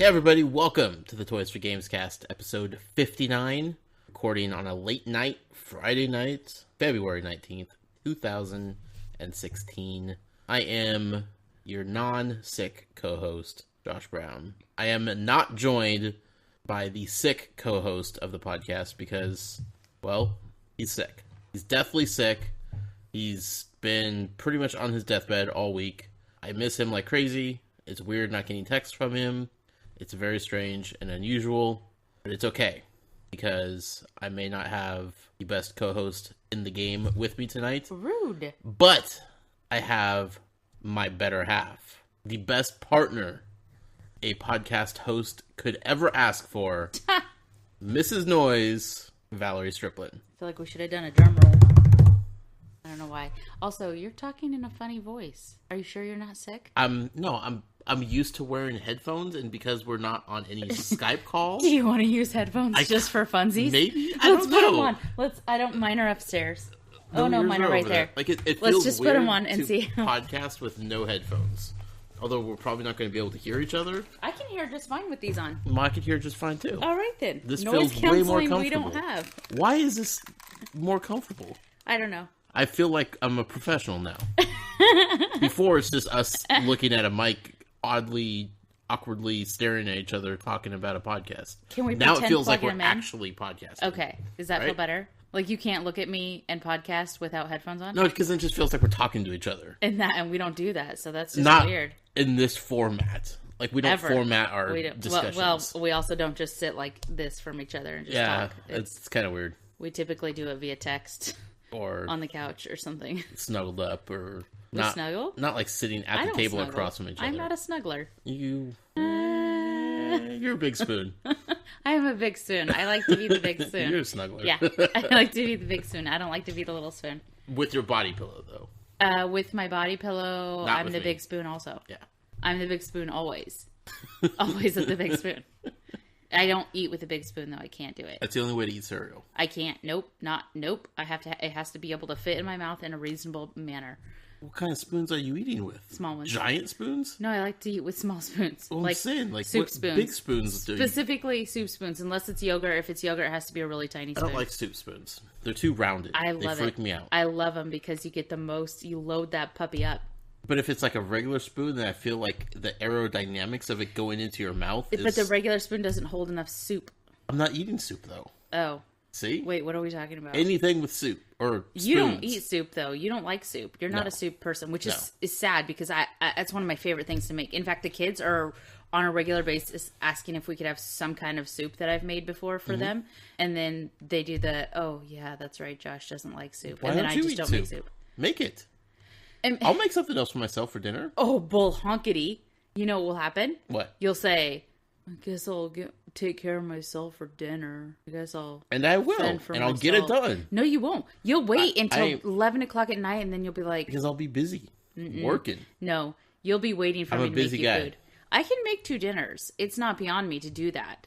Hey everybody, welcome to the Toys for Games cast, episode 59, recording on a late night, Friday night, February 19th, 2016. I am your non-sick co-host, Josh Brown. I am not joined by the sick co-host of the podcast because, well, he's sick. He's deathly sick. He's been pretty much on his deathbed all week. I miss him like crazy. It's weird not getting texts from him. It's very strange and unusual, but it's okay, because I may not have the best co-host in the game with me tonight. Rude. But I have my better half. The best partner a podcast host could ever ask for. Mrs. Noyes, Valerie Striplin. I feel like we should have done a drum roll. I don't know why. Also, you're talking in a funny voice. Are you sure you're not sick? I'm used to wearing headphones, and because we're not on any Skype calls. Do you want to use headphones just for funsies? Maybe. Let's put them on. Mine are upstairs. Oh no, mine are right there. Like it feels Let's just weird put them on and see. Podcast with no headphones. Although we're probably not going to be able to hear each other. I can hear just fine with these on. I can hear just fine too. All right then. This Noise feels way more comfortable. we don't have. Why is this more comfortable? I don't know. I feel like I'm a professional now. Before, it's just us looking at a mic, awkwardly staring at each other, talking about a podcast. Can we now it feels like plugging we're them in? actually podcasting. Okay. Does that feel better? Like you can't look at me and podcast without headphones on? No, because it just feels like we're talking to each other. And we don't do that, so that's just Not weird. In this format. Like, we don't format our discussions. Well, we also don't just sit like this from each other and just talk. It's kind of weird. We typically do it via text. Or on the couch or something. Snuggled up or... Snuggle? Not like sitting at the table snuggle. across from each other. I'm not a snuggler. You're a big spoon. I am a big spoon. I like to be the big spoon. You're a snuggler. Yeah, I like to be the big spoon. I don't like to be the little spoon. With your body pillow, though. With my body pillow, I'm the big spoon also. Yeah. I'm the big spoon always. Always with the big spoon. I don't eat with a big spoon, though. I can't do it. That's the only way to eat cereal. I can't. Nope. I have to. It has to be able to fit in my mouth in a reasonable manner. What kind of spoons are you eating with? Small ones. Giant spoons? No, I like to eat with small spoons. Well, like I'm saying, like soup what spoons. Big spoons do you... Specifically soup spoons, unless it's yogurt. If it's yogurt, it has to be a really tiny spoon. I don't like soup spoons. They're too rounded. I love it. They freak me out. I love them because you get the most. You load that puppy up. But if it's like a regular spoon, then I feel like the aerodynamics of it going into your mouth is... But the regular spoon doesn't hold enough soup. I'm not eating soup, though. Oh. See? Wait, what are we talking about? Anything with soup or spoons. You don't eat soup, though. You don't like soup. You're not a soup person, which is sad because that's one of my favorite things to make. In fact, the kids are on a regular basis asking if we could have some kind of soup that I've made before for them. And then they do oh, yeah, that's right. Josh doesn't like soup. Why and then don't I you just eat don't soup? make soup. Make it. And, I'll make something else for myself for dinner. Oh, bull honkity. You know what will happen? What? You'll say, I guess I'll take care of myself for dinner. I guess I'll... And I will. And I'll get it done. No, you won't. You'll wait until 11 o'clock at night, and then you'll be like... Because I'll be busy. Working. No, you'll be waiting for me to make you guy. food. I can make 2 dinners. It's not beyond me to do that.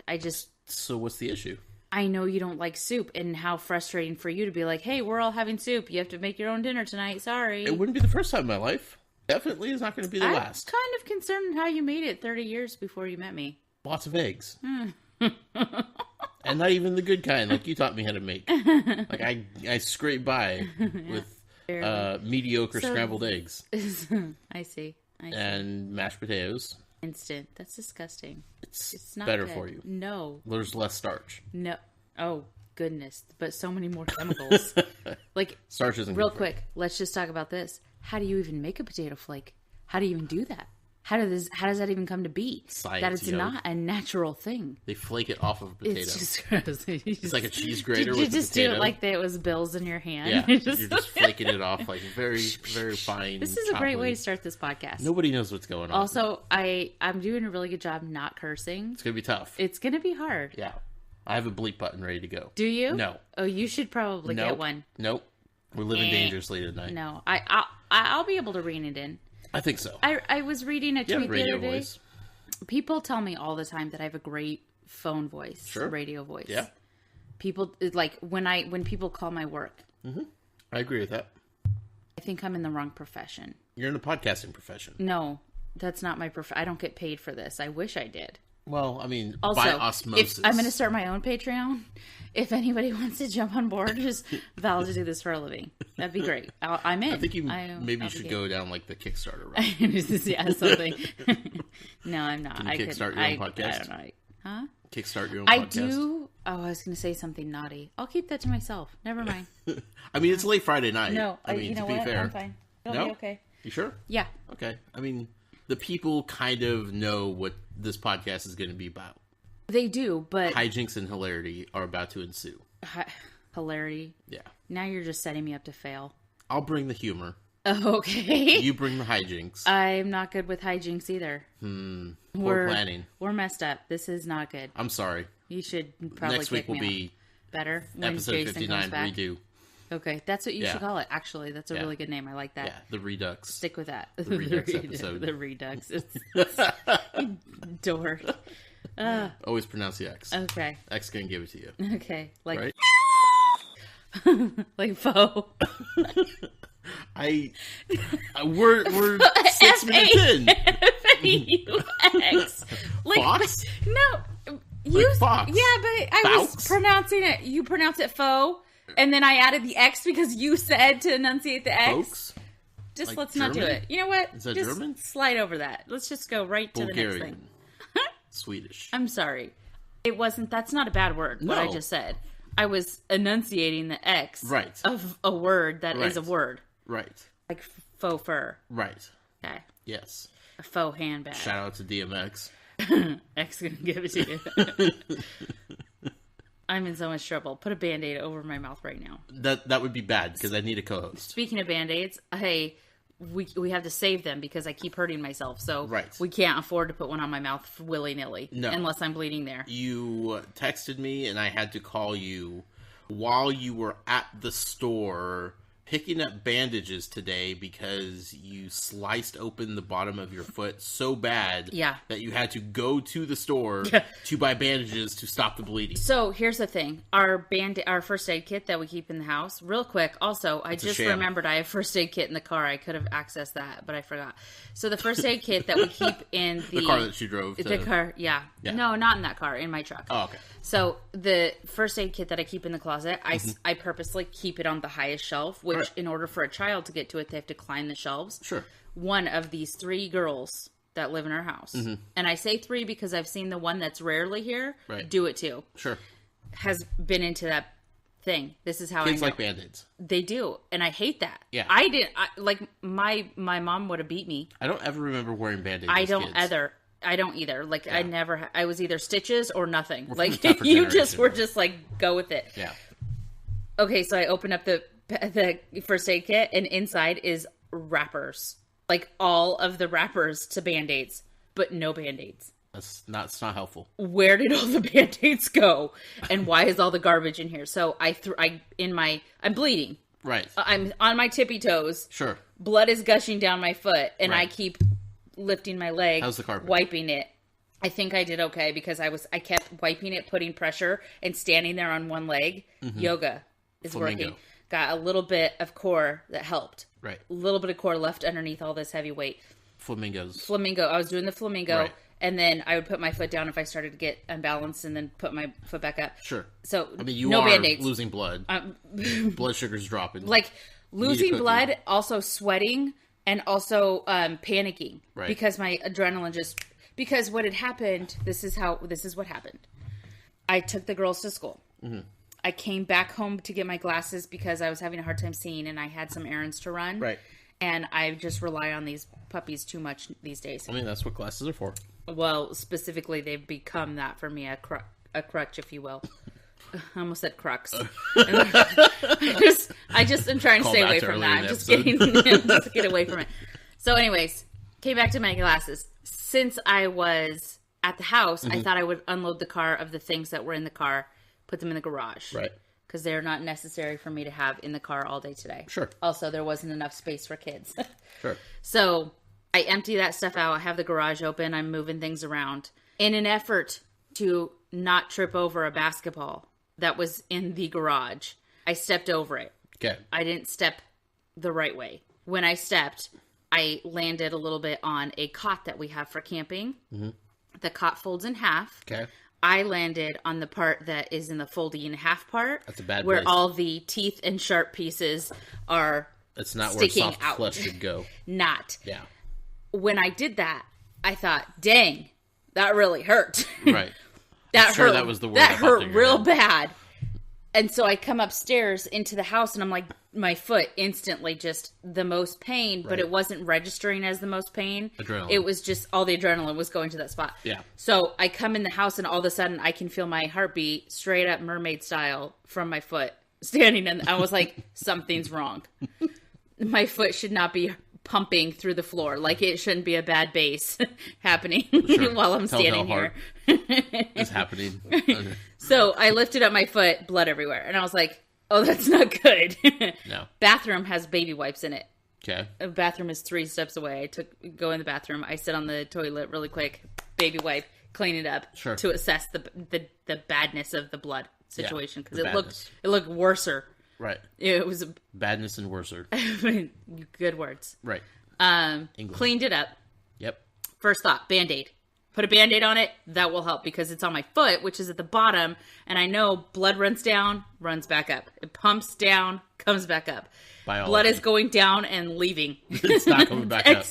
So what's the issue? I know you don't like soup, and how frustrating for you to be like, hey, we're all having soup. You have to make your own dinner tonight. Sorry. It wouldn't be the first time in my life. Definitely is not going to be the last. I'm kind of concerned how you made it 30 years before you met me. Lots of eggs. And not even the good kind, like you taught me how to make. Like I scrape by with mediocre scrambled eggs. I see. And mashed potatoes. Instant. That's disgusting. It's not better for you. No. There's less starch. No. Oh, goodness. But so many more chemicals. Like, starch isn't real quick, let's just talk about this. How do you even make a potato flake? How do you even do that? How does that even come to be? Science, that it's not a natural thing. They flake it off of a potato. It's just gross. It's like a cheese grater with you a just potato. do it like it was bills in your hand. Yeah, you're just flaking it off like very, very fine. This is a great way to start this podcast. Nobody knows what's going on. Also, I'm doing a really good job not cursing. It's going to be tough. It's going to be hard. Yeah. I have a bleep button ready to go. Do you? No. Oh, you should probably get one. Nope. We're living dangerously tonight. No. I'll be able to rein it in. I think so. I was reading a tweet the other day. Voice. People tell me all the time that I have a great phone voice, radio voice. Yeah. People like when people call my work. Mm-hmm. I agree with that. I think I'm in the wrong profession. You're in the podcasting profession. No, that's not my profession. I don't get paid for this. I wish I did. Well, I mean, also, by osmosis. if I'm going to start my own Patreon. If anybody wants to jump on board, just Val to do this for a living. That'd be great. I'm in. I think you should go down like the Kickstarter route. Yeah, something. No, I'm not. Can you kickstart your own podcast? I don't know. Huh? Kickstart your own podcast? I do. Oh, I was going to say something naughty. I'll keep that to myself. Never mind. I mean, it's late Friday night. No, I mean, you know to be what? fair. I'm fine. It'll be okay. You sure? Yeah. Okay. I mean, the people kind of know what this podcast is going to be about. They do, but... Hijinks and hilarity are about to ensue. Hilarity? Yeah. Now you're just setting me up to fail. I'll bring the humor. Okay. You bring the hijinks. I'm not good with hijinks either. Poor planning. We're messed up. This is not good. I'm sorry. You should probably Next week will be better. episode 59 redo. Okay, that's what you should call it. Actually, that's a really good name. I like that. Yeah, the Redux. Stick with that. The Redux episode. The Redux. Dork. Always pronounce the X. Okay. X gonna give it to you. Okay, like right? like faux. We're 6 minutes in. F-A-U-X. Like, Fox? No. Like Fox. Yeah, but I was pronouncing it. You pronounce it faux, and then I added the X because you said to enunciate the X. Folks? Just Like let's German? not do it. You know what? Is that just German? Slide over that. Let's just go right to Bulgarian. the next thing. Swedish. I'm sorry. It wasn't. That's not a bad word. What I No. just said. I was enunciating the X of a word that is a word. Right. Like faux fur. Right. Okay. Yes. A faux handbag. Shout out to DMX. X gonna give it to you. I'm in so much trouble. Put a Band-Aid over my mouth right now. That would be bad because I need a co-host. Speaking of Band-Aids, hey, we have to save them because I keep hurting myself. So we can't afford to put one on my mouth willy-nilly unless I'm bleeding there. You texted me and I had to call you while you were at the store picking up bandages today because you sliced open the bottom of your foot so bad that you had to go to the store to buy bandages to stop the bleeding. So here's the thing. Our first aid kit that we keep in the house, real quick, also, I just remembered I have first aid kit in the car. I could have accessed that, but I forgot. So the first aid kit that we keep in the car that you drove to... The car, yeah. No, not in that car, in my truck. Oh, okay. So the first aid kit that I keep in the closet, I purposely keep it on the highest shelf, which in order for a child to get to it, they have to climb the shelves. Sure. One of these 3 girls that live in our house, and I say 3 because I've seen the one that's rarely here do it too. Sure. Has been into that thing. This is how Kids I know. like Band-Aids. They do, and I hate that. Yeah. I didn't, like, my mom would have beat me. I don't ever remember wearing Band-Aids I as don't kids. either. I don't either. Like, I never, I was either stitches or nothing. We're like, from a tougher you just generation. were just like, go with it. Yeah. Okay, so I open up the first aid kit, and inside is wrappers. Like, all of the wrappers to Band-Aids, but no Band-Aids. It's not helpful. Where did all the Band-Aids go? And why is all the garbage in here? So I'm bleeding. Right. I'm on my tippy toes. Sure. Blood is gushing down my foot, and I keep lifting my leg. How's the carpet? Wiping it. I think I did okay because I kept wiping it, putting pressure, and standing there on one leg. Yoga is working. Got a little bit of core that helped. Right. A little bit of core left underneath all this heavy weight. Flamingo. I was doing the flamingo, and then I would put my foot down if I started to get unbalanced, and then put my foot back up. Sure. So I mean, you no are Band-Aids. losing blood. Blood sugar's dropping. Like losing blood, also sweating, and also panicking because my adrenaline just. Because what had happened, this is what happened. I took the girls to school. I came back home to get my glasses because I was having a hard time seeing, and I had some errands to run. Right. And I just rely on these puppies too much these days. I mean, that's what glasses are for. Well, specifically, they've become that for me, a crutch, if you will. I almost said crux. I just am trying to stay away from that. I'm just get away from it. So anyways, came back to my glasses. Since I was at the house, I thought I would unload the car of the things that were in the car, put them in the garage. Right. Because they're not necessary for me to have in the car all day today. Sure. Also, there wasn't enough space for kids. Sure. So I empty that stuff out. I have the garage open. I'm moving things around. In an effort to not trip over a basketball that was in the garage, I stepped over it. Okay. I didn't step the right way. When I stepped, I landed a little bit on a cot that we have for camping. The cot folds in half. Okay. I landed on the part that is in the folding in half part. That's a bad where place. all the teeth and sharp pieces are It's not sticking where soft out. flesh should go. Not. Yeah. When I did that, I thought, dang, that really hurt. Right. That hurt. That was the word that that hurt popped in your real head. bad. And so I come upstairs into the house and I'm like, my foot instantly just the most pain, but it wasn't registering as the most pain. Adrenaline. It was just all the adrenaline was going to that spot. Yeah. So I come in the house and all of a sudden I can feel my heartbeat straight up mermaid style from my foot standing. And I was like, something's wrong. My foot should not be pumping through the floor. Like it shouldn't be a bad bass happening while I'm standing here. It's happening. Okay. So I lifted up my foot, blood everywhere. And I was like, oh, that's not good. No. Bathroom has baby wipes in it. Okay. The bathroom is 3 steps away. Go in the bathroom. I sit on the toilet really quick, baby wipe, clean it up to assess the badness of the blood situation. Because it looked worser. Right. It was badness and worser. Good words. Right. Cleaned it up. Yep. First thought, Band-Aid. Put a Band-Aid on it. That will help because it's on my foot, which is at the bottom. And I know blood runs down, runs back up. It pumps down, comes back up. Biology. Blood is going down and leaving. It's not coming back up.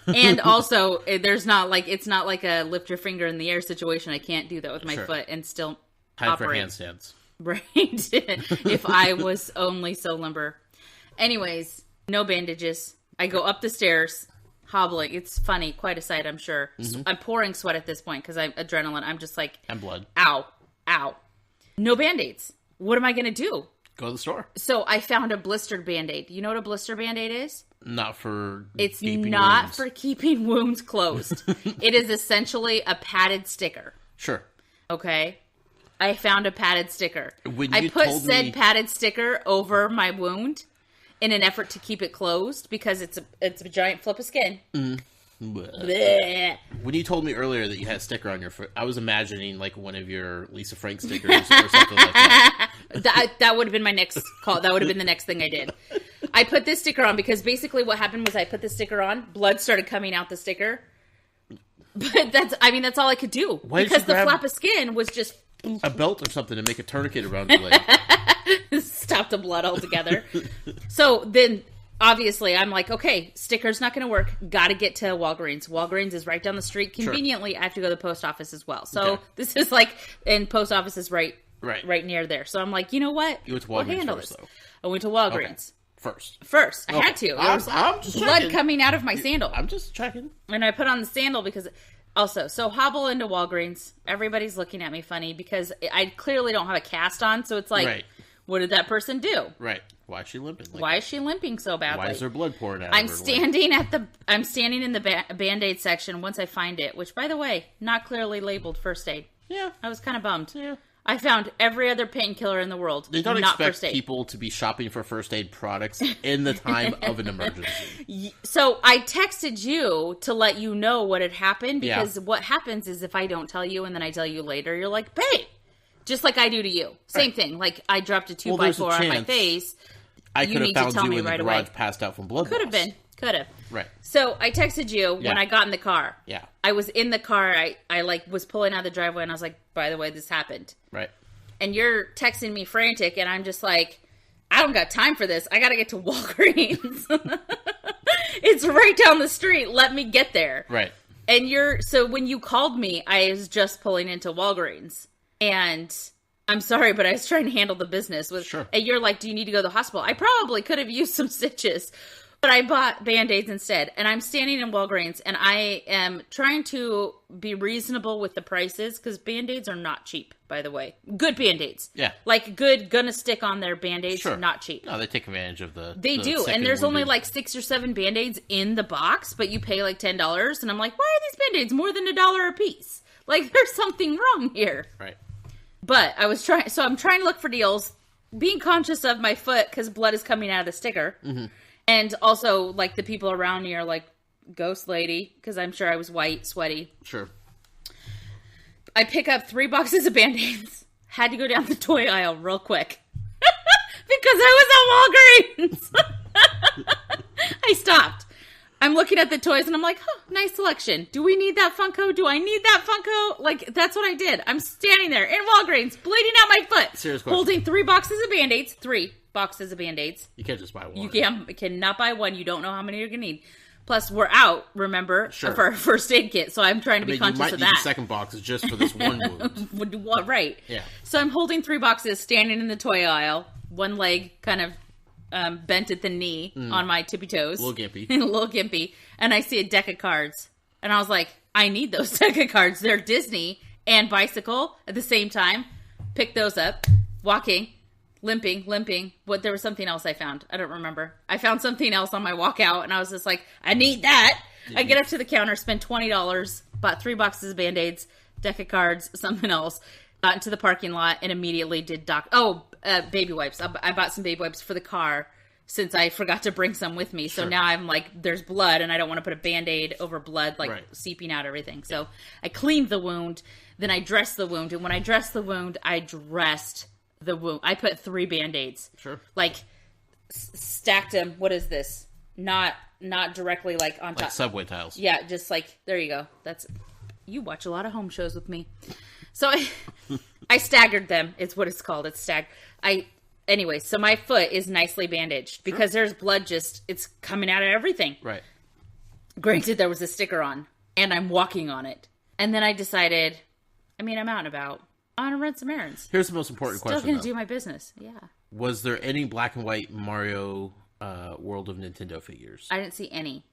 And also, it's not like a lift your finger in the air situation. I can't do that with my foot and still operate. For handstands. Right. If I was only so limber. Anyways, no bandages. I go up the stairs, hobbling. It's funny. Quite a sight, I'm sure. Mm-hmm. I'm pouring sweat at this point because I'm adrenaline. I'm just like... And blood. Ow. Ow. No Band-Aids. What am I going to do? Go to the store. So I found a blistered Band-Aid. You know what a blister Band-Aid is? Not for It's not for keeping wounds closed. It is essentially a padded sticker. Sure. Okay? I found a padded sticker. I put said padded sticker over my wound in an effort to keep it closed because it's a giant flip of skin. Mm. When you told me earlier that you had a sticker on your foot, I was imagining like one of your Lisa Frank stickers or something like that. That would have been my next call. That would have been the next thing I did. I put this sticker on because basically what happened was I put the sticker on, blood started coming out the sticker. But that's all I could do. Because the flap of skin was just... a belt or something to make a tourniquet around your leg. Stop the blood altogether. So then, obviously, I'm like, okay, sticker's not going to work. Got to get to Walgreens. Walgreens is right down the street. Conveniently, I have to go to the post office as well. So this is like, and post office is right near there. So I'm like, you know what? You went to Walgreens first, though. I went to Walgreens. First. I had to. There was I'm just blood checking. coming out of my sandal. I'm just checking. And I put on the sandal because... Also, so hobble into Walgreens. Everybody's looking at me funny because I clearly don't have a cast on. So it's like, what did that person do? Right. Why is she limping? Why is she limping so badly? Why is there blood pouring out? I'm standing in the Band-Aid section once I find it. Which, by the way, not clearly labeled first aid. Yeah, I was kind of bummed. Yeah. I found every other painkiller in the world. They don't not expect first aid. people to be shopping for first aid products in the time of an emergency. So I texted you to let you know what had happened because what happens is if I don't tell you and then I tell you later, you're like, babe, just like I do to you. Same thing. Like I dropped a 2x4 on my face. I could have found you in the garage away. Passed out from blood Could have loss. been. Could have. Right. So I texted you when I got in the car. Yeah. I was in the car. I like was pulling out the driveway and I was like, by the way, this happened. Right. And you're texting me frantic and I'm just like, I don't got time for this. I got to get to Walgreens. It's right down the street. Let me get there. Right. And so when you called me, I was just pulling into Walgreens and I'm sorry, but I was trying to handle the business with, and you're like, do you need to go to the hospital? I probably could have used some stitches, but I bought Band-Aids instead. And I'm standing in Walgreens and I am trying to be reasonable with the prices because Band-Aids are not cheap, by the way. Good Band-Aids. Yeah. Like good, gonna stick on their Band-Aids, not cheap. No, they take advantage of They do. And there's only like 6 or 7 Band-Aids in the box, but you pay like $10. And I'm like, why are these Band-Aids more than $1 a piece? Like there's something wrong here. Right. But I'm trying to look for deals, being conscious of my foot because blood is coming out of the sticker. Mm-hmm. And also, like, the people around me are like, ghost lady, because I'm sure I was white, sweaty. Sure. I pick up 3 boxes of Band-Aids. Had to go down the toy aisle real quick. Because I was at Walgreens. I stopped. I'm looking at the toys and I'm like, nice selection. Do we need that Funko? Do I need that Funko? Like, that's what I did. I'm standing there in Walgreens, bleeding out my foot. Serious question. Holding 3 boxes of Band-Aids. 3 boxes of Band-Aids. You can't just buy one. You cannot buy one. You don't know how many you're going to need. Plus, we're out, remember, for our first aid kit. So I'm trying to be conscious of that. You might need the second box just for this one wound. Right. Yeah. So I'm holding 3 boxes, standing in the toy aisle. One leg kind of bent at the knee on my tippy toes. A little gimpy. A little gimpy. And I see a deck of cards. And I was like, I need those deck of cards. They're Disney and Bicycle at the same time. Pick those up. Walking. Limping. But there was something else I found. I don't remember. I found something else on my walk out. And I was just like, I need that. I get up to the counter, spend $20. Bought 3 boxes of Band-Aids. Deck of cards. Something else. Got into the parking lot and immediately did baby wipes. I bought some baby wipes for the car since I forgot to bring some with me. So now I'm like, there's blood and I don't want to put a Band-Aid over blood, seeping out everything. So I cleaned the wound. Then I dressed the wound. And when I dressed the wound, I dressed the wound. I put 3 Band-Aids. Sure. Like, stacked them. What is this? Not directly like on top. Like subway tiles. Yeah, just like, there you go. You watch a lot of home shows with me. So I staggered them. It's what it's called. It's Anyway, so my foot is nicely bandaged because there's blood it's coming out of everything. Right. Granted, there was a sticker on and I'm walking on it. And then I decided, I'm out and about. I want to run some errands. Here's the most important question. Still going to do my business. Yeah. Was there any black and white Mario World of Nintendo figures? I didn't see any.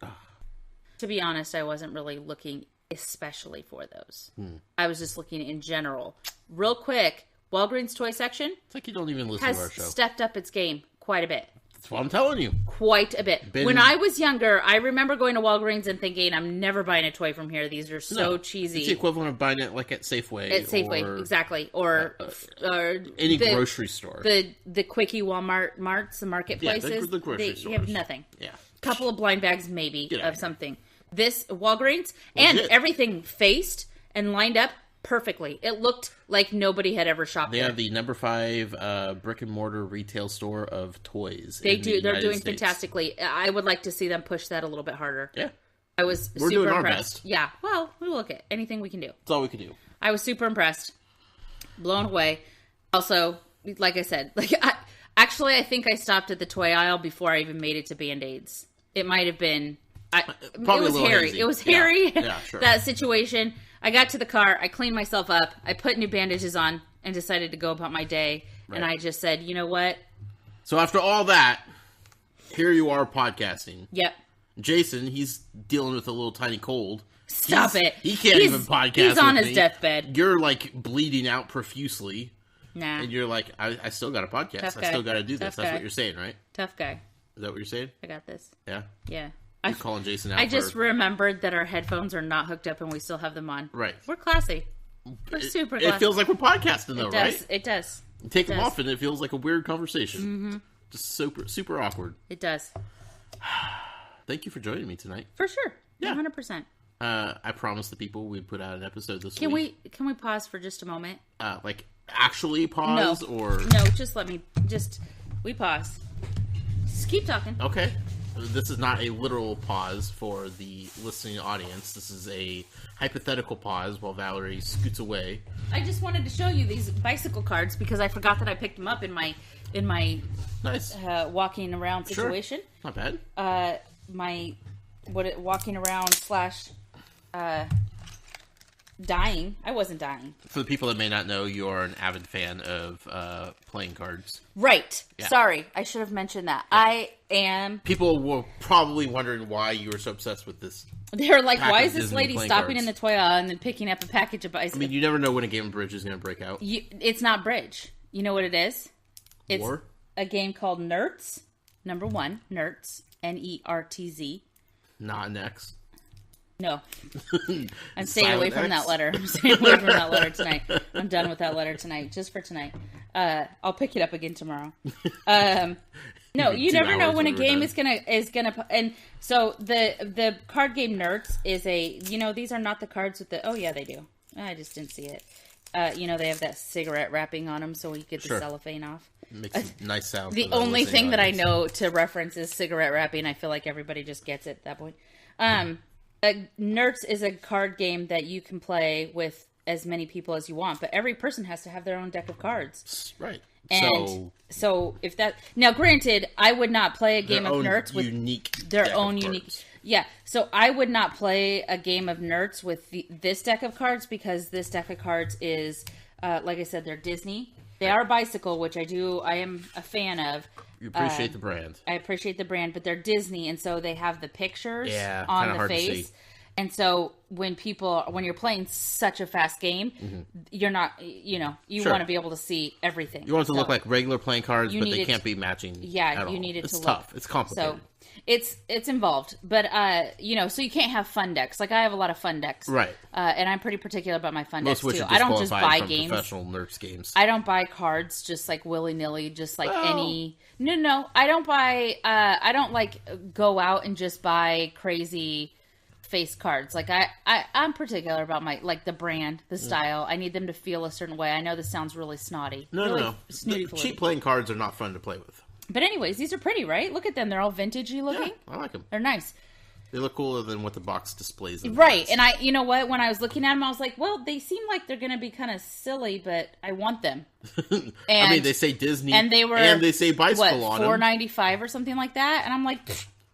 To be honest, I wasn't really looking especially for those. I was just looking in general. Real quick, Walgreens toy section. It's like you don't even listen to our show. Has stepped up its game quite a bit. That's what I'm telling you. Quite a bit. When I was younger, I remember going to Walgreens and thinking, I'm never buying a toy from here. These are so cheesy. It's the equivalent of buying it like at Safeway. At Safeway, exactly. Or any grocery store. The quickie Walmart marts, the marketplaces. Yeah, the grocery stores. You have nothing. Yeah. Couple of blind bags maybe of something. This Walgreens and everything faced and lined up perfectly. It looked like nobody had ever shopped there. They have the number 5 brick and mortar retail store of toys. They're doing fantastically. I would like to see them push that a little bit harder. Yeah. We're super doing impressed. Our best. Yeah. Well, we'll look at anything we can do. That's all we can do. I was super impressed. Blown away. Also, like I said, I think I stopped at the toy aisle before I even made it to Band-Aids. It might have been it was hairy. Hazy. It was hairy. Yeah, sure. That situation. I got to the car. I cleaned myself up. I put new bandages on and decided to go about my day. Right. And I just said, you know what? So after all that, here you are podcasting. Yep. Jason, he's dealing with a little tiny cold. Stop it. He can't even podcast. He's on with his me. deathbed. You're like bleeding out profusely. Nah. And you're like, I still got a podcast. I still got to do this. That's what you're saying, right? Tough guy. Is that what you're saying? I got this. Yeah? Yeah. You're calling Jason out. I just remembered that our headphones are not hooked up and we still have them on. Right. We're classy. We're super classy. It feels like we're podcasting though, right? It does. You take them off and it feels like a weird conversation. Mm-hmm. Just super awkward. It does. Thank you for joining me tonight. For sure. Yeah. 100%. I promised the people we'd put out an episode this week. Can we pause for just a moment? Actually pause or... No, we pause. Just keep talking. Okay. This is not a literal pause for the listening audience. This is a hypothetical pause while Valerie scoots away. I just wanted to show you these bicycle cards because I forgot that I picked them up in my nice walking around situation. Sure. Not bad. Walking around / dying. I wasn't dying. For the people that may not know, you are an avid fan of playing cards. Right. Yeah. Sorry. I should have mentioned that. Yeah. I am... People were probably wondering why you were so obsessed with this. They're like, why is this lady stopping in the toy aisle and then picking up a package of bicycles? I mean, you never know when a game of bridge is going to break out. It's not bridge. You know what it is? It's War? A game called Nertz. Number 1, Nertz. Nertz. Not an X. No. I'm staying away from that letter. I'm staying away from that letter tonight. I'm done with that letter tonight. Just for tonight. I'll pick it up again tomorrow. No, you never know when a game is gonna and so the card game Nerds is these are not the cards with the they do. I just didn't see it. they have that cigarette wrapping on them, so you get the cellophane off. Makes a nice sound. The only thing that I know to reference is cigarette wrapping. I feel like everybody just gets it at that point. Nerds is a card game that you can play with as many people as you want, but every person has to have their own deck of cards. Right. And so if that... Now, granted, I would not play a game of Nerds with their own unique... Yeah, so I would not play a game of Nerds with this deck of cards because this deck of cards is, like I said, they're Disney. They are Bicycle, which I am a fan of. You appreciate the brand. I appreciate the brand, but they're Disney, and so they have the pictures on the face. And so when you're playing such a fast game, you're not, you want to be able to see everything. You want it to look like regular playing cards, but they can't be matching. Yeah, you need it to look. It's tough. It's complicated. So it's involved, but so you can't have fun decks. Like I have a lot of fun decks, right? And I'm pretty particular about my fun decks too. I don't just buy games. Professional Nerds games. I don't buy cards just like willy nilly, just like any. No. I don't buy. I don't like go out and just buy crazy face cards. Like I'm particular about the brand, the style. I need them to feel a certain way. I know this sounds really snotty. No. Cheap playing cards are not fun to play with. But anyways, these are pretty, right? Look at them. They're all vintagey looking. Yeah, I like them. They're nice. They look cooler than what the box displays them. Right. And you know what? When I was looking at them, I was like, well, they seem like they're going to be kind of silly, but I want them. And they say Disney. And they say Bicycle on them. $4.95 or something like that. And I'm like,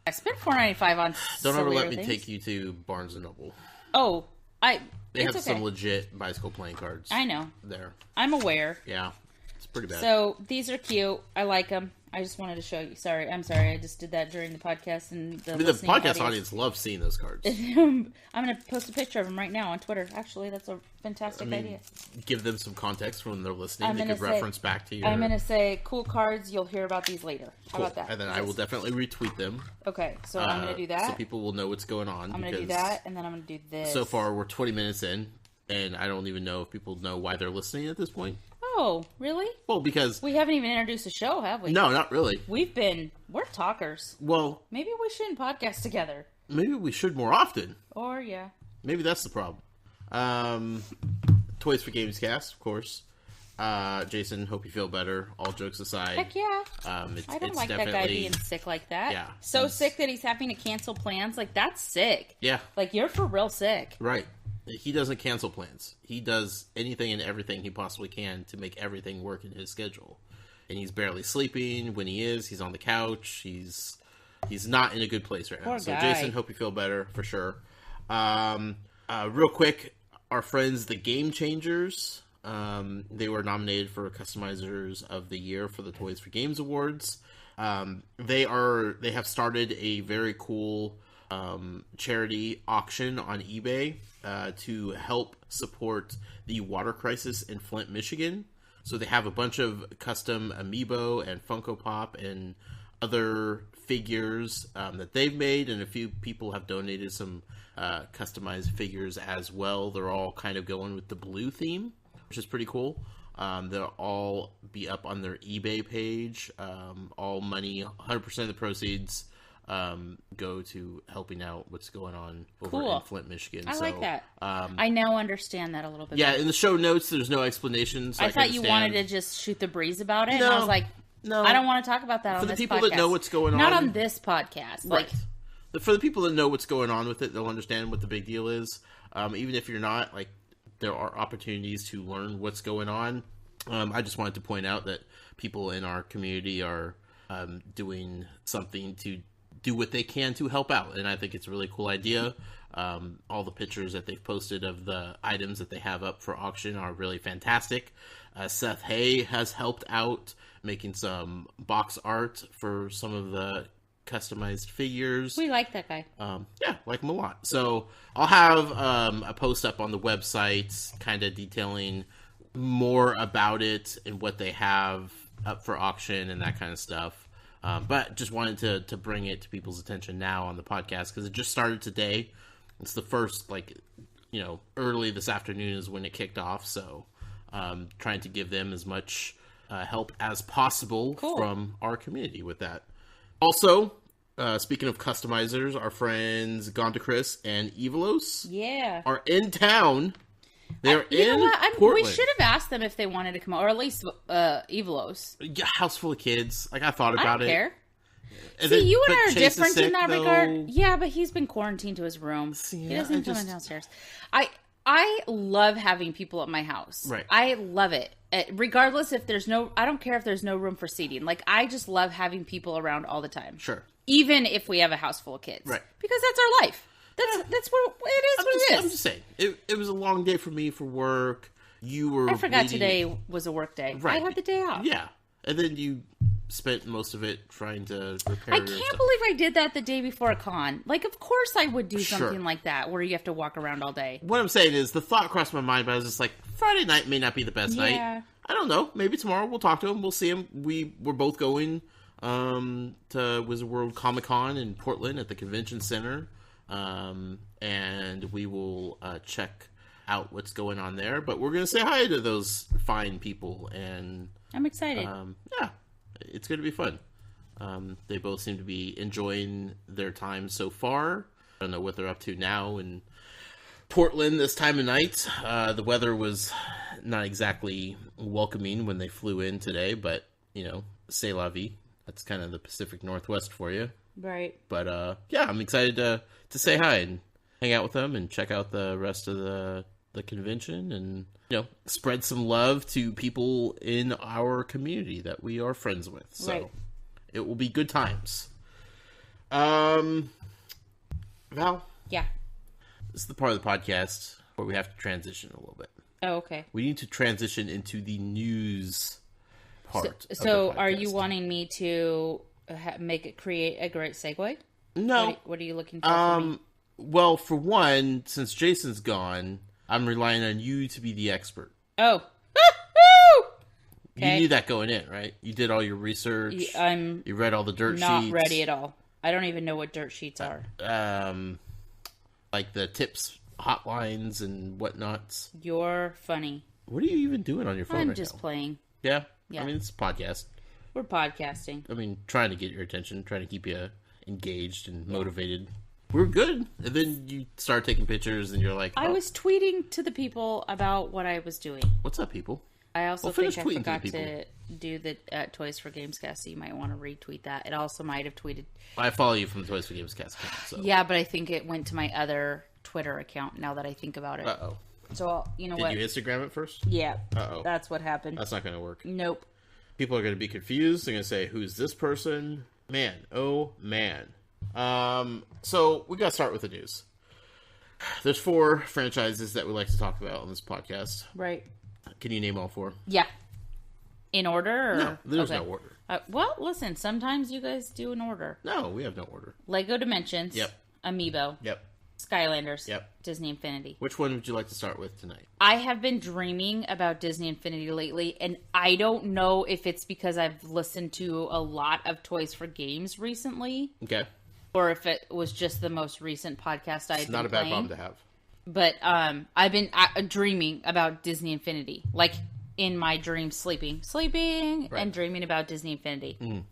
I spent $4.95 on Don't ever let me take you to Barnes & Noble. Oh, They have some legit Bicycle playing cards. I know. There. I'm aware. Yeah. It's pretty bad. So, these are cute. I like them. I just wanted to show you. I'm sorry. I just did that during the podcast. And the podcast audience loves seeing those cards. I'm going to post a picture of them right now on Twitter. Actually, that's a fantastic idea. Give them some context when they're listening. They could reference back to you. I'm going to say, cool cards. You'll hear about these later. How about that? And then I will definitely retweet them. Okay, so I'm going to do that. So people will know what's going on. I'm going to do that, and then I'm going to do this. So far, we're 20 minutes in, and I don't even know if people know why they're listening at this point. Oh, really? Well, because... We haven't even introduced the show, have we? No, not really. We're talkers. Well... Maybe we shouldn't podcast together. Maybe we should more often. Or, yeah. Maybe that's the problem. Toys for Games Cast, of course. Jason, hope you feel better. All jokes aside. Heck yeah. I don't like that guy being sick like that. Yeah. So sick that he's having to cancel plans. Like, that's sick. Yeah. Like, you're for real sick. Right. He doesn't cancel plans. He does anything and everything he possibly can to make everything work in his schedule. And he's barely sleeping. When he is, he's on the couch. He's not in a good place right now. Poor So guy. Jason, hope you feel better for sure. Real quick, our friends, the Game Changers, they were nominated for Customizers of the Year for the Toys for Games Awards. They have started a very cool charity auction on eBay to help support the water crisis in Flint, Michigan. So they have a bunch of custom amiibo and Funko Pop and other figures that they've made, and a few people have donated some customized figures as well. They're all kind of going with the blue theme, which is pretty cool. They'll all be up on their eBay page. All money, 100% of the proceeds go to helping out what's going on over in Flint, Michigan. I like that. I now understand that a little bit. Yeah, in the show notes, there's no explanations. I thought you wanted to just shoot the breeze about it, and I was like, no, I don't want to talk about that on this podcast. For the people that know what's going on. Not on this podcast. Right. For the people that know what's going on with it, they'll understand what the big deal is. Even if you're not, there are opportunities to learn what's going on. I just wanted to point out that people in our community are doing something to do what they can to help out, and I think it's a really cool idea. All the pictures that they've posted of the items that they have up for auction are really fantastic. Seth Hay has helped out making some box art for some of the customized figures. We like that guy. Yeah, like him a lot. So I'll have a post up on the website kind of detailing more about it and what they have up for auction and that kind of stuff. But just wanted to bring it to people's attention now on the podcast because it just started today. It's the first, early this afternoon is when it kicked off. So trying to give them as much help as possible from our community with that. Also, speaking of customizers, our friends Gone to Chris and Evolos are in town. They're you know in what? Portland. We should have asked them if they wanted to come, or at least Evelos. Yeah, house full of kids. Like, I thought about I don't care. And See, then, you and I are Chase different is sick, in that though. regard. Yeah, but he's been quarantined to his room. He doesn't even come in downstairs. I love having people at my house. Right. I love it. Regardless if there's no, I don't care if there's no room for seating. Like, I just love having people around all the time. Sure. Even if we have a house full of kids. Right. Because that's our life. That's what it is. I'm just saying. It was a long day for me for work. You were. I forgot today was a work day. Right. I had the day off. Yeah. And then you spent most of it trying to repair I can't believe I did that the day before a con. Like, of course I would do Sure. something like that where you have to walk around all day. What I'm saying is, the thought crossed my mind, but I was just like, Friday night may not be the best night. I don't know. Maybe tomorrow we'll talk to him. We'll see him. We're both going to Wizard World Comic Con in Portland at the Convention Center. And we will check out what's going on there. But we're going to say hi to those fine people. And I'm excited. yeah, it's going to be fun. They both seem to be enjoying their time so far. I don't know what they're up to now in Portland this time of night. The weather was not exactly welcoming when they flew in today, but, you know, c'est la vie. That's kind of the Pacific Northwest for you. Right. But, yeah, I'm excited to say hi and hang out with them and check out the rest of the convention and, you know, spread some love to people in our community that we are friends with. So right. It will be good times. Val? Yeah. This is the part of the podcast where we have to transition a little bit. Oh, okay. We need to transition into the news part. So are you wanting me to create a great segue? No. What are you looking for from me? Well, for one, since Jason's gone, I'm relying on you to be the expert. Oh. You knew that going in, right? You did all your research. You read all the dirt sheets. Not ready at all. I don't even know what dirt sheets are. Like the tips, hotlines, and whatnots. You're funny. What are you even doing on your phone I'm right just now? playing. Yeah? Yeah. I mean, it's a podcast. We're podcasting. I mean, trying to get your attention, trying to keep you engaged and motivated. We're good. And then you start taking pictures and you're like, I was tweeting to the people about what I was doing. What's up, people? I also think I forgot to do the Toys for Games cast, so you might want to retweet that. It also might have tweeted. I follow you from the Toys for Games cast account, so. Yeah, but I think it went to my other Twitter account now that I think about it. Uh-oh. So, you know what? Did you Instagram it first? Yeah. Uh-oh. That's what happened. That's not going to work. Nope. People are going to be confused. They're going to say, who's this person? Man. Oh, man. So, we got to start with the news. There's 4 franchises that we like to talk about on this podcast. Right. Can you name all 4? Yeah. In order? Or? No, there's no order. Well, listen, sometimes you guys do an order. No, we have no order. Lego Dimensions. Yep. Amiibo. Yep. Skylanders. Yep. Disney Infinity. Which one would you like to start with tonight? I have been dreaming about Disney Infinity lately, and I don't know if it's because I've listened to a lot of Toys for Games recently. Okay. Or if it was just the most recent podcast I had been playing. It's not a bad problem to have. But I've been dreaming about Disney Infinity. Like, in my dreams, sleeping, right. And dreaming about Disney Infinity. Kind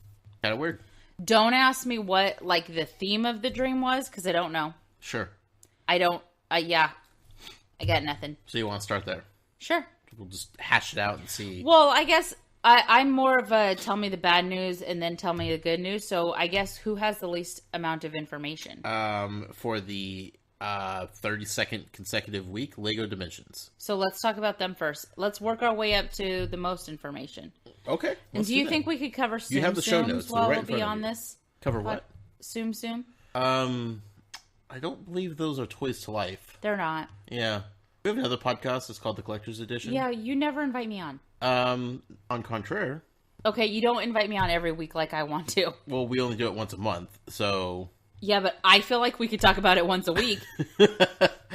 of weird. Don't ask me what, like, the theme of the dream was, because I don't know. Sure. I don't, yeah. I got nothing. So you want to start there? Sure. We'll just hash it out and see. Well, I guess I'm more of a tell me the bad news and then tell me the good news. So I guess who has the least amount of information? For the 32nd consecutive week, Lego Dimensions. So let's talk about them first. Let's work our way up to the most information. Okay. And do you think we could cover Tsum You have the show notes while right we'll in front be of on you. this? Cover what? Tsum? I don't believe those are Toys to Life. They're not. Yeah. We have another podcast. It's called The Collector's Edition. Yeah, you never invite me on. On contraire. Okay, you don't invite me on every week like I want to. Well, we only do it once a month, so... Yeah, but I feel like we could talk about it once a week.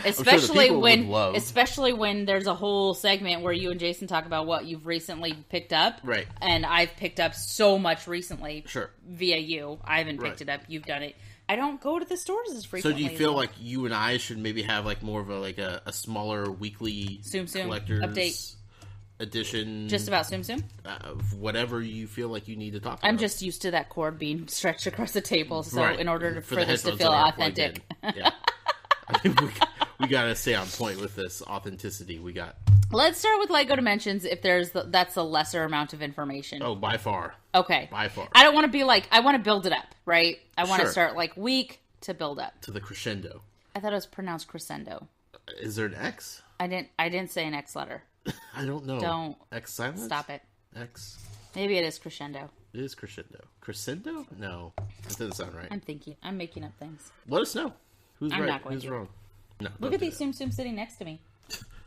Especially when there's a whole segment where you and Jason talk about what you've recently picked up. Right. And I've picked up so much recently. Sure. Via you. I haven't picked it up. You've done it. I don't go to the stores as frequently. So do you feel like you and I should maybe have like more of a smaller weekly Tsum collector's update edition? Just about Tsum? Of whatever you feel like you need to talk about. I'm just used to that cord being stretched across the table, so right. in order for this to headphones feel that aren't authentic. Yeah. I think We gotta stay on point with this authenticity we got. Let's start with Lego Dimensions if that's a lesser amount of information. Oh, by far. Okay. By far. I don't want to be like, I want to build it up, right? I want to start like weak to build up. To the crescendo. I thought it was pronounced crescendo. Is there an X? I didn't say an X letter. I don't know. Don't. X silent? Stop it. X. Maybe it is crescendo. It is crescendo. Crescendo? No. That doesn't sound right. I'm making up things. Let us know. Who's I'm right? not going Who's to. wrong? No. Look at these Tsum Tsum sitting next to me.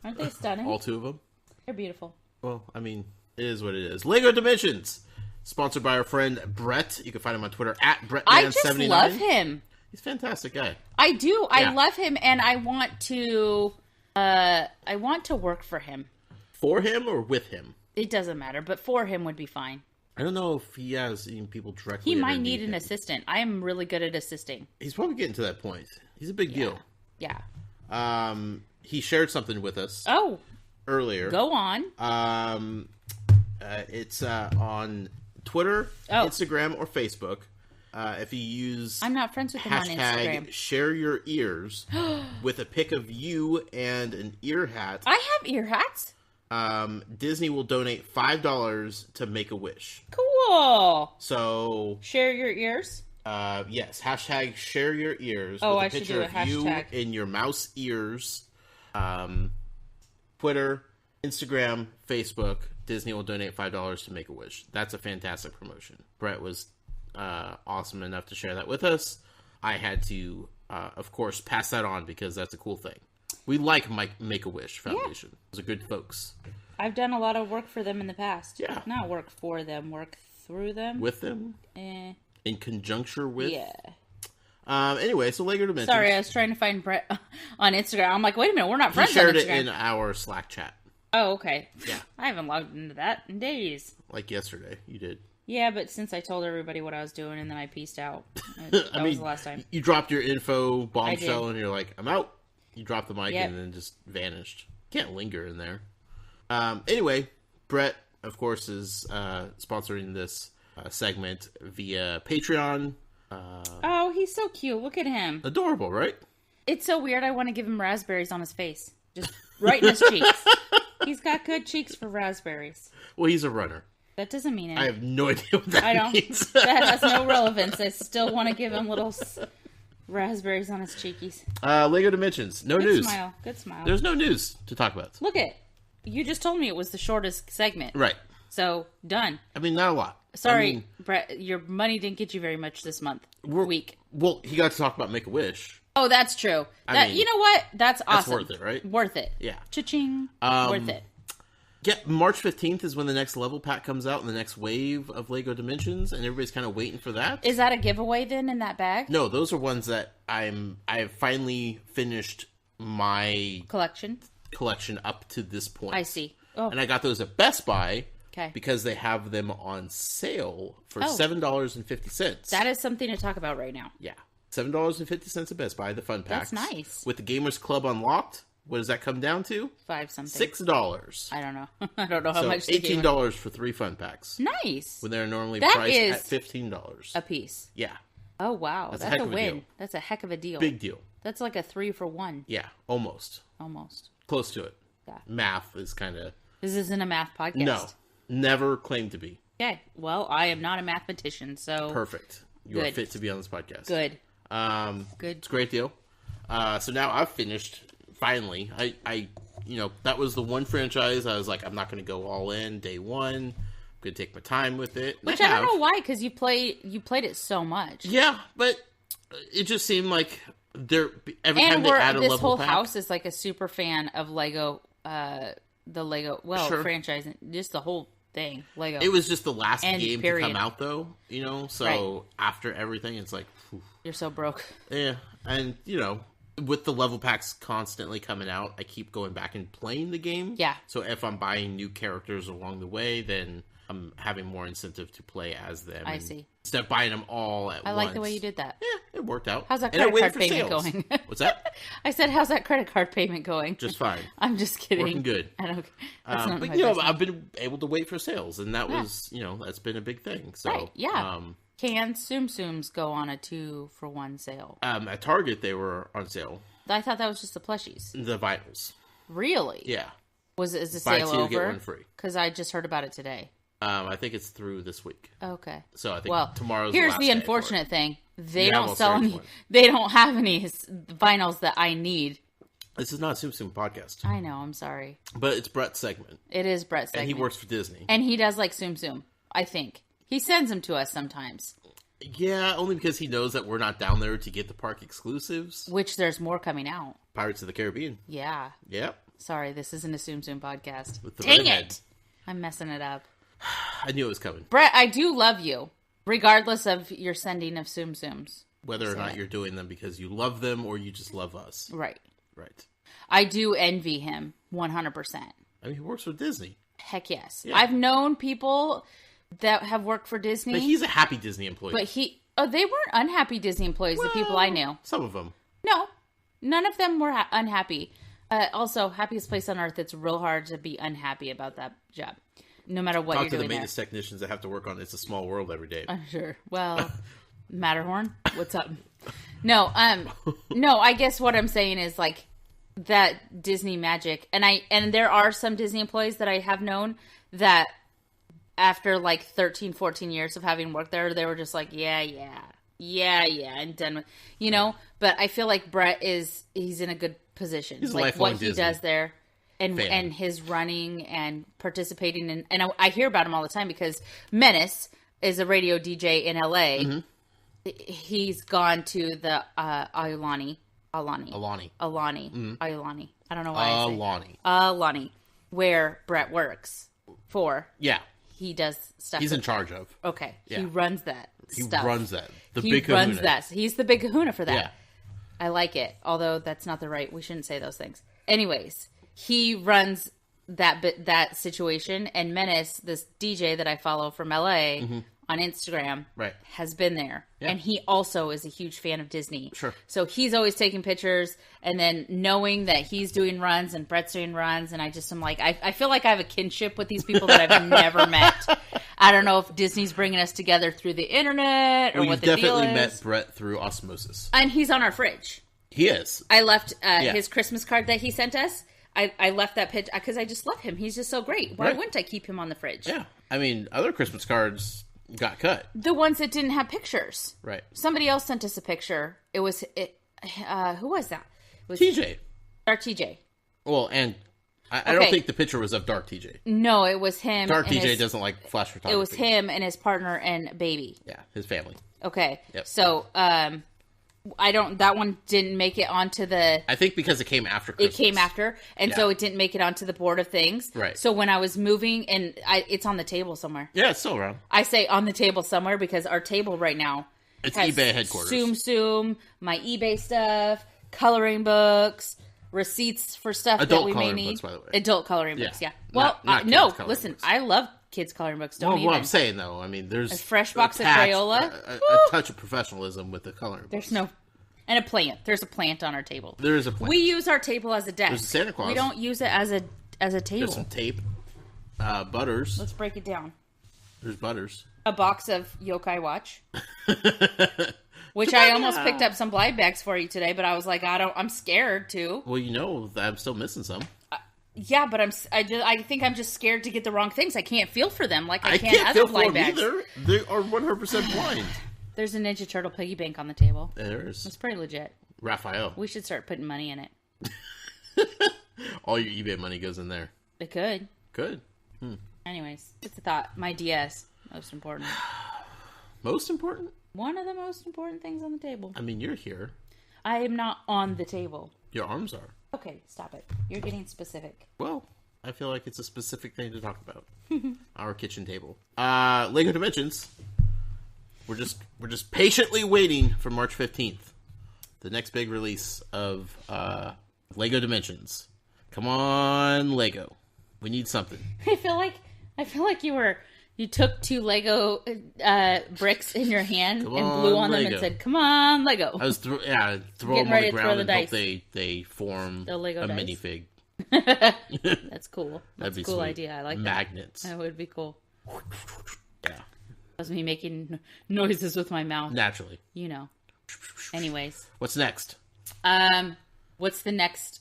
Aren't they stunning? All two of them? They're beautiful. Well, I mean, it is what it is. Lego Dimensions. Sponsored by our friend Brett. You can find him on Twitter at BrettMan79. I just love him. He's a fantastic guy. I do. I love him, and I want to work for him. For him or with him? It doesn't matter, but for him would be fine. I don't know if he has even people directly. He might need an assistant. I am really good at assisting. He's probably getting to that point. He's a big deal. Yeah. He shared something with us. Oh. Earlier. Go on. It's on Twitter, Instagram, or Facebook. If you use I'm not friends with him on Instagram. Share your ears with a pic of you and an ear hat. I have ear hats. Disney will donate $5 to Make-A-Wish. Cool. So share your ears. Yes. Hashtag share your ears. Oh, with I a picture should do a of you hashtag. in your mouse ears. Twitter, Instagram, Facebook. Disney will donate $5 to Make-A-Wish. That's a fantastic promotion. Brett was awesome enough to share that with us. I had to, of course, pass that on because that's a cool thing. We like Make-A-Wish Foundation. Yeah. Those are good folks. I've done a lot of work for them in the past. Yeah. Not work for them, work through them. With them? In conjuncture with? Yeah. Anyway, so Lego Dimensions. Sorry, I was trying to find Brett on Instagram. I'm like, wait a minute, we're not friends on Instagram. He shared it in our Slack chat. Oh, okay. Yeah. I haven't logged into that in days. Like yesterday, you did. Yeah, but since I told everybody what I was doing and then I peaced out. That was the last time. You dropped your info bombshell and you're like, I'm out. You dropped the mic and then just vanished. Can't linger in there. Anyway, Brett, of course, is sponsoring this segment via Patreon. Oh, he's so cute. Look at him. Adorable, right? It's so weird. I want to give him raspberries on his face. Just right in his cheeks. He's got good cheeks for raspberries. Well, he's a runner. That doesn't mean anything. I have no idea what that means. That has no relevance. I still want to give him little raspberries on his cheekies. Lego Dimensions. No news. Good smile. There's no news to talk about. Look it. You just told me it was the shortest segment. Right. So, done. I mean, not a lot. Sorry, Brett, your money didn't get you very much this week. Well, he got to talk about Make-A-Wish. Oh, that's true. You know what? That's awesome. That's worth it, right? Worth it. Yeah. Cha-ching. Worth it. Yeah, March 15th is when the next level pack comes out and the next wave of Lego Dimensions, and everybody's kind of waiting for that. Is that a giveaway then in that bag? No, those are ones that I've finally finished my collection up to this point. I see. Oh. And I got those at Best Buy. Okay. Because they have them on sale for $7.50. That is something to talk about right now. Yeah. $7.50 at Best Buy, the fun packs. That's nice. With the Gamers Club unlocked, what does that come down to? $5 something. $6. I don't know. I don't know how much. $18 for 3 fun packs. Nice. When they're normally priced at $15 a piece. Yeah. Oh wow, that's a win. That's a heck of a deal. Big deal. That's like a 3 for 1. Yeah, almost. Close to it. Yeah. Math is kind of. This isn't a math podcast. No, never claimed to be. Okay. Well, I am not a mathematician, so perfect. You are fit to be on this podcast. Good. Good. It's a great deal. So now I've finished. Finally, I that was the one franchise I was like, I'm not going to go all in day one. I'm going to take my time with it. Which I don't know why, because you played it so much. Yeah, but it just seemed like every time they add a level pack. This whole house is like a super fan of Lego. The Lego franchise, just the whole thing. Lego. It was just the last game to come out, though. So after everything, it's like whew. You're so broke. Yeah, and with the level packs constantly coming out, I keep going back and playing the game. Yeah. So if I'm buying new characters along the way, then I'm having more incentive to play as them. I see. Instead of buying them all at once. I like the way you did that. Yeah, it worked out. How's that credit card payment going? What's that? I said, how's that credit card payment going? Just fine. I'm just kidding. Working good. I don't. But I've been able to wait for sales, and that was that's been a big thing. So right. Yeah. Can Tsum Tsums go on a 2 for 1 sale? At Target, they were on sale. I thought that was just the plushies. The vinyls. Really? Yeah. Is the Buy sale two, over? get one free. Because I just heard about it today. I think it's through this week. Okay. So I think tomorrow's here's the last the day unfortunate thing. They Yeah, don't well, sell any. seriously. They don't have any vinyls that I need. This is not a Tsum Tsum podcast. I know. I'm sorry. But it's Brett's segment. It is Brett's segment. And he works for Disney. And he does like Tsum Tsum, I think. He sends them to us sometimes. Yeah, only because he knows that we're not down there to get the park exclusives. Which there's more coming out. Pirates of the Caribbean. Yeah. Yep. Sorry, this isn't a Tsum Tsum podcast. With the Dang redhead. it! I'm messing it up. I knew it was coming. Brett, I do love you, regardless of your sending of Tsum Tsums. Whether or not you're doing them because you love them or you just love us. Right. Right. I do envy him 100%. I mean, he works for Disney. Heck yes. Yeah. I've known people that have worked for Disney. But he's a happy Disney employee. But they weren't unhappy Disney employees, the people I knew. Some of them. No, none of them were unhappy. Also, happiest place on earth, it's real hard to be unhappy about that job. No matter what Talk you're to the doing maintenance technicians that have to work on It's a Small World every day. I'm sure. Well, Matterhorn, what's up? No, I guess what I'm saying is like that Disney magic. And there are some Disney employees that I have known that after like 13, 14 years of having worked there, they were just like, yeah, and done with, but I feel like Brett he's in a good position. He's like lifelong what he Disney does there and fan. and his running and participating in, and I hear about him all the time because Menace is a radio DJ in LA. Mm-hmm. He's gone to the Alani. Mm-hmm. I don't know why I say Alani, where Brett works for. Yeah. He does stuff. He's in charge of. Okay. Yeah. He runs that stuff. He runs that. He big runs kahuna. that. He's the big kahuna for that. Yeah. I like it. Although that's not the right. We shouldn't say those things. Anyways, he runs that situation, and Menace, this DJ that I follow from LA on Instagram, Right. has been there. Yeah. And he also is a huge fan of Disney. Sure. So he's always taking pictures, and then knowing that he's doing runs and Brett's doing runs, and I just am like, I feel like I have a kinship with these people that I've never met. I don't know if Disney's bringing us together through the internet or Well, what you've the deal definitely is. met Brett through osmosis. And he's on our fridge. He is. I left his Christmas card that he sent us. I left that pitch because I just love him. He's just so great. Why wouldn't I keep him on the fridge? Yeah. I mean, other Christmas cards got cut. The ones that didn't have pictures. Right. Somebody else sent us a picture. It was who was that? It was TJ. Dark TJ. Well, and I don't think the picture was of Dark TJ. No, it was him. Dark and TJ doesn't like flash photography. It was him and his partner and baby. Yeah, his family. Okay. Yep. So, that one didn't make it onto the... I think because it came after Christmas. It came after, and so it didn't make it onto the board of things. Right. So when I was moving, and it's on the table somewhere. Yeah, it's still around. I say on the table somewhere because our table right now It's has eBay headquarters. Tsum, my eBay stuff, coloring books, receipts for stuff Adult that we may coloring need. books, by the way. Adult coloring books, yeah. Not Well, kids' no, coloring listen, books. I love kids' coloring books. Don't even. What I'm saying, though, I mean, there's A fresh box of Crayola. A touch of professionalism with the coloring There's books. no... And a plant. There's a plant on our table. There is a plant. We use our table as a desk. There's a Santa Claus. We don't use it as a There's table. some tape. Butters. Let's break it down. There's Butters. A box of Yokai Watch. Which I almost picked up some blind bags for you today, but I was like, I'm scared to. Well, you know, I'm still missing some. Yeah, but I think I'm just scared to get the wrong things. I can't feel for them like I can't can feel other for blind them bags. either. They are 100% blind. There's a Ninja Turtle piggy bank on the table. There's It's pretty legit. Raphael. We should start putting money in it. All your eBay money goes in there. It could. Good. Anyways, it's a thought. My DS, most important. Most important? One of the most important things on the table. I mean, you're here. I am not on the table. Your arms are. Okay, stop it. You're getting specific. Well, I feel like it's a specific thing to talk about. Our kitchen table. Lego Dimensions. We're just patiently waiting for March 15th. The next big release of Lego Dimensions. Come on, Lego. We need something. I feel like you took two Lego bricks in your hand and blew on them Lego. and said, "Come on, Lego." I was throw them Getting on ready the to throw ground the and dice. hope they form The Lego a dice. minifig. That's cool. That's That'd be a cool sweet. idea. I like Magnets. that. That would be cool. Yeah, That was me making noises with my mouth. naturally. You know. Anyways, What's next? What's the next?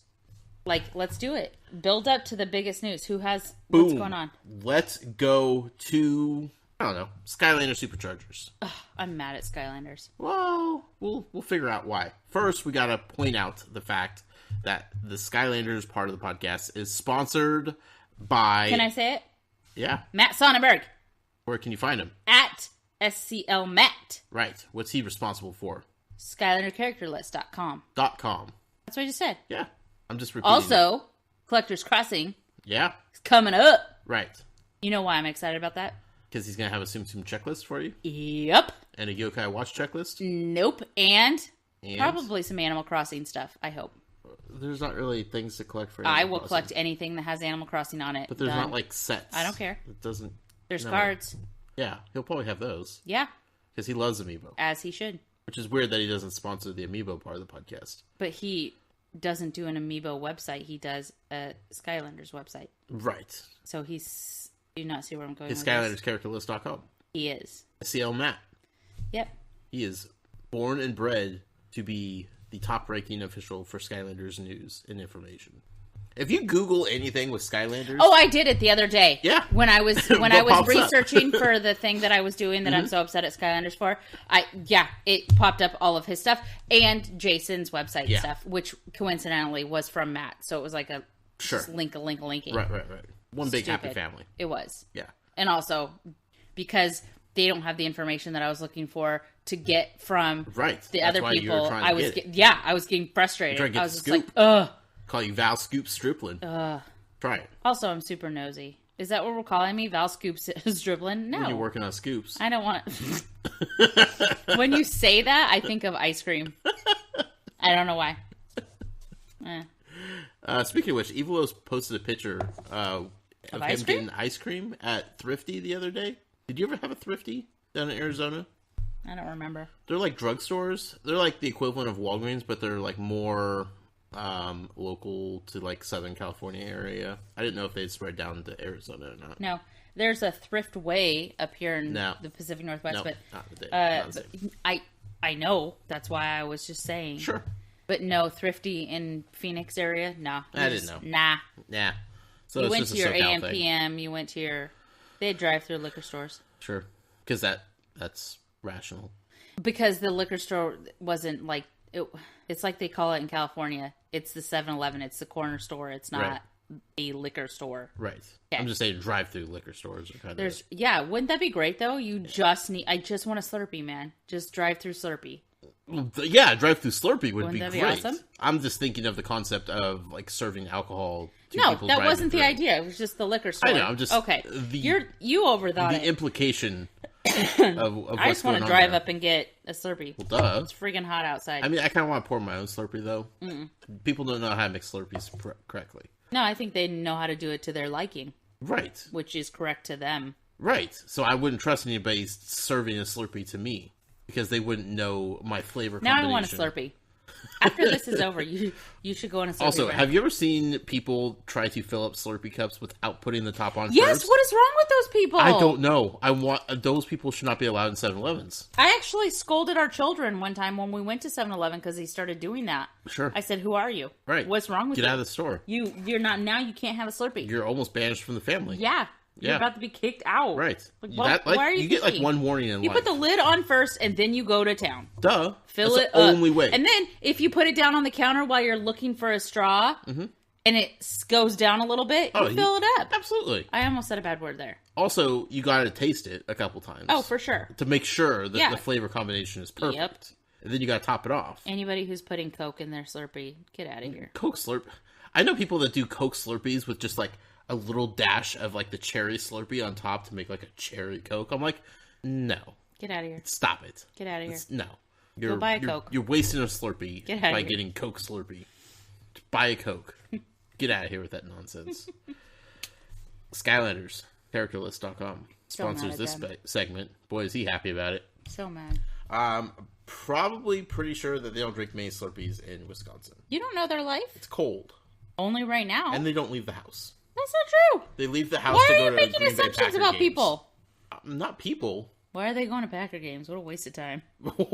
Like, let's do it. Build up to the biggest news. What's going on? Let's go to, I don't know, Skylander Superchargers. Ugh, I'm mad at Skylanders. Well, we'll figure out why. First, we gotta point out the fact that the Skylanders part of the podcast is sponsored by... Can I say it? Yeah. Matt Sonnenberg. Where can you find him? At SCL Matt. Right. What's he responsible for? SkylanderCharacterList.com. .com. That's what I just said. Yeah. I'm just repeating Also, it. Collector's Crossing. Yeah. Is coming up. Right. You know why I'm excited about that? Because he's going to have a Tsum Tsum checklist for you? Yep. And a Yokai Watch checklist? Nope. And probably some Animal Crossing stuff, I hope. There's not really things to collect for Animal Animal Crossing. Crossing. Collect anything that has Animal Crossing on it. But there's not, like, sets. I don't care. It doesn't... There's cards. Yeah. He'll probably have those. Yeah. Because he loves Amiibo. As he should. Which is weird that he doesn't sponsor the Amiibo part of the podcast. But he doesn't do an Amiibo website. He does a Skylanders website. Right. So he's... Do you not see where I'm going It's with this? SkylandersCharacterList.com. He is. CL Matt. Yep. He is born and bred to be the top-ranking official for Skylanders news and information. If you Google anything with Skylanders... Oh, I did it the other day. Yeah. When I was researching for the thing that I was doing that I'm so upset at Skylanders for, it popped up all of his stuff and Jason's website stuff, which coincidentally was from Matt. So it was like a link-a-link-a-linking. Right. One big happy family. It was. Yeah. And also, because they don't have the information that I was looking for to get from the other people, I was getting frustrated. I was just like, ugh. Call you Val Scoop Striplin. Try it. Also, I'm super nosy. Is that what we're calling me? Val Scoop Striplin? No. When you're working on scoops. I don't want to. When you say that, I think of ice cream. I don't know why. Speaking of which, Evilos posted a picture of him ice getting ice cream at Thrifty the other day. Did you ever have a Thrifty down in Arizona? I don't remember. They're like drugstores. They're like the equivalent of Walgreens, but they're like more local to like Southern California area. I didn't know if they'd spread down to Arizona or not. No. There's a Thrift Way up here in the Pacific Northwest, but I know. That's why I was just saying. Sure. But no, Thrifty in Phoenix area? No. I didn't know. Nah. So you went to your AM, PM, you went to your... They had drive-through liquor stores. Sure. Because that's rational. Because the liquor store wasn't like... It's like they call it in California. It's the 7-Eleven. It's the corner store. It's not a liquor store. Right. Okay. I'm just saying drive-through liquor stores are kind of... Yeah, wouldn't that be great, though? I just want a Slurpee, man. Just drive-through Slurpee. Yeah, drive-through Slurpee would be that great. Awesome? I'm just thinking of the concept of like serving alcohol to people. No, that wasn't the idea. It was just the liquor store. I know. I'm just okay. You overthought the implication of I just want to drive up and get a Slurpee. Well, duh. It's freaking hot outside. I mean, I kind of want to pour my own Slurpee though. People don't know how to make Slurpees correctly. No, I think they know how to do it to their liking. Right. Which is correct to them. Right. So I wouldn't trust anybody serving a Slurpee to me. Because they wouldn't know my flavor combination. Now I want a Slurpee. After this is over, you should go on a Slurpee. Also, brand. have you ever seen people try to fill up Slurpee cups without putting the top on Yes, first? what is wrong with those people? I don't know. Those people should not be allowed in 7-Elevens. I actually scolded our children one time when we went to 7-Eleven because they started doing that. Sure. I said, "Who are you? Right. What's wrong with you? Get out of the store. You're not now. You can't have a Slurpee. You're almost banished from the family. Yeah. You're about to be kicked out. Right. Why are you get like one warning in life. You put the lid on first, and then you go to town. Duh. Fill That's it the up. only way. And then if you put it down on the counter while you're looking for a straw, and it goes down a little bit, you fill it up. Absolutely. I almost said a bad word there. Also, you got to taste it a couple times. Oh, for sure. To make sure that the flavor combination is perfect. Yep. And then you got to top it off. Anybody who's putting Coke in their Slurpee, get out of here. Coke Slurp. I know people that do Coke Slurpees with just like a little dash of like the cherry Slurpee on top to make like a cherry Coke. I'm like, no. Get out of here. Stop it. Get out of here. No. Go buy a Coke. You're wasting a Slurpee by here. getting Coke Slurpee. Just buy a Coke. Get out of here with that nonsense. Skylanders, characterlist.com sponsors this segment. Boy, is he happy about it. So mad. Probably pretty sure that they don't drink many Slurpees in Wisconsin. You don't know their life? It's cold. Only right now. And they don't leave the house. That's not true. They leave the house Why to are go you to making Green Bay assumptions Packer about games. people? Not people. Why are they going to Packer games? What a waste of time. What? Who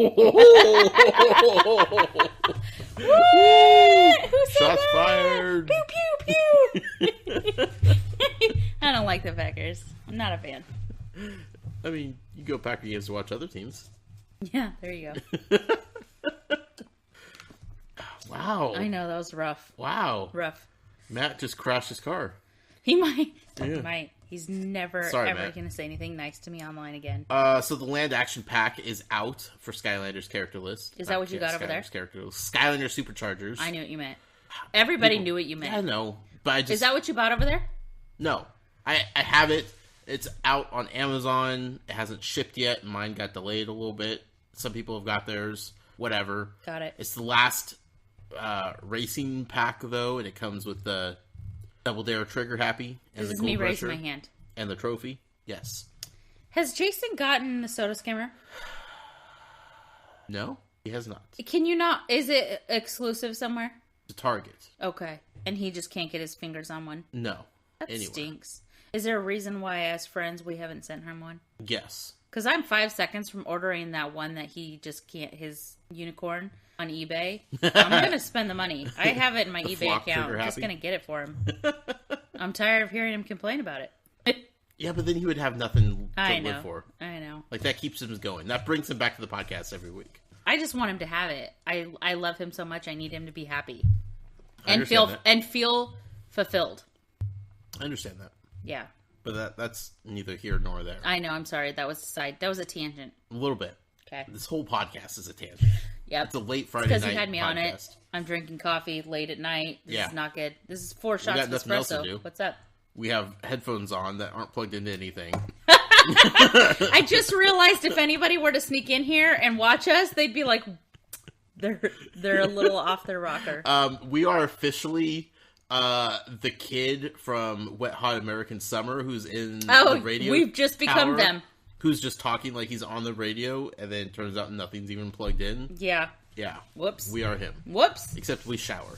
said Shots that? fired. Pew, pew, pew. I don't like the Packers. I'm not a fan. I mean, you go Packer games to watch other teams. Yeah, there you go. Wow. I know, that was rough. Wow. Rough. Matt just crashed his car. He might. Yeah. He might. He's never, Sorry, ever Matt. going to say anything nice to me online again. So the Land Action Pack is out for Skylanders character list. Is that what you got over there? Character list. Skylander Superchargers. I knew what you meant. Everybody knew what you meant. I know, but I just... Is that what you bought over there? No. I have it. It's out on Amazon. It hasn't shipped yet. Mine got delayed a little bit. Some people have got theirs. Whatever. Got it. It's the last racing pack, though, and it comes with the Double Dare Trigger Happy. And This the is me Gold raising Rusher my hand. And the trophy. Yes. Has Jason gotten the soda skimmer? No, he has not. Can you not? Is it exclusive somewhere? It's a Target. Okay. And he just can't get his fingers on one? No. That Anyway. stinks. Is there a reason why, as friends, we haven't sent him one? Yes. Because I'm 5 seconds from ordering that one that he just can't, his unicorn on eBay. I'm going to spend the money. I have it in my eBay account. I'm just going to get it for him. I'm tired of hearing him complain about it. Yeah, but then he would have nothing to I live know. for. I know. Like, that keeps him going. That brings him back to the podcast every week. I just want him to have it. I love him so much. I need him to be happy. I And understand feel fulfilled. I understand that. Yeah. But that's neither here nor there. I know. I'm sorry. That was a tangent. A little bit. Okay. This whole podcast is a tangent. Yep. It's a late Friday Because night you had me podcast. on it. I'm drinking coffee late at night. This Yeah. is not good. This is 4 shots got of nothing else to espresso. do. What's up? We have headphones on that aren't plugged into anything. I just realized if anybody were to sneak in here and watch us, they'd be like, they're a little off their rocker. We are officially the kid from Wet Hot American Summer who's in the radio. We've just become tower, them. Who's just talking like he's on the radio, and then it turns out nothing's even plugged in. Yeah. Yeah. Whoops. We are him. Whoops. Except we shower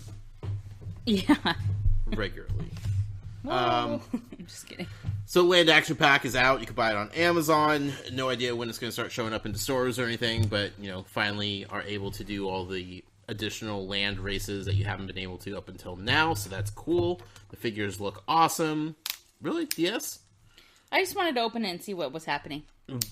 Yeah. regularly. I'm just kidding. So Land Action Pack is out. You can buy it on Amazon. No idea when it's going to start showing up into stores or anything, but, finally are able to do all the additional land races that you haven't been able to up until now, so that's cool. The figures look awesome. Really? Yes? I just wanted to open it and see what was happening.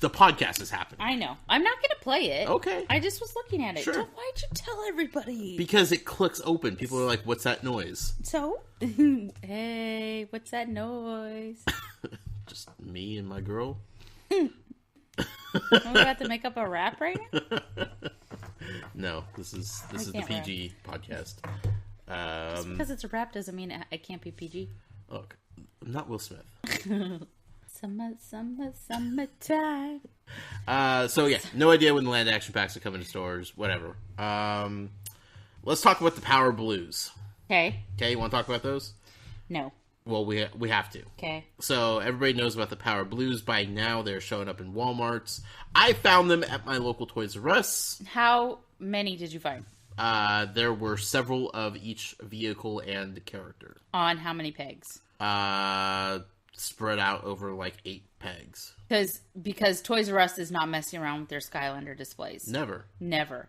The podcast is happening. I know. I'm not going to play it. Okay. I just was looking at it. Sure. So why'd you tell everybody? Because it clicks open. People are like, what's that noise? So? Hey, what's that noise? Just me and my girl. Are we about to make up a rap right now? No, this is the can't PG podcast. Just because it's a rap doesn't mean it can't be PG. Look, I'm not Will Smith. Summertime. So yeah, no idea when the Land Action Packs are coming to stores. Whatever. Let's talk about the Power Blues. Okay. Okay, you want to talk about those? No. Well, we have to. Okay. So everybody knows about the Power Blues by now. They're showing up in Walmarts. I found them at my local Toys R Us. How many did you find? There were several of each vehicle and character. On how many pegs? Spread out over like 8 pegs. Because Toys R Us is not messing around with their Skylander displays. Never.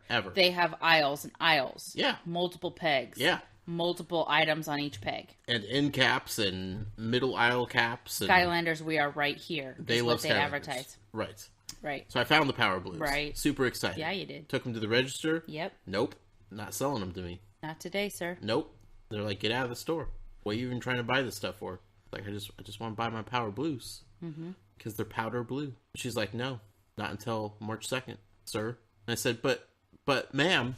Ever. They have aisles and aisles. Yeah. Multiple pegs. Yeah. Multiple items on each peg. And end caps and middle aisle caps. And Skylanders, we are right here. They love what they Skylanders. advertise. Right. Right. So I found the Power Blues. Right. Super excited. Yeah, you did. Took them to the register. Yep. Nope. Not selling them to me. Not today, sir. Nope. They're like, get out of the store. What are you even trying to buy this stuff for? Like, I just want to buy my Power Blues. Because they're powder blue. She's like, no, not until March 2nd, sir. And I said, but ma'am,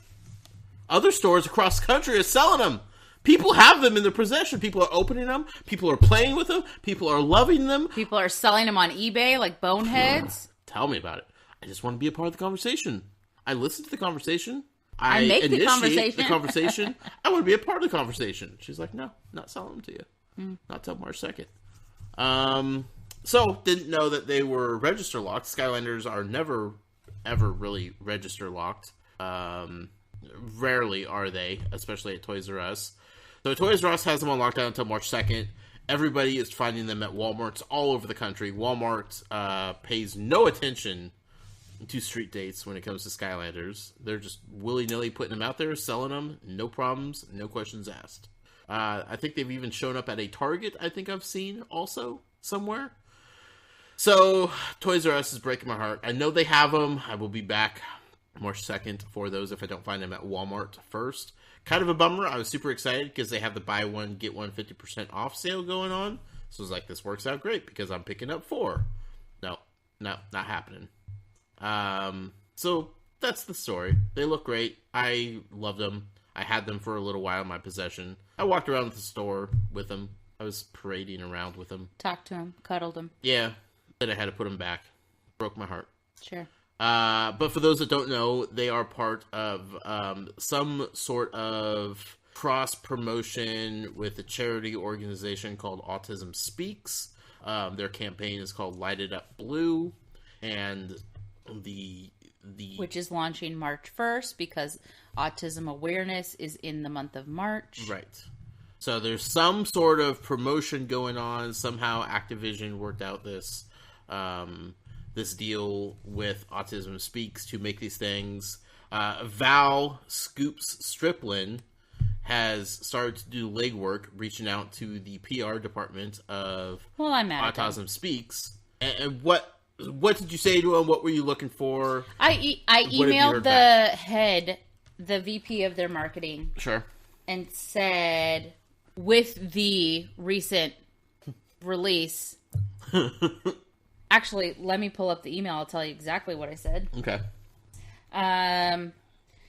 other stores across the country are selling them. People have them in their possession. People are opening them. People are playing with them. People are loving them. People are selling them on eBay like boneheads. Tell me about it. I just want to be a part of the conversation. I listen to the conversation. I make the initiate conversation. the conversation. I want to be a part of the conversation. She's like, no, not selling them to you. Not till March 2nd. So, didn't know that they were register locked. Skylanders are never, ever really register locked. Rarely are they, especially at Toys R Us. So, Toys R Us has them on lockdown until March 2nd. Everybody is finding them at Walmarts all over the country. Walmart pays no attention to street dates when it comes to Skylanders. They're just willy-nilly putting them out there, selling them, no problems, no questions asked. I think they've even shown up at a Target, I think I've seen also somewhere. So, Toys R Us is breaking my heart. I know they have them. I will be back March 2nd for those if I don't find them at Walmart first. Kind of a bummer. I was super excited because they have the buy one, get one 50% off sale going on. So I was like, this works out great because I'm picking up 4. No, not happening. So that's the story. They look great. I loved them. I had them for a little while in my possession. I walked around the store with them. I was parading around with them. Talked to him, cuddled him. Yeah. Then I had to put them back. Broke my heart. Sure. But for those that don't know, they are part of some sort of cross-promotion with a charity organization called Autism Speaks. Their campaign is called Light It Up Blue. And which is launching March 1st because autism awareness is in the month of March. Right. So there's some sort of promotion going on. Somehow Activision worked out this deal with Autism Speaks to make these things. Val Striplin has started to do legwork, reaching out to the PR department of Autism Speaks. And what did you say to him? What were you looking for? I emailed the VP of their marketing. Sure. And said, with the recent release... Actually, let me pull up the email. I'll tell you exactly what I said. Okay.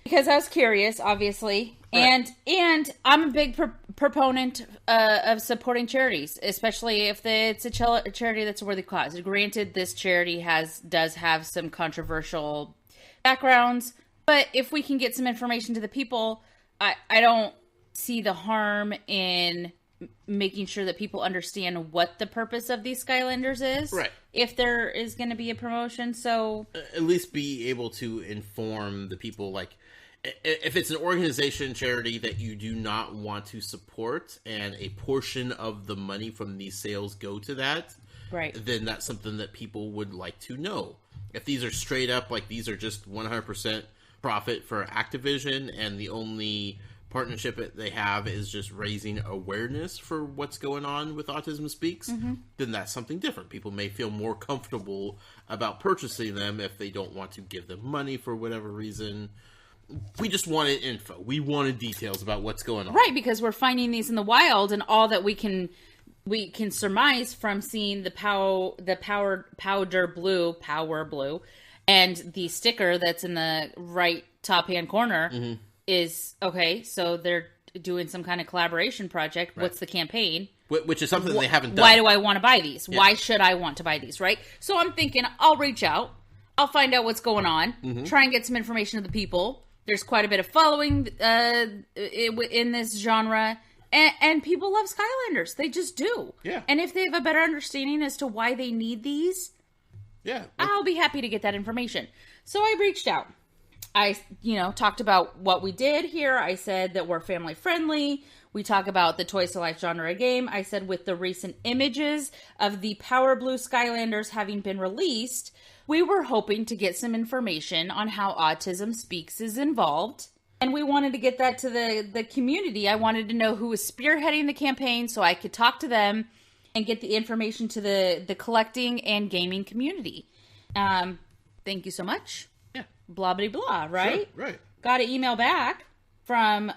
Because I was curious, obviously. Right. And I'm a big proponent of supporting charities, especially if it's a charity that's a worthy cause. Granted, this charity does have some controversial backgrounds, but if we can get some information to the people, I don't see the harm in making sure that people understand what the purpose of these Skylanders is. Right. If there is going to be a promotion, so... At least be able to inform the people, like... If it's an organization, charity that you do not want to support, and a portion of the money from these sales go to that, right, then that's something that people would like to know. If these are straight up, like these are just 100% profit for Activision, and the only partnership that they have is just raising awareness for what's going on with Autism Speaks, then that's something different. People may feel more comfortable about purchasing them if they don't want to give them money for whatever reason. We just wanted info. We wanted details about what's going on. Right, because we're finding these in the wild, and all that we can surmise from seeing the Power Blue, and the sticker that's in the right top hand corner is, okay, so they're doing some kind of collaboration project. Right. What's the campaign? Which is something they haven't done. Why do I want to buy these? Yeah. Why should I want to buy these, right? So I'm thinking, I'll reach out. I'll find out what's going on. Try and get some information to the people. There's quite a bit of following in this genre. And people love Skylanders. They just do. Yeah. And if they have a better understanding as to why they need these, I'll be happy to get that information. So I reached out. I, talked about what we did here. I said that we're family friendly. We talk about the Toys to Life genre game. I said with the recent images of the Power Blue Skylanders having been released, we were hoping to get some information on how Autism Speaks is involved. And we wanted to get that to the community. I wanted to know who was spearheading the campaign so I could talk to them and get the information to the collecting and gaming community. Thank you so much. Yeah. Blah, blah, blah, right? Sure, right. Got an email back from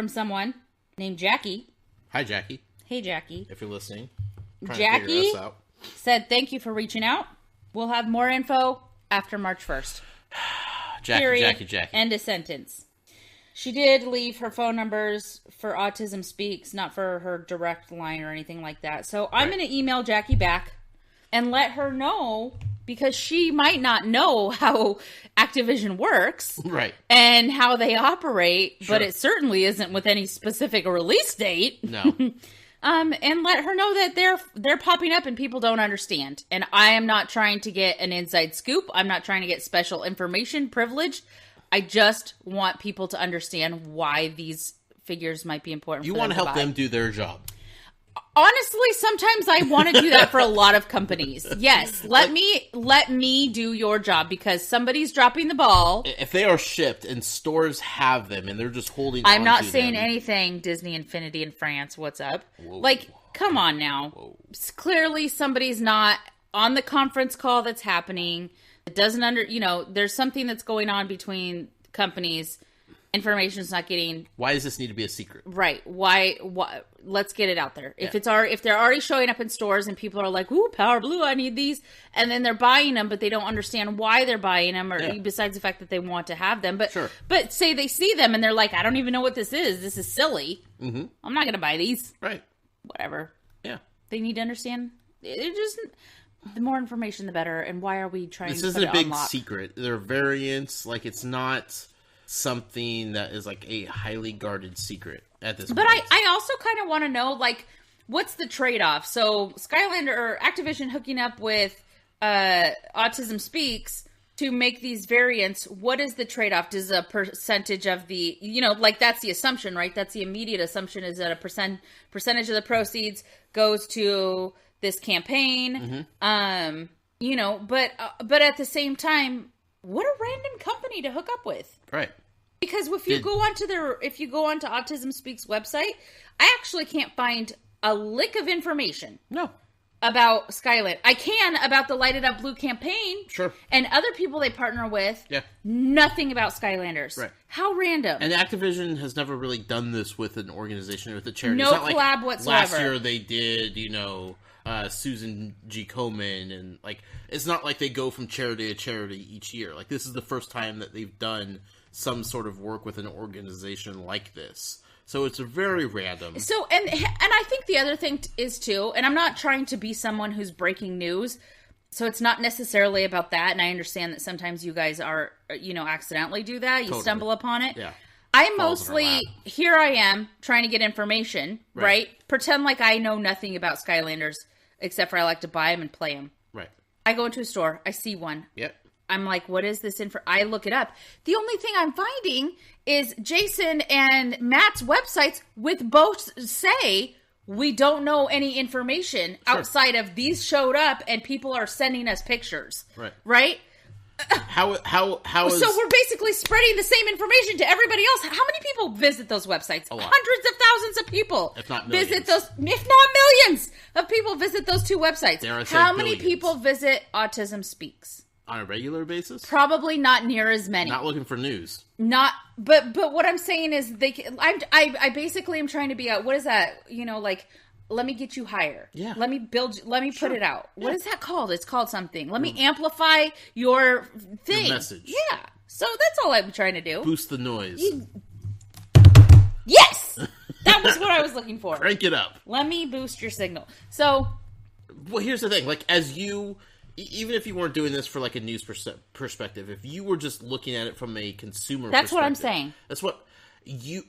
someone named Jackie. Hi, Jackie. Hey, Jackie. If you're listening. Jackie said, thank you for reaching out. We'll have more info after March 1st. Jackie. End of sentence. She did leave her phone numbers for Autism Speaks, not for her direct line or anything like that. So I'm going to email Jackie back and let her know, because she might not know how Activision works. Right. And how they operate, but it certainly isn't with any specific release date. No. And let her know that they're popping up and people don't understand. And I am not trying to get an inside scoop. I'm not trying to get special information privileged. I just want people to understand why these figures might be important. You want to help them do their job. Honestly, sometimes I want to do that for a lot of companies. Yes, let me do your job because somebody's dropping the ball. If they are shipped and stores have them and they're just holding I'm not saying anything, Disney Infinity in France, what's up? Whoa. Like, come on now. Whoa. Clearly somebody's not on the conference call that's happening. It doesn't there's something that's going on between companies. Information's not getting. Why does this need to be a secret? Right. Why? Let's get it out there. If they're already showing up in stores and people are like, "Ooh, Power Blue, I need these," and then they're buying them, but they don't understand why they're buying them, or besides the fact that they want to have them. But but say they see them and they're like, "I don't even know what this is. This is silly. Mm-hmm. I'm not going to buy these." Right. Whatever. Yeah. They need to understand. It just the more information, the better. And why are we trying? This to isn't put a it big on lock? secret. There are variants. Like it's not something that is like a highly guarded secret at this point. But I also kind of want to know, like, what's the trade-off? So Skylander or Activision hooking up with Autism Speaks to make these variants, what is the trade-off? Does a percentage of the, like that's the assumption, right? That's the immediate assumption is that a percentage of the proceeds goes to this campaign. Mm-hmm. But at the same time, what a random company to hook up with. Right. Because if you go onto Autism Speaks website, I actually can't find a lick of information. No. About Skyland. I can about the Light It Up Blue campaign. Sure. And other people they partner with. Yeah. Nothing about Skylanders. Right. How random. And Activision has never really done this with an organization, with a charity. No it's not collab like whatsoever. Last year they did, Susan G. Komen, and like it's not like they go from charity to charity each year. Like this is the first time that they've done some sort of work with an organization like this. So it's very random. So, and I think the other thing is too, and I'm not trying to be someone who's breaking news, so it's not necessarily about that, and I understand that sometimes you guys are, accidentally do that. You stumble upon it. Yeah. I mostly, here I am, trying to get information, right? Pretend like I know nothing about Skylanders, except for I like to buy them and play them. Right. I go into a store, I see one. Yep. I'm like, what is this info? I look it up. The only thing I'm finding is Jason and Matt's websites with both say we don't know any information outside of these showed up and people are sending us pictures. Right. Right? How is... So we're basically spreading the same information to everybody else. How many people visit those websites? A lot. Hundreds of thousands of people. If not millions. Visit those, if not millions of people visit those two websites. How many people visit Autism Speaks? On a regular basis? Probably not near as many. Not looking for news. But what I'm saying is I basically am trying to be out. What is that? Let me get you higher. Yeah. Let me put it out. What is that called? It's called something. Let me amplify your thing. Your message. Yeah. So that's all I'm trying to do. Boost the noise. Yes! That was what I was looking for. Crank it up. Let me boost your signal. So. Well, here's the thing. Like, as you... Even if you weren't doing this for like a news perspective, if you were just looking at it from a consumer perspective... That's what I'm saying. That's what you...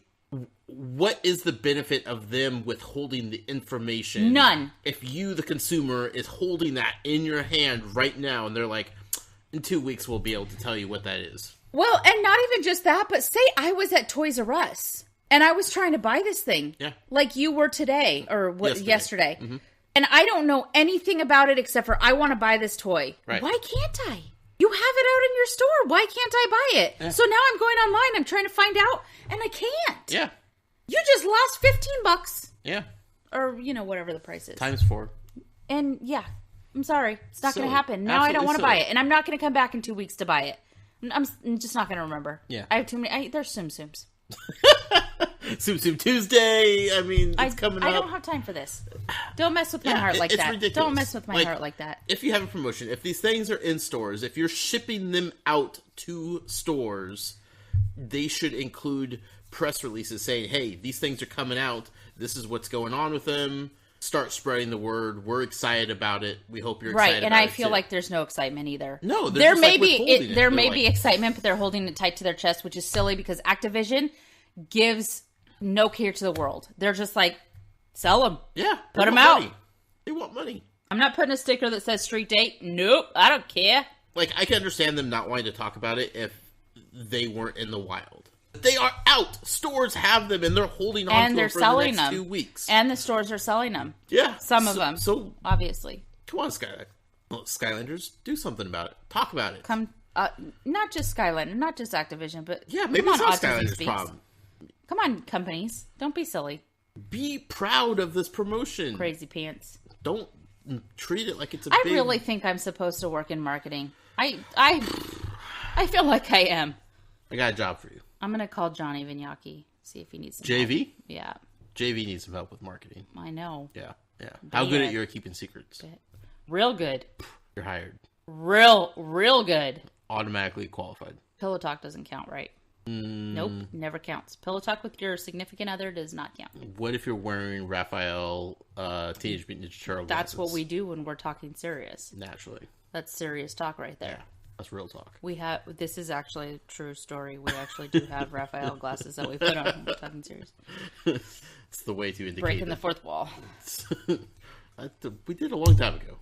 What is the benefit of them withholding the information? None. If you, the consumer, is holding that in your hand right now and they're like, in 2 weeks we'll be able to tell you what that is. Well, and not even just that, but say I was at Toys R Us and I was trying to buy this thing. Yeah. Like you were today or yesterday. Mm-hmm. And I don't know anything about it except for I want to buy this toy. Right. Why can't I? You have it out in your store. Why can't I buy it? Yeah. So now I'm going online. I'm trying to find out, and I can't. Yeah. You just lost $15. Yeah. Or, whatever the price is. Times 4. And, yeah. I'm sorry. It's not going to happen. Now Absolutely I don't want to buy it. And I'm not going to come back in 2 weeks to buy it. I'm just not going to remember. Yeah. I have too many. There's Tsum Tsums. Tsum Tsum Tuesday. I mean, it's coming up. I don't have time for this. Don't mess with my heart like that. Ridiculous. Don't mess with my heart like that. If you have a promotion, if these things are in stores, if you're shipping them out to stores, they should include press releases saying, hey, these things are coming out. This is what's going on with them. Start spreading the word. We're excited about it. We hope you're excited about it. Right, and I feel like there's no excitement either. No, there may be excitement, but they're holding it tight to their chest, which is silly because Activision gives no care to the world. They're just like, sell them. Yeah. Put them out. Money. They want money. I'm not putting a sticker that says street date. Nope. I don't care. Like, I can understand them not wanting to talk about it if they weren't in the wild. They are out. Stores have them, and they're holding on to them for the next 2 weeks. And the stores are selling them. Yeah. Some of them. So, obviously. Come on, Skylanders. Do something about it. Talk about it. Not just Skylander, not just Activision, but... Yeah, maybe it's not Skylanders' problem. Come on, companies. Don't be silly. Be proud of this promotion. Crazy pants. Don't treat it like it's I really think I'm supposed to work in marketing. I feel like I am. I got a job for you. I'm going to call Johnny Vignacchi, see if he needs some JV? help. Yeah. JV needs some help with marketing. I know. Yeah. How good at you are keeping secrets? Real good. You're hired. Real good. Automatically qualified. Pillow talk doesn't count, right? Nope, never counts. Pillow talk with your significant other does not count. What if you're wearing Raphael Teenage Mutant Ninja Turtle That's glasses? what we do when we're talking serious. Naturally. That's serious talk right there. Yeah, that's real talk. This is actually a true story. We actually do have Raphael glasses that we put on when we're talking serious. It's the way to indicate breaking the fourth wall. We did a long time ago.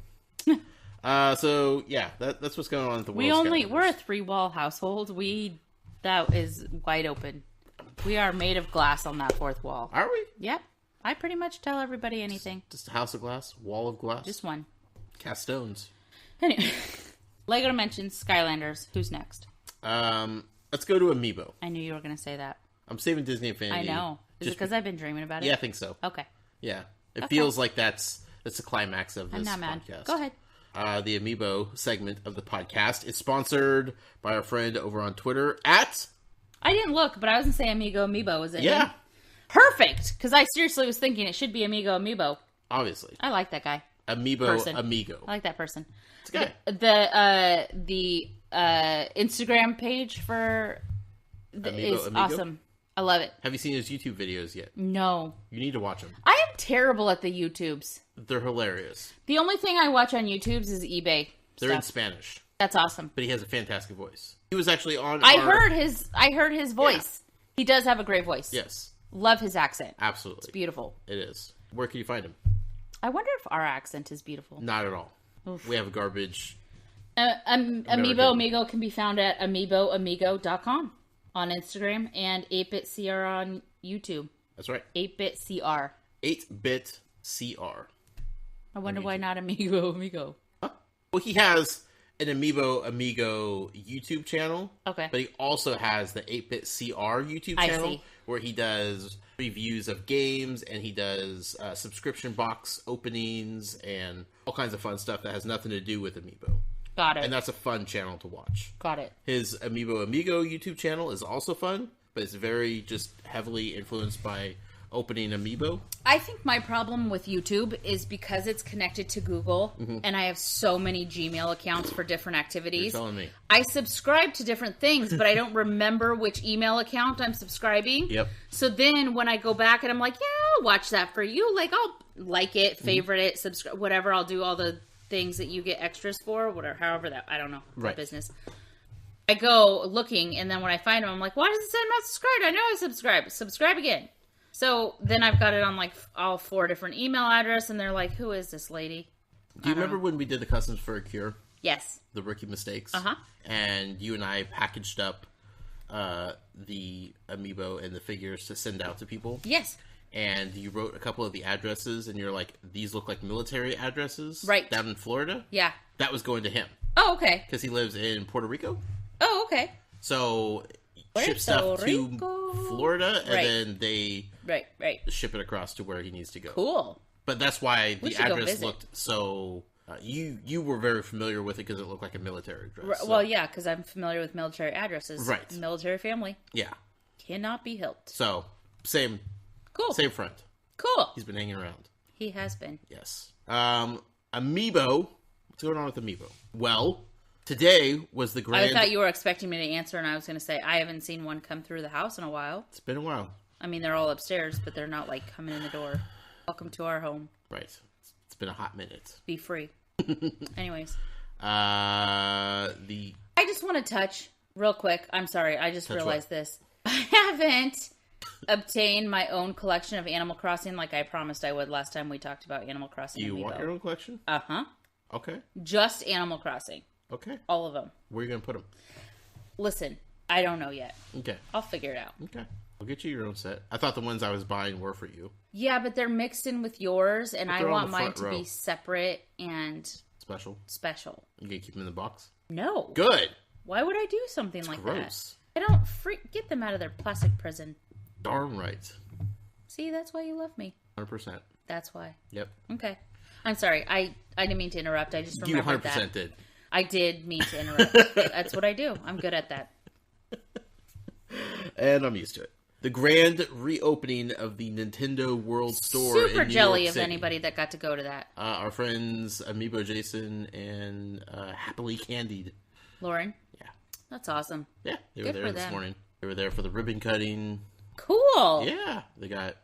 So yeah, that's what's going on at the world. We're a 3-wall household. That is wide open. We are made of glass on that fourth wall. Are we? Yep. I pretty much tell everybody anything. Just a house of glass, wall of glass. Just one. Cast stones. Anyway, Lego Dimensions, Skylanders. Who's next? Let's go to Amiibo. I knew you were going to say that. I'm saving Disney Infinity. I know. Is it because I've been dreaming about it? Yeah, I think so. Okay. Yeah, it feels like that's the climax of this I'm not mad. podcast. Go ahead. The Amiibo segment of the podcast is sponsored by our friend over on Twitter at... I didn't look, but I was going to say Amigo Amiibo. Is it him? Perfect! Because I seriously was thinking it should be Amigo Amiibo. Obviously. I like that guy. Amigo. I like that person. It's a guy. The Instagram page for... is Amigo? Awesome. I love it. Have you seen his YouTube videos yet? No. You need to watch them. I am terrible at the YouTubes. They're hilarious. The only thing I watch on YouTubes is eBay They're stuff. in Spanish. That's awesome. But he has a fantastic voice. He was actually on I heard his voice. Yeah. He does have a great voice. Yes. Love his accent. Absolutely. It's beautiful. It is. Where can you find him? I wonder if our accent is beautiful. Not at all. Oof. We have a garbage... Amiibo Amigo can be found at amiiboamigo.com on Instagram and 8BitCR on YouTube. That's right. 8BitCR. 8BitCR. I wonder why not Amiibo Amigo. Huh? Well, he has an Amiibo Amigo YouTube channel. Okay. But he also has the 8BitCR YouTube channel where he does reviews of games and he does subscription box openings and all kinds of fun stuff that has nothing to do with Amiibo. Got it. And that's a fun channel to watch. Got it. His Amiibo Amigo YouTube channel is also fun, but it's very just heavily influenced by opening Amiibo. I think my problem with YouTube is because it's connected to Google and I have so many Gmail accounts for different activities. You're telling me. I subscribe to different things, but I don't remember which email account I'm subscribing. Yep. So then when I go back and I'm like, yeah, I'll watch that for you. Like, I'll like it, favorite it, subscribe, whatever. I'll do all the things that you get extras for, whatever, however that, I don't know, right. Business. I go looking, and then when I find them, I'm like, why does it say I'm not subscribed? I know I subscribed. Subscribe again. So then I've got it on like all 4 different email addresses, and they're like, who is this lady? Do you remember when we did the Customs for a Cure? Yes. The rookie mistakes? Uh-huh. And you and I packaged up the Amiibo and the figures to send out to people? Yes. And you wrote a couple of the addresses, and you're like, these look like military addresses? Right. Down in Florida? Yeah. That was going to him. Oh, okay. Because he lives in Puerto Rico? Oh, okay. So, ship stuff to Florida, and then they ship it across to where he needs to go. Cool. But that's why the address looked so... you were very familiar with it because it looked like a military address. So. Well, yeah, because I'm familiar with military addresses. Right. Military family. Yeah. Cannot be helped. So, same... Cool. Same friend. Cool. He's been hanging around. He has been. Yes. Amiibo. What's going on with Amiibo? Well, today was the grand... I thought you were expecting me to answer, and I was going to say, I haven't seen one come through the house in a while. It's been a while. I mean, they're all upstairs, but they're not, like, coming in the door. Welcome to our home. Right. It's been a hot minute. Be free. Anyways. I just want to touch, real quick. I'm sorry, I just realized this. I haven't... obtain my own collection of Animal Crossing like I promised I would last time we talked about Animal Crossing. You want your own collection? Uh-huh. Okay. Just Animal Crossing. Okay. All of them. Where are you going to put them? Listen, I don't know yet. Okay. I'll figure it out. Okay. I'll get you your own set. I thought the ones I was buying were for you. Yeah, but they're mixed in with yours, and I want mine to row. be separate and special. You gonna keep them in the box? No. Good. Why would I do something like gross. that? I don't get them out of their plastic prison. Darn right. See, that's why you love me. 100%. That's why. Yep. Okay. I'm sorry. I didn't mean to interrupt. I just remembered that. You 100% did. I did mean to interrupt. That's what I do. I'm good at that. And I'm used to it. The grand reopening of the Nintendo World Store in New York City. Super jelly of anybody that got to go to that. Our friends Amiibo Jason and Happily Candied. Lauren? Yeah. That's awesome. Yeah, they were there this morning. They were there for the ribbon cutting. Cool. Yeah, they got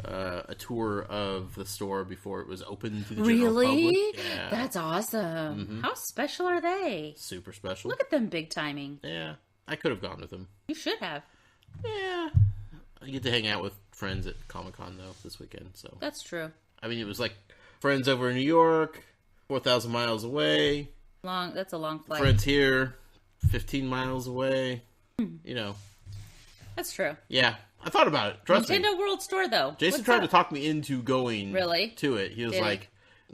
a tour of the store before it was open to the general public. Really? Yeah. That's awesome. Mm-hmm. How special are they? Super special. Look at them big timing. Yeah, I could have gone with them. You should have. Yeah. I get to hang out with friends at Comic-Con, though, this weekend. So that's true. I mean, it was like friends over in New York, 4,000 miles away. That's a long flight. Friends here, 15 miles away. You know. That's true. Yeah. I thought about it. Trust me. Nintendo World Store, though. Jason tried to talk me into going to it. He was Did like,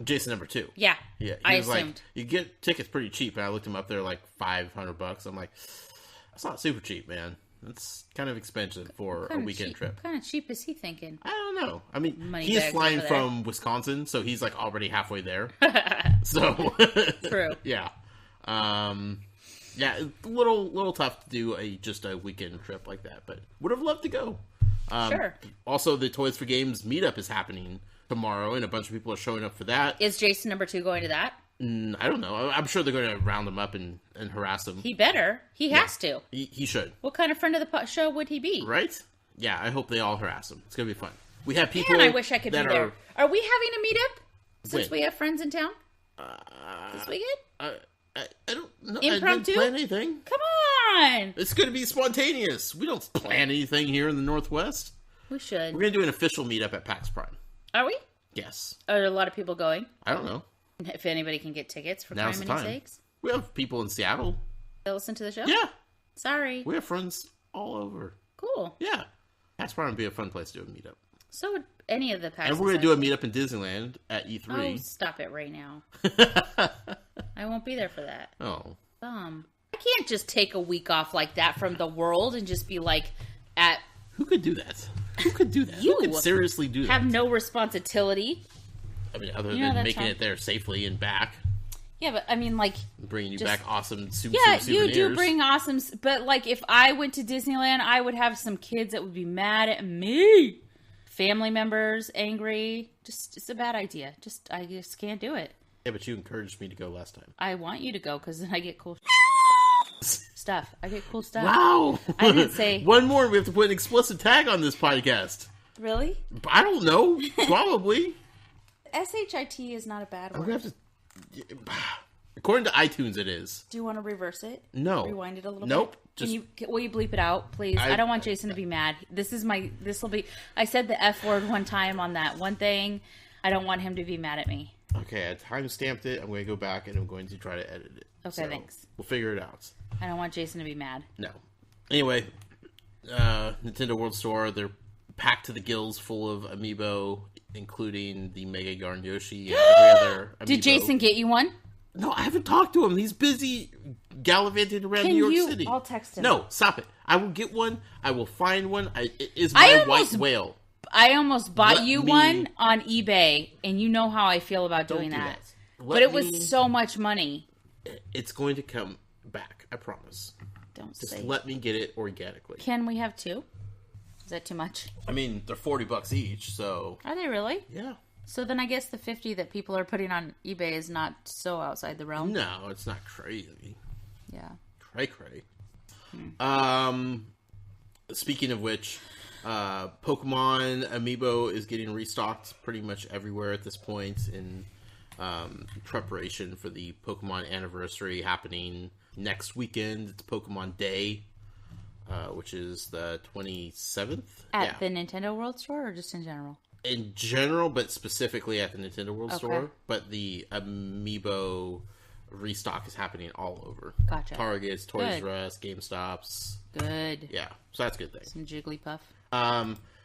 Jason number 2. Yeah. Yeah. I was assumed. Like, you get tickets pretty cheap. And I looked him up there like $500. I'm like, that's not super cheap, man. That's kind of expensive for a weekend trip. What kind of cheap is he thinking? I don't know. I mean, he's flying from Wisconsin, so he's like already halfway there. So true. Yeah. Yeah, it's a little tough to do just a weekend trip like that, but would have loved to go. Sure. Also, the Toys for Games meetup is happening tomorrow, and a bunch of people are showing up for that. Is Jason number 2 going to that? I don't know. I'm sure they're going to round him up and harass him. He better. He has to. He should. What kind of friend of the show would he be? Right? Yeah, I hope they all harass him. It's going to be fun. We have people. And I wish I could be there. Are we having a meetup since we have friends in town this weekend? I don't know. Impromptu? I didn't plan anything. Come on! It's going to be spontaneous. We don't plan anything here in the Northwest. We should. We're going to do an official meetup at PAX Prime. Are we? Yes. Are there a lot of people going? I don't know. If anybody can get tickets for Now's Prime the time. sakes. We have people in Seattle. They listen to the show? Yeah. Sorry. We have friends all over. Cool. Yeah. PAX Prime would be a fun place to do a meetup. So would any of the PAX. And we're going to do a meetup in Disneyland at E3. Oh, stop it right now. I won't be there for that. Oh. I can't just take a week off like that from the world and just be like at... Who could do that? Who could do that? You Who could seriously do that? Have no responsibility. I mean, other than making it there safely and back. Yeah, but I mean, like... Bringing you back awesome souvenirs. Yeah, you do bring awesome... But, like, if I went to Disneyland, I would have some kids that would be mad at me. Family members angry. It's a bad idea. I just can't do it. Yeah, but you encouraged me to go last time. I want you to go because then I get cool stuff. I get cool stuff. Wow. I didn't say... One more, we have to put an explicit tag on this podcast. Really? I don't know. Probably. SHIT is not a bad word. I'm going to have to... According to iTunes, it is. Do you want to reverse it? No. Rewind it a little Nope. bit? Will you bleep it out, please? I don't want Jason to be mad. I said the F word one time on that one thing. I don't want him to be mad at me. Okay, I time-stamped it. I'm going to go back and I'm going to try to edit it. Okay, thanks. We'll figure it out. I don't want Jason to be mad. No. Anyway, Nintendo World Store, they're packed to the gills full of amiibo, including the Mega Yarn Yoshi and every other amiibo. Did Jason get you one? No, I haven't talked to him. He's busy gallivanting around New York City. I'll text him. No, stop it. I will get one. I will find one. It is my white whale. I almost bought one on eBay, and you know how I feel about doing that. But it was so much money. It's going to come back. I promise. Just let me get it organically. Can we have 2? Is that too much? I mean, they're $40 each, so... Are they really? Yeah. So then I guess the 50 that people are putting on eBay is not so outside the realm. No, it's not crazy. Yeah. Cray. Speaking of which, Pokemon Amiibo is getting restocked pretty much everywhere at this point in preparation for the Pokemon anniversary happening next weekend. It's Pokemon Day, which is the 27th. At the Nintendo World Store or just in general? In general, but specifically at the Nintendo World Store. But the Amiibo restock is happening all over. Gotcha. Targets, Toys R Us, GameStops. Good. Yeah, so that's a good thing. Some Jigglypuff.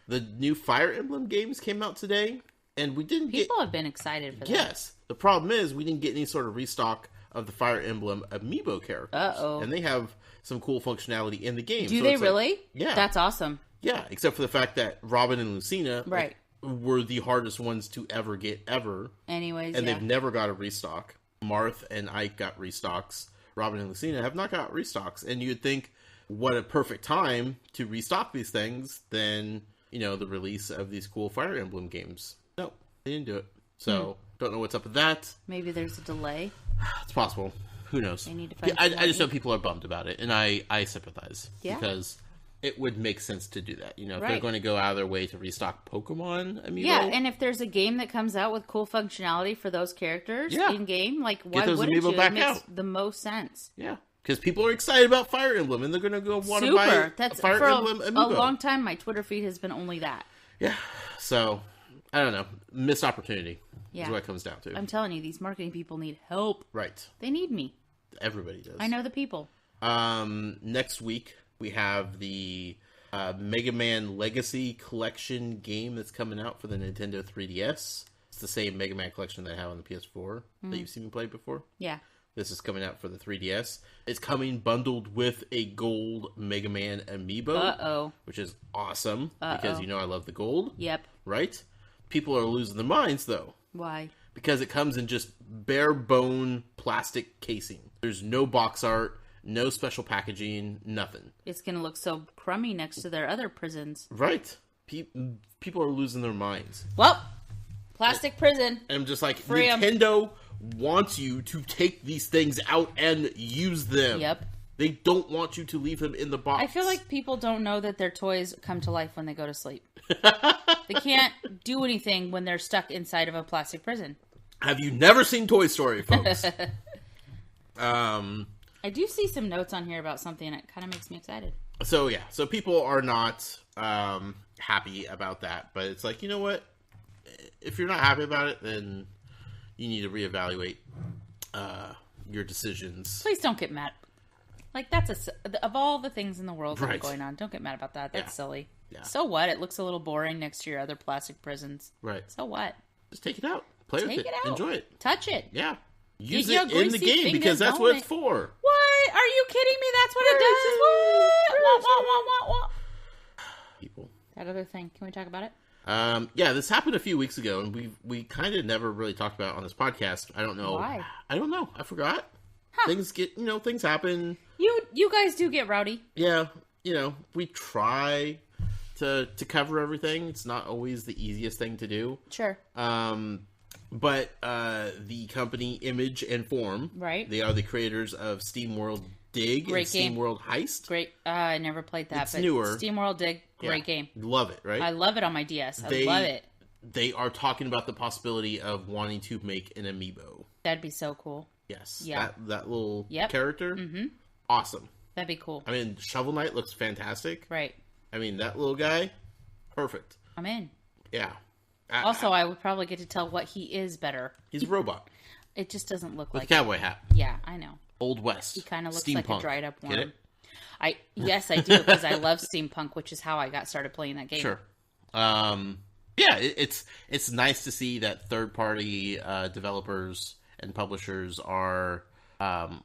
The new Fire Emblem games came out today, and we didn't People have been excited for that. Yes. The problem is we didn't get any sort of restock of the Fire Emblem amiibo characters. Uh-oh. And they have some cool functionality in the game. Do they really? Yeah. That's awesome. Yeah, except for the fact that Robin and Lucina right. were the hardest ones to ever get ever. Anyways, and they've never got a restock. Marth and Ike got restocks. Robin and Lucina have not got restocks. And you'd think, what a perfect time to restock these things than, the release of these cool Fire Emblem games. No, they didn't do it. So, don't know what's up with that. Maybe there's a delay. It's possible. Who knows? They need to find I just know people are bummed about it, and I sympathize. Yeah. Because it would make sense to do that. If right. they're going to go out of their way to restock Pokemon amiibo. Yeah, and if there's a game that comes out with cool functionality for those characters in-game, why wouldn't you? It makes the most sense. Yeah. Because people are excited about Fire Emblem, and they're going to go want to buy a Fire Emblem amiibo. A long time, my Twitter feed has been only that. Yeah. So, I don't know. Missed opportunity is what it comes down to. I'm telling you, these marketing people need help. Right. They need me. Everybody does. I know the people. Next week, we have the Mega Man Legacy Collection game that's coming out for the Nintendo 3DS. It's the same Mega Man collection that I have on the PS4 that you've seen me play before. Yeah. This is coming out for the 3DS. It's coming bundled with a gold Mega Man amiibo. Uh-oh. Which is awesome, because I love the gold. Yep. Right? People are losing their minds, though. Why? Because it comes in just bare bone plastic casing. There's no box art, no special packaging, nothing. It's going to look so crummy next to their other prisons. Right. People are losing their minds. Well, plastic prison. And I'm just like, Free Nintendo wants you to take these things out and use them. Yep. They don't want you to leave them in the box. I feel like people don't know that their toys come to life when they go to sleep. They can't do anything when they're stuck inside of a plastic prison. Have you never seen Toy Story, folks? I do see some notes on here about something that kind of makes me excited. So people are not happy about that, but it's like, you know what? If you're not happy about it, then you need to reevaluate your decisions. Please don't get mad. Like, that's of all the things in the world that are going on, don't get mad about that. That's silly. Yeah. So what? It looks a little boring next to your other plastic prisons. Right. So what? Just take it out. Play with it. Enjoy it. Touch it. Yeah. Use it in the game because that's what it's for. What? Are you kidding me? That's what it does? What? People. That other thing. Can we talk about it? Yeah, this happened a few weeks ago, and we kind of never really talked about it on this podcast. I don't know. Why? I don't know. I forgot. Huh. Things happen. You guys do get rowdy. Yeah. We try to cover everything. It's not always the easiest thing to do. Sure. But the company Image and Form, right? They are the creators of SteamWorld Dig and SteamWorld Heist. Great. I never played that. It's newer. SteamWorld Dig, great game. Love it, right? I love it on my DS. I love it. They are talking about the possibility of wanting to make an amiibo. That'd be so cool. Yes. Yeah. That little character. Mm-hmm. Awesome. That'd be cool. I mean, Shovel Knight looks fantastic. Right. I mean, that little guy, perfect. I'm in. Yeah. Also, I would probably get to tell what he is better. He's a robot. It just doesn't look like with a cowboy hat. Yeah, I know. Old West. He kind of looks Steampunk. like a dried up worm. Get it? Yes, I do, because I love steampunk, which is how I got started playing that game. Sure. Yeah, it's nice to see that third party developers and publishers are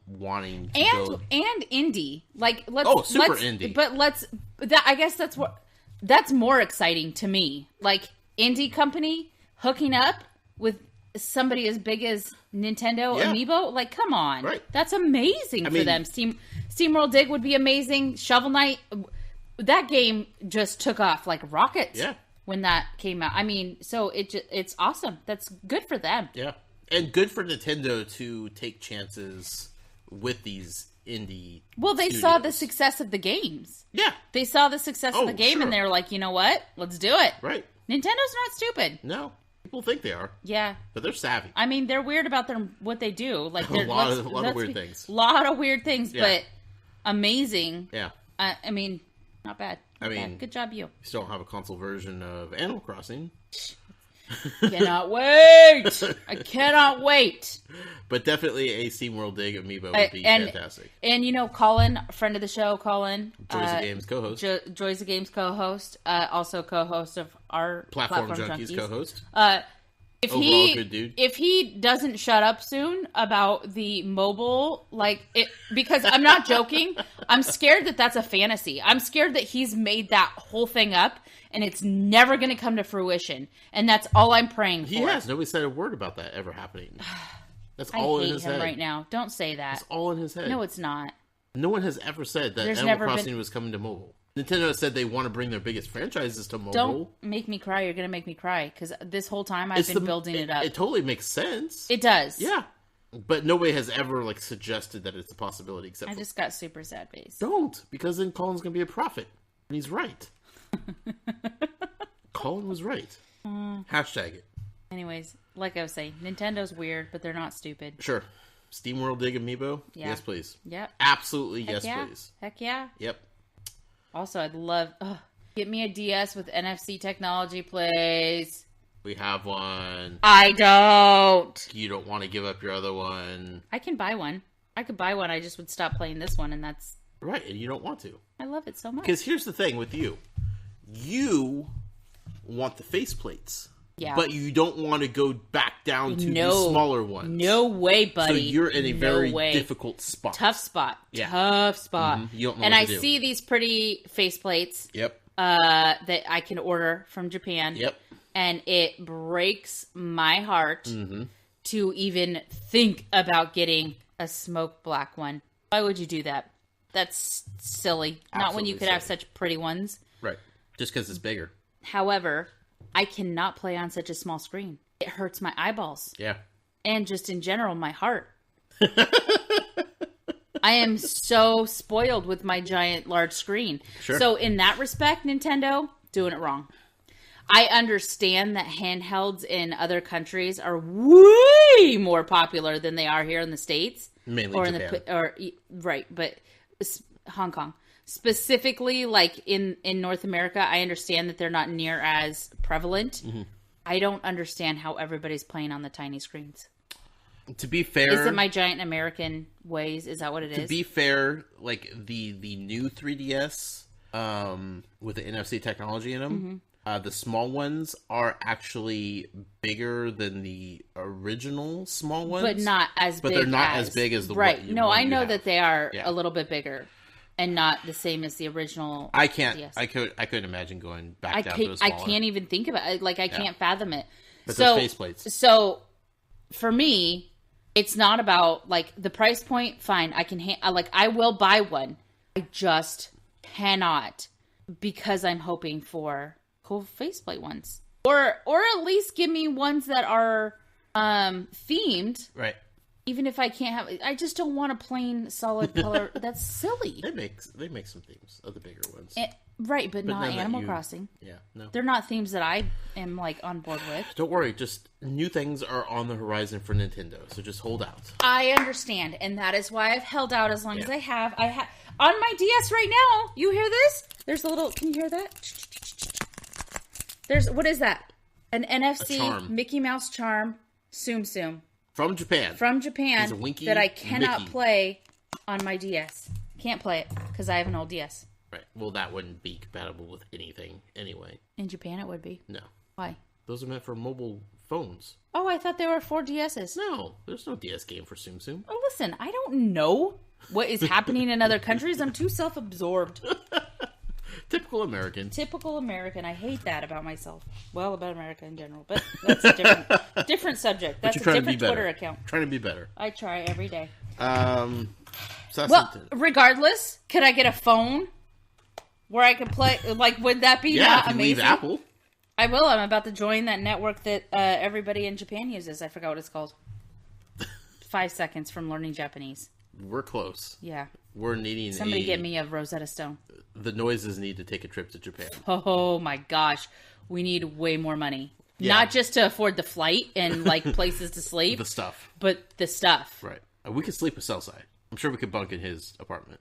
wanting to build... and indie. Like super indie. But I guess that's more exciting to me. Like, indie company hooking up with somebody as big as Nintendo Amiibo. Like, come on. Right. That's amazing for them. SteamWorld Dig would be amazing. Shovel Knight, that game just took off like rockets when that came out. I mean, so it's awesome. That's good for them. Yeah. And good for Nintendo to take chances with these indie studios. Saw the success of the games. Yeah. They saw the success of the game, and they were like, you know what? Let's do it. Right. Nintendo's not stupid. No. People think they are. Yeah. But they're savvy. I mean, they're weird about what they do. Like, a lot of weird things. A lot of weird things, but amazing. Yeah. I mean, not bad. Not bad. Good job, you. Still don't have a console version of Animal Crossing. Cannot wait! I cannot wait! But definitely a SteamWorld Dig amiibo would be fantastic. And Colin, friend of the show, Colin. Joys of Games co-host. Joys of Games co-host. Also co-host of our Platform Junkies co-host. Overall good dude. If he doesn't shut up soon about the mobile, because I'm not joking, I'm scared that that's a fantasy. I'm scared that he's made that whole thing up and it's never going to come to fruition. And that's all I'm praying for. He has. Nobody said a word about that ever happening. That's all in his head. I hate him right now. Don't say that. It's all in his head. No, it's not. No one has ever said that Animal Crossing was coming to mobile. Nintendo said they want to bring their biggest franchises to mobile. Don't make me cry. You're going to make me cry. Because this whole time I've been building it up. It totally makes sense. It does. Yeah. But nobody has ever suggested that it's a possibility. Except I just got super sad face. Don't. Because then Colin's going to be a prophet. And he's right. Colin was right. Hashtag it. Anyways, like I was saying, Nintendo's weird, but they're not stupid. Sure. SteamWorld Dig amiibo? Yeah. Yes, please. Yep. Absolutely, yes, please. Heck yeah. Yep. Also, I'd love... get me a DS with NFC technology, please. We have one. I don't. You don't want to give up your other one. I can buy one. I could buy one. I just would stop playing this one, and that's... Right, and you don't want to. I love it so much. Because here's the thing with you. You want the faceplates. Yeah. But you don't want to go back down to the smaller ones. No way, buddy. So you're in a very difficult spot. Tough spot. Yeah. Tough spot. Mm-hmm. You don't know and what to do. see these pretty faceplates. Yep. That I can order from Japan. Yep. And it breaks my heart to even think about getting a smoke black one. Why would you do that? That's silly. Absolutely Not when you could have such pretty ones. Right. Just because it's bigger. However, I cannot play on such a small screen. It hurts my eyeballs. Yeah. And just in general, my heart. I am so spoiled with my giant, large screen. Sure. So in that respect, Nintendo, doing it wrong. I understand that handhelds in other countries are way more popular than they are here in the States. Mainly or Japan. Right, but Hong Kong. Specifically, in North America, I understand that they're not near as prevalent. Mm-hmm. I don't understand how everybody's playing on the tiny screens. To be fair... Is it my giant American ways? Is that what it is? To be fair, the new 3DS with the NFC technology in them, the small ones are actually bigger than the original small ones. But not as big But they're not as big as the right. one. No, I know have. that they are a little bit bigger. And not the same as the original. I can't. DS. I couldn't imagine going back down to a I smaller. can't even think about it. I can't fathom it. But those faceplates. So, for me, it's not about the price point. Fine, I can. I will buy one. I just cannot because I'm hoping for cool faceplate ones, or at least give me ones that are themed. Right. Even if I can't have, I just don't want a plain solid color. That's silly. They make some themes of the bigger ones, right? But not Animal Crossing. Yeah, no, they're not themes that I am on board with. Don't worry, just new things are on the horizon for Nintendo, so just hold out. I understand, and that is why I've held out as long as I have. I have on my DS right now. You hear this? There's a little. Can you hear that? There's what is that? An NFC Mickey Mouse charm. Tsum Tsum. From Japan. That I cannot play on my DS. Can't play it because I have an old DS. Right. Well, that wouldn't be compatible with anything anyway. In Japan, it would be. No. Why? Those are meant for mobile phones. Oh, I thought they were 4 DSs. No, there's no DS game for Tsum Tsum. Oh, listen, I don't know what is happening in other countries. I'm too self-absorbed. Typical American. Typical American. I hate that about myself. Well, about America in general. But that's a different subject. That's a different Twitter account. Trying to be better. I try every day. So regardless, could I get a phone where I could play? Would that be not amazing? Leave Apple. I will. I'm about to join that network that everybody in Japan uses. I forgot what it's called. 5 seconds from learning Japanese. We're close. Yeah. We're needing somebody get me a Rosetta Stone. The Noyses need to take a trip to Japan. Oh my gosh. We need way more money. Yeah. Not just to afford the flight and places to sleep. The stuff. But the stuff. Right. We could sleep with Cellside. I'm sure we could bunk in his apartment.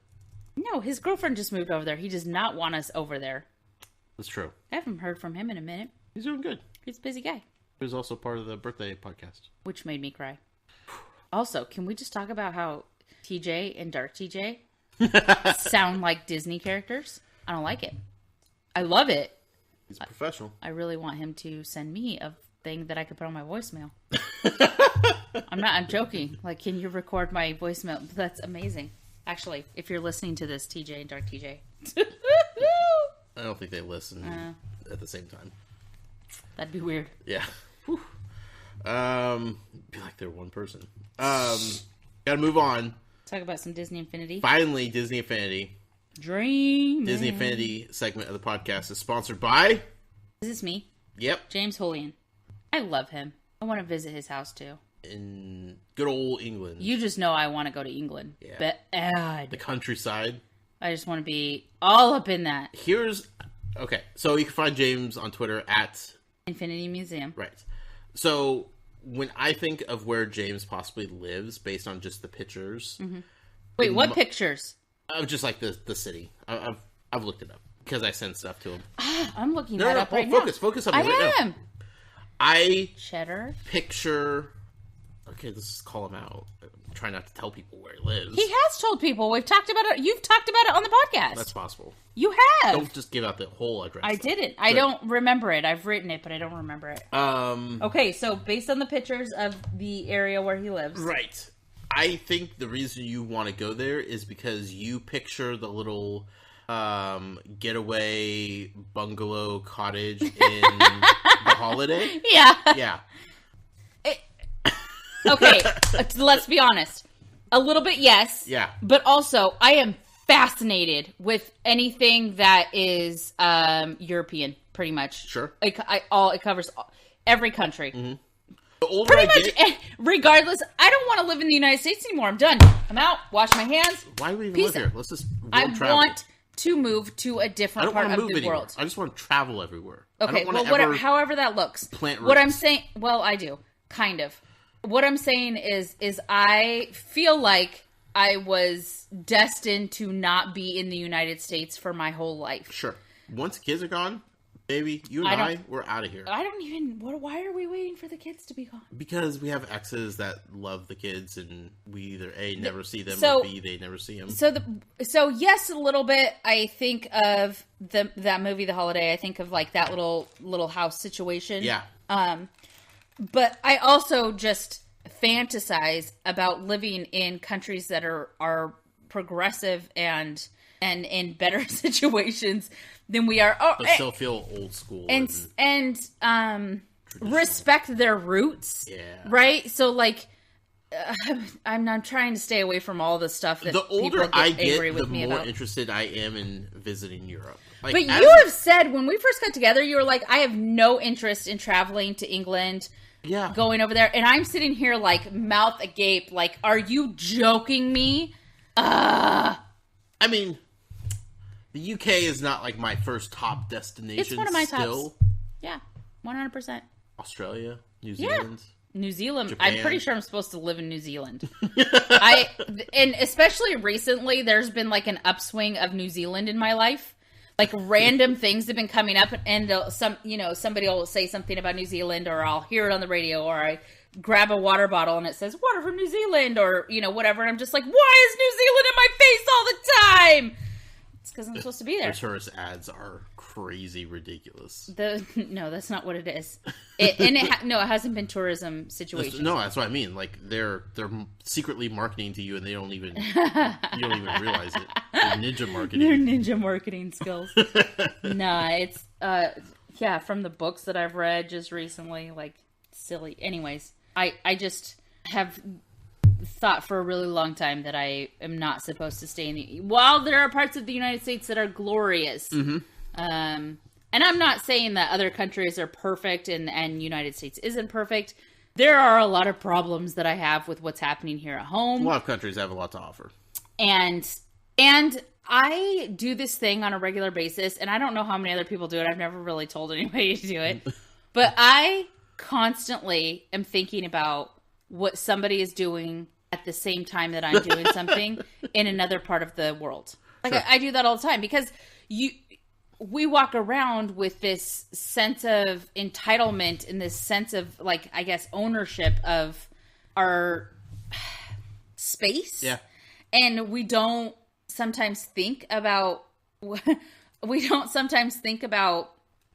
No, his girlfriend just moved over there. He does not want us over there. That's true. I haven't heard from him in a minute. He's doing good. He's a busy guy. He was also part of the birthday podcast. Which made me cry. Also, can we just talk about how TJ and Dark TJ sound like Disney characters? I don't like it. I love it. He's a professional. I really want him to send me a thing that I could put on my voicemail. I'm joking. Like, can you record my voicemail? That's amazing. Actually, if you're listening to this, TJ and Dark TJ. I don't think they listen at the same time. That'd be weird. Yeah. Whew. Be like they're one person. Gotta move on. Talk about some Disney Infinity. Finally, Disney Infinity. Dream. Disney Infinity segment of the podcast is sponsored by... Is this me? Yep. James Julian. I love him. I want to visit his house too. In good old England. You just know I want to go to England. Yeah. Bad. The countryside. I just want to be all up in that. Okay, so you can find James on Twitter at... Infinity Museum. Right. So, when I think of where James possibly lives, based on just the pictures... Mm-hmm. Wait, what pictures? Of just like the city. I've looked it up, because I send stuff to him. I'm looking that up right now. Focus on me right now. I am. I Cheddar. picture... Okay, let's just call him out. Try not to tell people where he lives. He has told people. We've talked about it. You've talked about it on the podcast. That's possible. You have. Don't just give out the whole address. I didn't. I don't remember it. I've written it, but I don't remember it. Okay, so based on the pictures of the area where he lives. Right. I think the reason you want to go there is because you picture the little getaway bungalow cottage in The Holiday. Yeah. Yeah. Okay, let's be honest. A little bit, yes. Yeah. But also, I am fascinated with anything that is European, pretty much. Sure. It covers every country. Mm-hmm. The older pretty much, regardless. I don't want to live in the United States anymore. I'm done. I'm out. Wash my hands. Why do we even live here? Let's just travel. Want to move to a different part of the world. I just want to travel everywhere. Okay, well, however that looks. Plant roots. What I'm saying, well, I do, kind of. What I'm saying is I feel like I was destined to not be in the United States for my whole life. Sure. Once the kids are gone, baby, you and we're out of here. I don't even... Why are we waiting for the kids to be gone? Because we have exes that love the kids, and we either A, never see them, or B, they never see them. So yes, a little bit. I think of that movie, The Holiday. I think of like that little house situation. Yeah. But I also just fantasize about living in countries that are progressive and in better situations than we are. But still feel old school. And respect their roots. Yeah. Right? So like, I'm trying to stay away from all the stuff that the older people get I angry get, with the me more about. interested I am in visiting Europe. Like, but you have said when we first got together, you were like, I have no interest in traveling to England. Yeah. Going over there. And I'm sitting here like mouth agape. Like, are you joking me? I mean, the UK is not like my first top destination. It's one of my still. tops. Yeah. 100%. Australia, New Zealand. Yeah. New Zealand. Japan. I'm pretty sure I'm supposed to live in New Zealand. And especially recently, there's been like an upswing of New Zealand in my life. Like random things have been coming up, and somebody will say something about New Zealand, or I'll hear it on the radio, or I grab a water bottle and it says water from New Zealand, or whatever, and I'm just like, why is New Zealand in my face all the time? It's because I'm supposed to be there. The tourist ads are crazy ridiculous. No, that's not what it is. It hasn't been tourism situations. No, that's what I mean. Like they're secretly marketing to you, and you don't even realize it. They're ninja marketing. They're ninja marketing skills. Nah, it's from the books that I've read just recently, like silly. Anyways, I just have thought for a really long time that I am not supposed to stay while there are parts of the United States that are glorious. Mm-hmm. And I'm not saying that other countries are perfect and United States isn't perfect. There are a lot of problems that I have with what's happening here at home. A lot of countries have a lot to offer. And I do this thing on a regular basis, and I don't know how many other people do it. I've never really told anybody to do it. But I constantly am thinking about what somebody is doing at the same time that I'm doing something in another part of the world. Like, sure. I do that all the time because we walk around with this sense of entitlement and this sense of, like, I guess, ownership of our space. Yeah. And we don't sometimes think about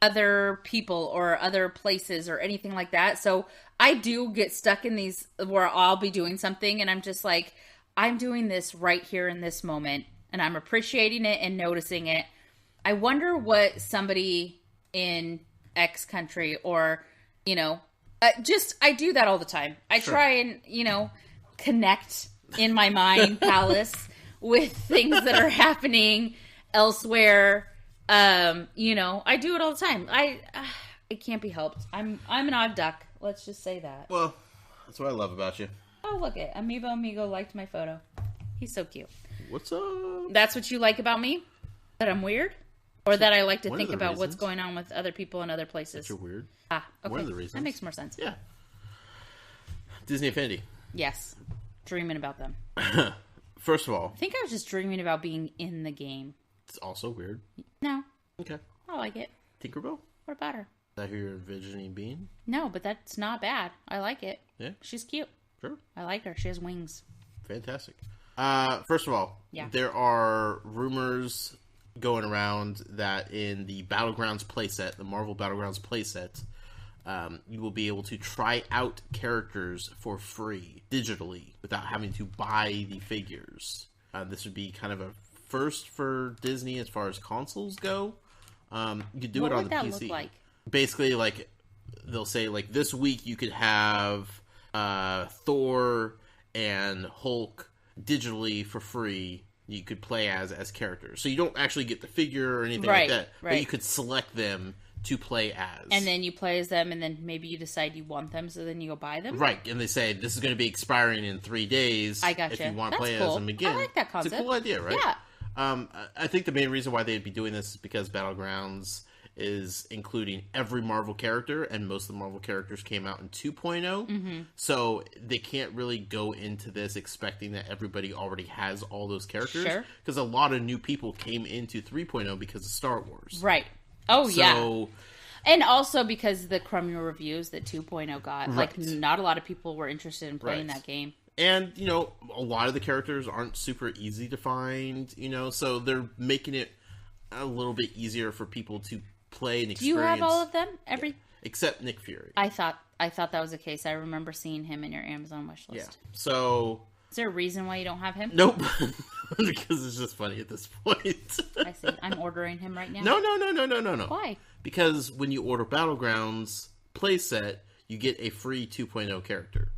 other people or other places or anything like that. So I do get stuck in these where I'll be doing something and I'm just like, I'm doing this right here in this moment and I'm appreciating it and noticing it. I wonder what somebody in X country or, you know, I do that all the time. I try and, you know, connect in my mind palace with things that are happening elsewhere. You know, I do it all the time. It can't be helped. I'm an odd duck. Let's just say that. Well, that's what I love about you. Oh, look it. Amiibo Amigo liked my photo. He's so cute. What's up? That's what you like about me? That I'm weird? Or that I like to think about reasons. What's going on with other people in other places? That you're weird. Ah, okay. One of the reasons. That makes more sense. Yeah. Disney Infinity. Yes. Dreaming about them. First of all. I think I was just dreaming about being in the game. It's also weird. No. Okay. I like it. Tinkerbell? What about her? Is that who you're envisioning being? No, but that's not bad. I like it. Yeah. She's cute. Sure. I like her. She has wings. Fantastic. First of all, there are rumors going around that in the Battlegrounds playset, the Marvel Battlegrounds playset, you will be able to try out characters for free digitally without having to buy the figures. This would be kind of a first for Disney as far as consoles go. You could do it on the PC. What would that look like? Basically, like, they'll say, like, this week you could have Thor and Hulk digitally for free. You could play as characters. So you don't actually get the figure or anything like that. Right. But you could select them to play as. And then you play as them, and then maybe you decide you want them, so then you go buy them? Right. And they say, this is going to be expiring in 3 days. I gotcha. If you want to That's play cool. as them again. I like that concept. It's a cool idea, right? Yeah. I think the main reason why they'd be doing this is because Battlegrounds is including every Marvel character, and most of the Marvel characters came out in 2.0. Mm-hmm. So they can't really go into this expecting that everybody already has all those characters. Sure. Because a lot of new people came into 3.0 because of Star Wars. Right. Oh, so, yeah. And also because the crummy reviews that 2.0 got. Right. Like, not a lot of people were interested in playing that game. And, you know, a lot of the characters aren't super easy to find, you know, so they're making it a little bit easier for people to play and experience. Do you have all of them? Except Nick Fury. I thought that was the case. I remember seeing him in your Amazon wish list. Yeah. So... Is there a reason why you don't have him? Nope. Because it's just funny at this point. I see. I'm ordering him right now. No. Why? Because when you order Battlegrounds playset, you get a free 2.0 character.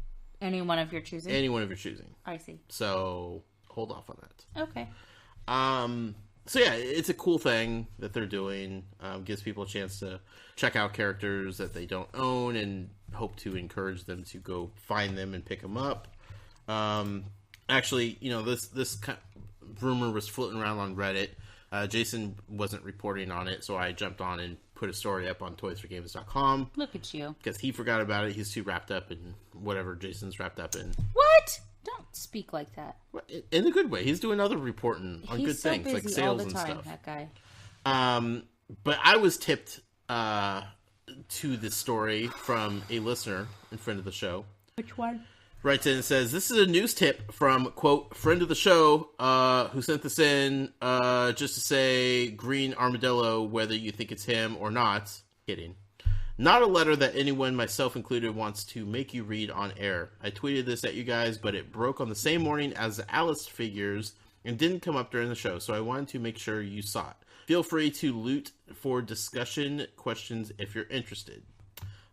Any one of your choosing? Any one of your choosing. I see. So, hold off on that. Okay. So yeah, it's a cool thing that they're doing. Gives people a chance to check out characters that they don't own and hope to encourage them to go find them and pick them up. Actually, you know, this kind of rumor was floating around on Reddit. Jason wasn't reporting on it, so I jumped on and put a story up on toysforgames.com. Look at you. Because he forgot about it. He's too wrapped up in whatever Jason's wrapped up in. What? Don't speak like that. In a good way. He's doing other reporting on good things, busy like sales all the and time, stuff. That guy. But I was tipped to this story from a listener and friend of the show. Which one? Writes in and says, this is a news tip from, quote, friend of the show, who sent this in just to say green armadillo, whether you think it's him or not. Kidding. Not a letter that anyone, myself included, wants to make you read on air. I tweeted this at you guys, but it broke on the same morning as the Alice figures and didn't come up during the show, so I wanted to make sure you saw it. Feel free to loot for discussion questions if you're interested.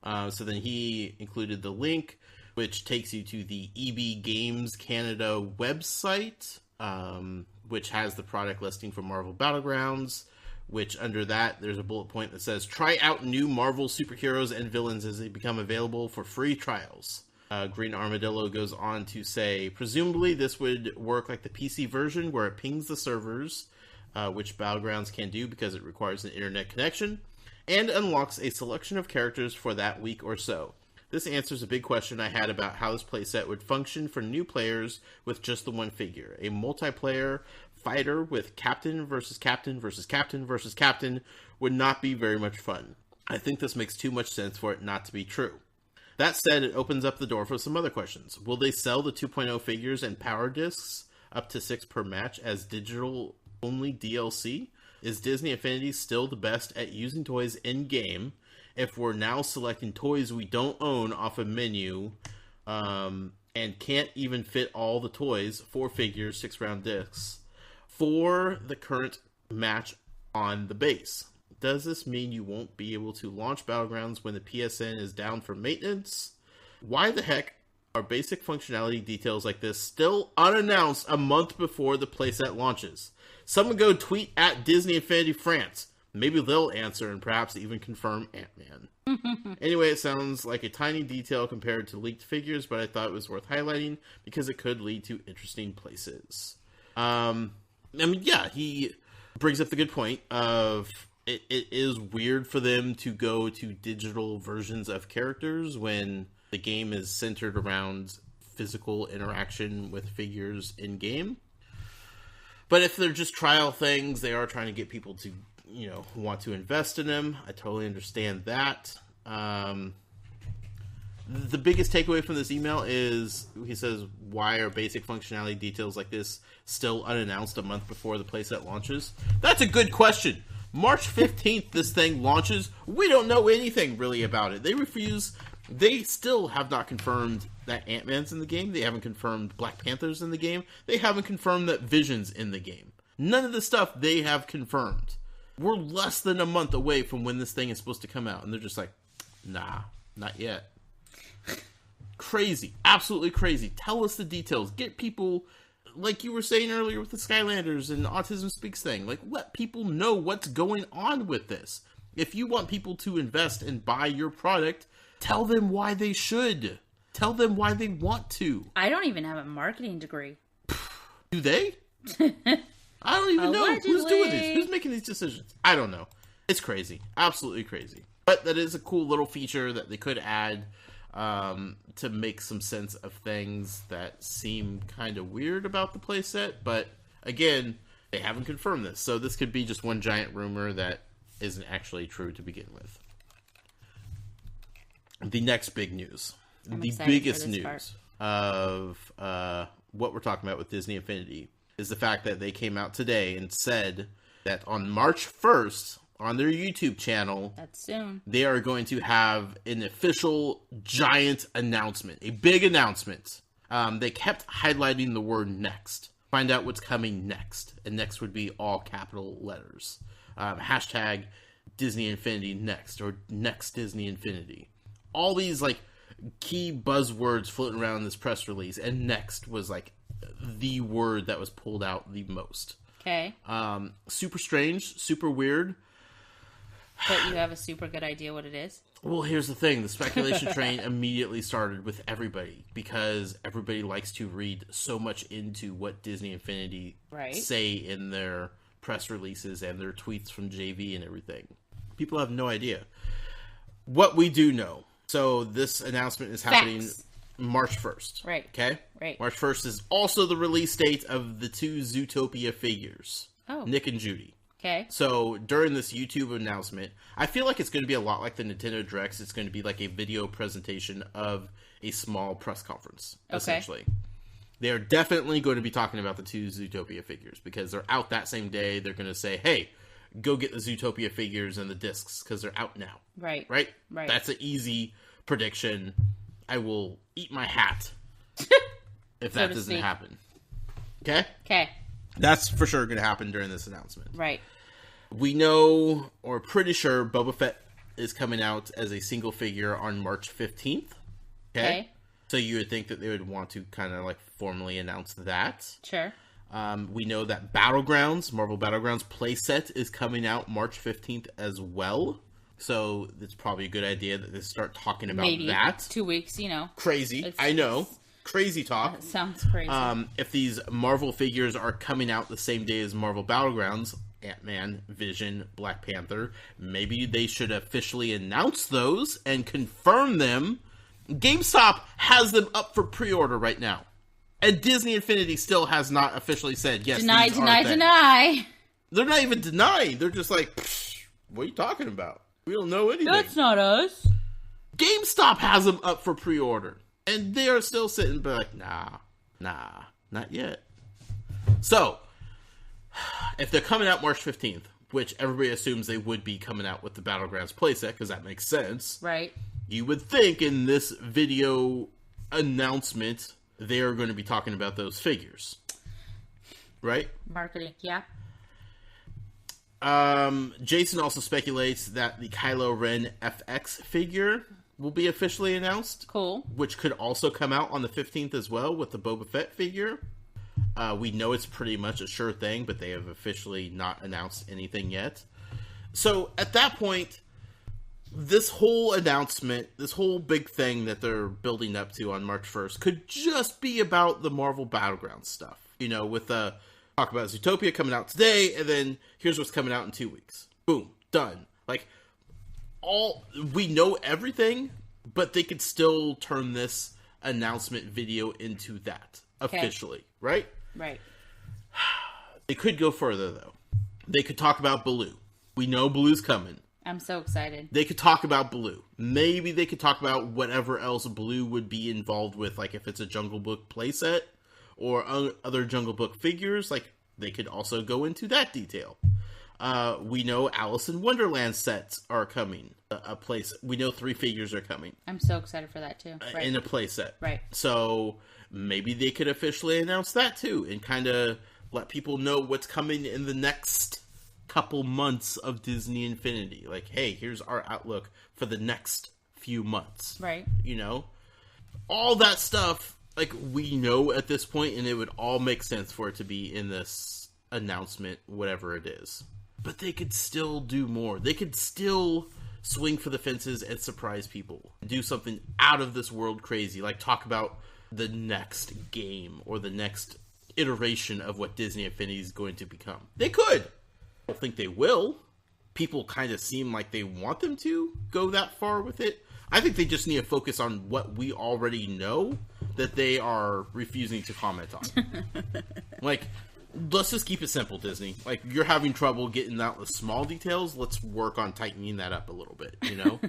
So then he included the link, which takes you to the EB Games Canada website, which has the product listing for Marvel Battlegrounds, which under that, there's a bullet point that says, try out new Marvel superheroes and villains as they become available for free trials. Green Armadillo goes on to say, presumably this would work like the PC version where it pings the servers, which Battlegrounds can do because it requires an internet connection, and unlocks a selection of characters for that week or so. This answers a big question I had about how this playset would function for new players with just the one figure. A multiplayer fighter with captain versus captain versus captain versus captain would not be very much fun. I think this makes too much sense for it not to be true. That said, it opens up the door for some other questions. Will they sell the 2.0 figures and power discs up to 6 per match as digital-only DLC? Is Disney Infinity still the best at using toys in-game if we're now selecting toys we don't own off a menu and can't even fit all the toys, 4 figures, 6 round discs, for the current match on the base? Does this mean you won't be able to launch Battlegrounds when the PSN is down for maintenance? Why the heck are basic functionality details like this still unannounced a month before the playset launches? Someone go tweet at Disney Infinity France. Maybe they'll answer and perhaps even confirm Ant-Man. Anyway, it sounds like a tiny detail compared to leaked figures, but I thought it was worth highlighting because it could lead to interesting places. He brings up the good point of it is weird for them to go to digital versions of characters when the game is centered around physical interaction with figures in game. But if they're just trial things, they are trying to get people to, want to invest in them. I totally understand that. The biggest takeaway from this email is, he says, why are basic functionality details like this still unannounced a month before the playset launches? That's a good question. March 15th, this thing launches. We don't know anything really about it. They still have not confirmed that Ant-Man's in the game. They haven't confirmed Black Panther's in the game. They haven't confirmed that Vision's in the game. None of the stuff they have confirmed. We're less than a month away from when this thing is supposed to come out, and they're just like, nah, not yet. Crazy. Absolutely crazy. Tell us the details. Get people, like you were saying earlier with the Skylanders and Autism Speaks thing, like, let people know what's going on with this. If you want people to invest and buy your product, tell them why they should. Tell them why they want to. I don't even have a marketing degree. Do they? I don't even know. Who's doing this? Who's making these decisions? I don't know. It's crazy. Absolutely crazy. But that is a cool little feature that they could add to make some sense of things that seem kind of weird about the playset. But again, they haven't confirmed this. So this could be just one giant rumor that isn't actually true to begin with. The next big news. The biggest news of what we're talking about with Disney Infinity is the fact that they came out today and said that on March 1st, on their YouTube channel, that's soon, they are going to have an official giant announcement, a big announcement. They kept highlighting the word next. Find out what's coming next. And next would be all capital letters. Hashtag Disney Infinity next, or next Disney Infinity. All these like key buzzwords floating around in this press release, and next was like the word that was pulled out the most. Okay. Super strange, super weird. But you have a super good idea what it is? Well, here's the thing. The speculation train immediately started with everybody because everybody likes to read so much into what Disney Infinity say in their press releases and their tweets from JV and everything. People have no idea. What we do know. So this announcement is happening March 1st. Right. Okay? Right. March 1st is also the release date of the 2 Zootopia figures. Oh. Nick and Judy. Okay. So during this YouTube announcement, I feel like it's going to be a lot like the Nintendo Directs. It's going to be like a video presentation of a small press conference, essentially. They are definitely going to be talking about the 2 Zootopia figures because they're out that same day. They're going to say, hey, go get the Zootopia figures and the discs because they're out now. Right. Right? That's an easy prediction. I will eat my hat if that doesn't happen. Okay? Okay. That's for sure going to happen during this announcement. Right. We know, or pretty sure, Boba Fett is coming out as a single figure on March 15th. Okay? So you would think that they would want to kind of like formally announce that. Sure. We know that Battlegrounds, Marvel Battlegrounds playset is coming out March 15th as well. So it's probably a good idea that they start talking about that. 2 weeks, Crazy. I know. Crazy talk. That sounds crazy. If these Marvel figures are coming out the same day as Marvel Battlegrounds, Ant-Man, Vision, Black Panther, maybe they should officially announce those and confirm them GameStop has them up for pre-order right now. And Disney Infinity still has not officially said, yes, deny. They're not even denying. They're just like, what are you talking about? We don't know anything. That's not us. GameStop has them up for pre-order. And they are still sitting back, nah, not yet. So, if they're coming out March 15th, which everybody assumes they would be coming out with the Battlegrounds playset, because that makes sense. Right. You would think in this video announcement, they are going to be talking about those figures. Right? Marketing, yeah. Jason also speculates that the Kylo Ren FX figure will be officially announced. Cool. Which could also come out on the 15th as well with the Boba Fett figure. We know it's pretty much a sure thing, but they have officially not announced anything yet. So at that point, this whole announcement, this whole big thing that they're building up to on March 1st could just be about the Marvel Battlegrounds stuff. You know, with talk about Zootopia coming out today, and then here's what's coming out in 2 weeks. Boom, done. Like, we know everything, but they could still turn this announcement video into that officially, right? Right. They could go further, though. They could talk about Baloo. We know Baloo's coming. I'm so excited. They could talk about Baloo. Maybe they could talk about whatever else Baloo would be involved with, like if it's a Jungle Book playset or other Jungle Book figures. Like, they could also go into that detail. We know Alice in Wonderland sets are coming. We know 3 figures are coming. I'm so excited for that, too. Right. In a playset. Right. So, maybe they could officially announce that, too, and kind of let people know what's coming in the next couple months of Disney Infinity. Like, hey, here's our outlook for the next few months. Right. You know? All that stuff, like, we know at this point, and it would all make sense for it to be in this announcement, whatever it is. But they could still do more. They could still swing for the fences and surprise people. Do something out of this world crazy, like talk about the next game or the next iteration of what Disney Infinity is going to become. They could. I don't think they will. People kind of seem like they want them to go that far with it. I think they just need to focus on what we already know that they are refusing to comment on. Like, let's just keep it simple, Disney. Like, you're having trouble getting out the small details. Let's work on tightening that up a little bit, you know?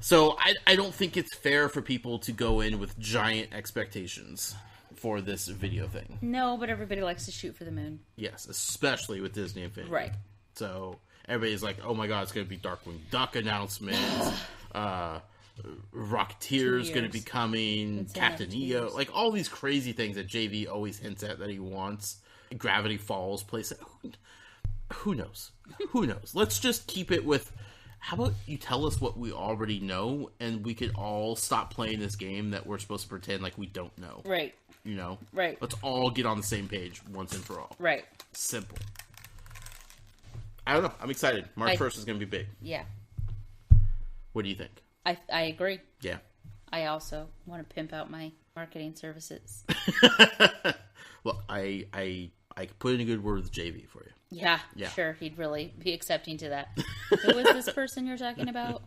So, I don't think it's fair for people to go in with giant expectations for this video thing. No, but everybody likes to shoot for the moon. Yes, especially with Disney Infinity. Right. So, everybody's like, oh my god, it's going to be Darkwing Duck announcements. Rocketeer's going to be coming. Captain EO. Like, all these crazy things that JV always hints at that he wants. Gravity Falls place. Who knows? Who knows? Let's just keep it with, how about you tell us what we already know, and we could all stop playing this game that we're supposed to pretend like we don't know. Right. You know? Right. Let's all get on the same page once and for all. Right. Simple. I don't know. I'm excited. March 1st is going to be big. Yeah. What do you think? I agree. Yeah. I also want to pimp out my marketing services. Well, I could put in a good word with JV for you. Yeah, sure. He'd really be accepting to that. Who is this person you're talking about?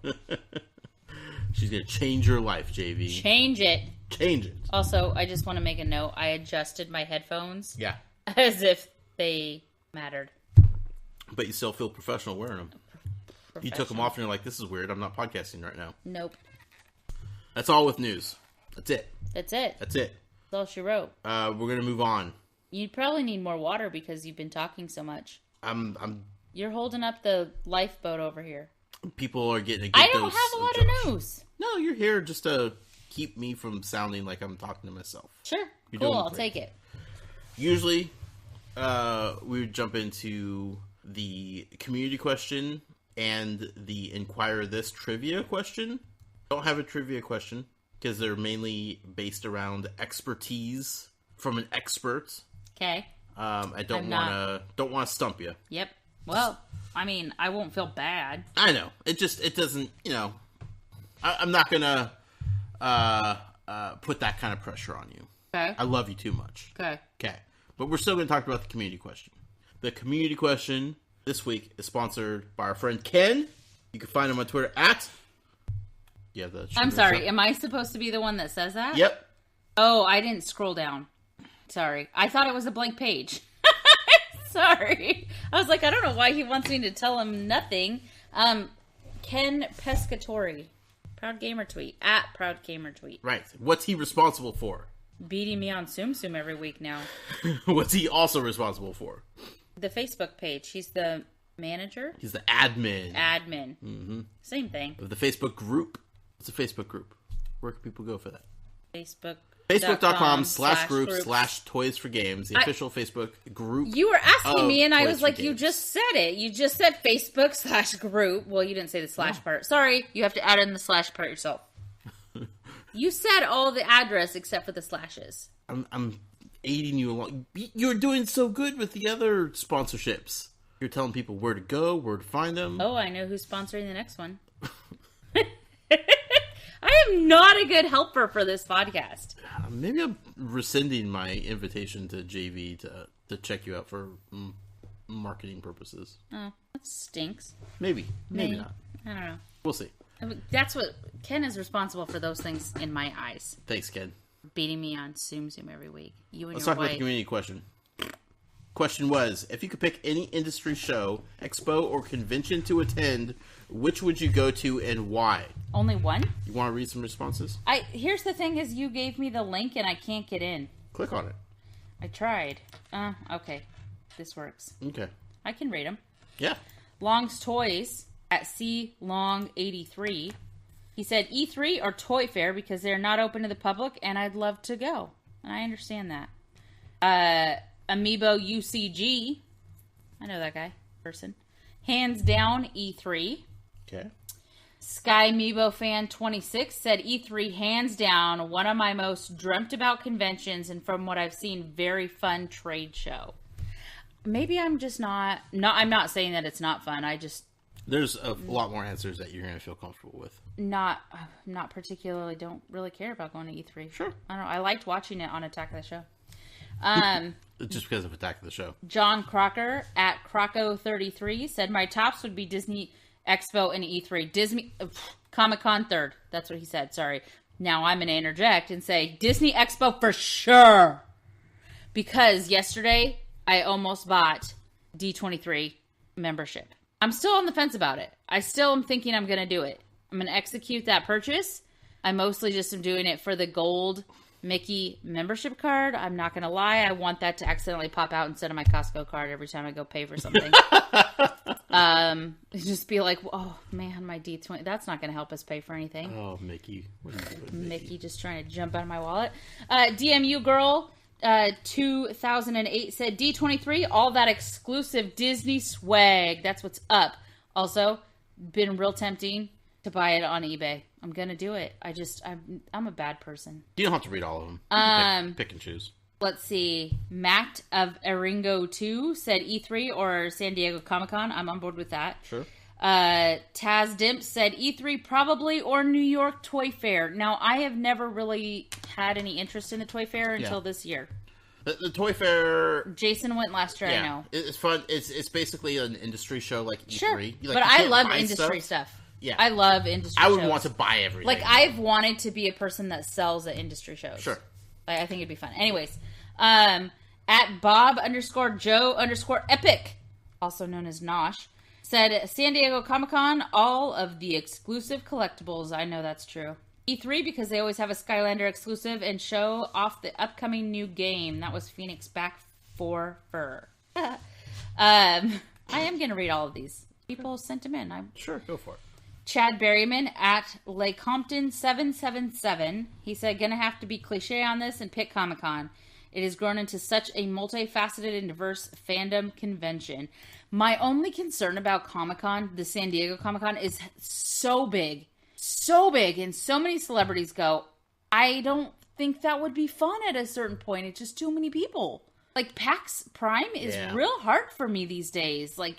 She's going to change your life, JV. Change it. Change it. Also, I just want to make a note. I adjusted my headphones. Yeah. As if they mattered. But you still feel professional wearing them. You took them off and you're like, this is weird. I'm not podcasting right now. Nope. That's all with news. That's it. That's it. That's it. That's all she wrote. We're going to move on. You probably need more water because you've been talking so much. You're holding up the lifeboat over here. People are getting a good I don't have a lot of news. No, you're here just to keep me from sounding like I'm talking to myself. Sure. Cool, I'll take it. Usually, we would jump into the community question and the Inquire This trivia question. Don't have a trivia question because they're mainly based around expertise from an expert. Okay. I don't want to stump you. Yep. Well, I mean, I won't feel bad. I know. It doesn't, you know, I'm not gonna put that kind of pressure on you. Okay. I love you too much. Okay. But we're still gonna talk about the community question. The community question this week is sponsored by our friend Ken. You can find him on Twitter at Yeah, I'm sorry. Am I supposed to be the one that says that? Yep. Oh, I didn't scroll down. Sorry. I thought it was a blank page. Sorry. I was like, I don't know why he wants me to tell him nothing. Ken Pescatori. Proud Gamer tweet. At Proud Gamer tweet. Right. What's he responsible for? Beating me on Tsum Tsum every week now. What's he also responsible for? The Facebook page. He's the manager. He's the admin. Mm-hmm. Same thing. Of the Facebook group. What's a Facebook group? Where can people go for that? Facebook.com/group/Toys for Games, the official Facebook group. You were asking me, and I was like, you just said it. You just said Facebook/group. Well, you didn't say the slash part. Sorry, you have to add in the slash part yourself. You said all the address except for the slashes. I'm aiding you along. You're doing so good with the other sponsorships. You're telling people where to go, where to find them. Oh, I know who's sponsoring the next one. I am not a good helper for this podcast. Maybe I'm rescinding my invitation to JV to check you out for marketing purposes. Oh, that stinks. Maybe not. I don't know. We'll see. That's what Ken is responsible for. Those things in my eyes. Thanks, Ken. Beating me on Tsum Tsum every week. Let's talk about the community question. Question was, if you could pick any industry show, expo, or convention to attend, which would you go to and why? Only one? You want to read some responses? Here's the thing is you gave me the link and I can't get in. Click on it. I tried. Okay. This works. Okay. I can read them. Yeah. Long's Toys at CLong83. He said E3 or Toy Fair because they're not open to the public and I'd love to go. And I understand that. Amiibo UCG. I know that guy. Person. Hands down E3. Okay. Sky Amiibo Fan 26 said E3 hands down one of my most dreamt about conventions and from what I've seen very fun trade show. Maybe I'm just not I'm not saying that it's not fun. There's a lot more answers that you're going to feel comfortable with. Not particularly don't really care about going to E3. Sure. I don't know. I liked watching it on Attack of the Show. Just because of Attack of the Show. John Crocker at Croco33 said my tops would be Disney Expo and E3. Disney Comic-Con third. That's what he said. Sorry. Now I'm going to interject and say Disney Expo for sure. Because yesterday I almost bought D23 membership. I'm still on the fence about it. I still am thinking I'm going to do it. I'm going to execute that purchase. I mostly just am doing it for the gold Mickey membership card. I'm not going to lie. I want that to accidentally pop out instead of my Costco card every time I go pay for something. Just be like, oh man, my D20. That's not going to help us pay for anything. Oh, Mickey. What are you doing, Mickey just trying to jump out of my wallet. DMU Girl 2008 said D23, all that exclusive Disney swag. That's what's up. Also, been real tempting to buy it on eBay. I'm gonna do it. I'm a bad person. You don't have to read all of them. Pick and choose. Let's see. Matt of Eringo 2 said E3 or San Diego Comic-Con. I'm on board with that. Sure. Taz Dimp said E3 probably or New York Toy Fair. Now, I have never really had any interest in the Toy Fair until this year. The Toy Fair... Jason went last year, I know. It's fun. It's basically an industry show like E3. Sure. Like, but I love industry stuff. Yeah. I love industry shows. I would want to buy everything. Like, I've wanted to be a person that sells at industry shows. Sure. Like, I think it'd be fun. Anyways, at Bob_Joe_Epic, also known as Nosh, said San Diego Comic-Con, all of the exclusive collectibles. I know that's true. E3 because they always have a Skylander exclusive and show off the upcoming new game. That was Phoenix Back for Fur. I am going to read all of these. People sent them in. Sure, go for it. Chad Berryman at LaCompton777. He said, gonna have to be cliche on this and pick Comic-Con. It has grown into such a multifaceted and diverse fandom convention. My only concern about Comic-Con, the San Diego Comic-Con, is so big, and so many celebrities go. I don't think that would be fun at a certain point. It's just too many people. Like, PAX Prime is real hard for me these days. Like,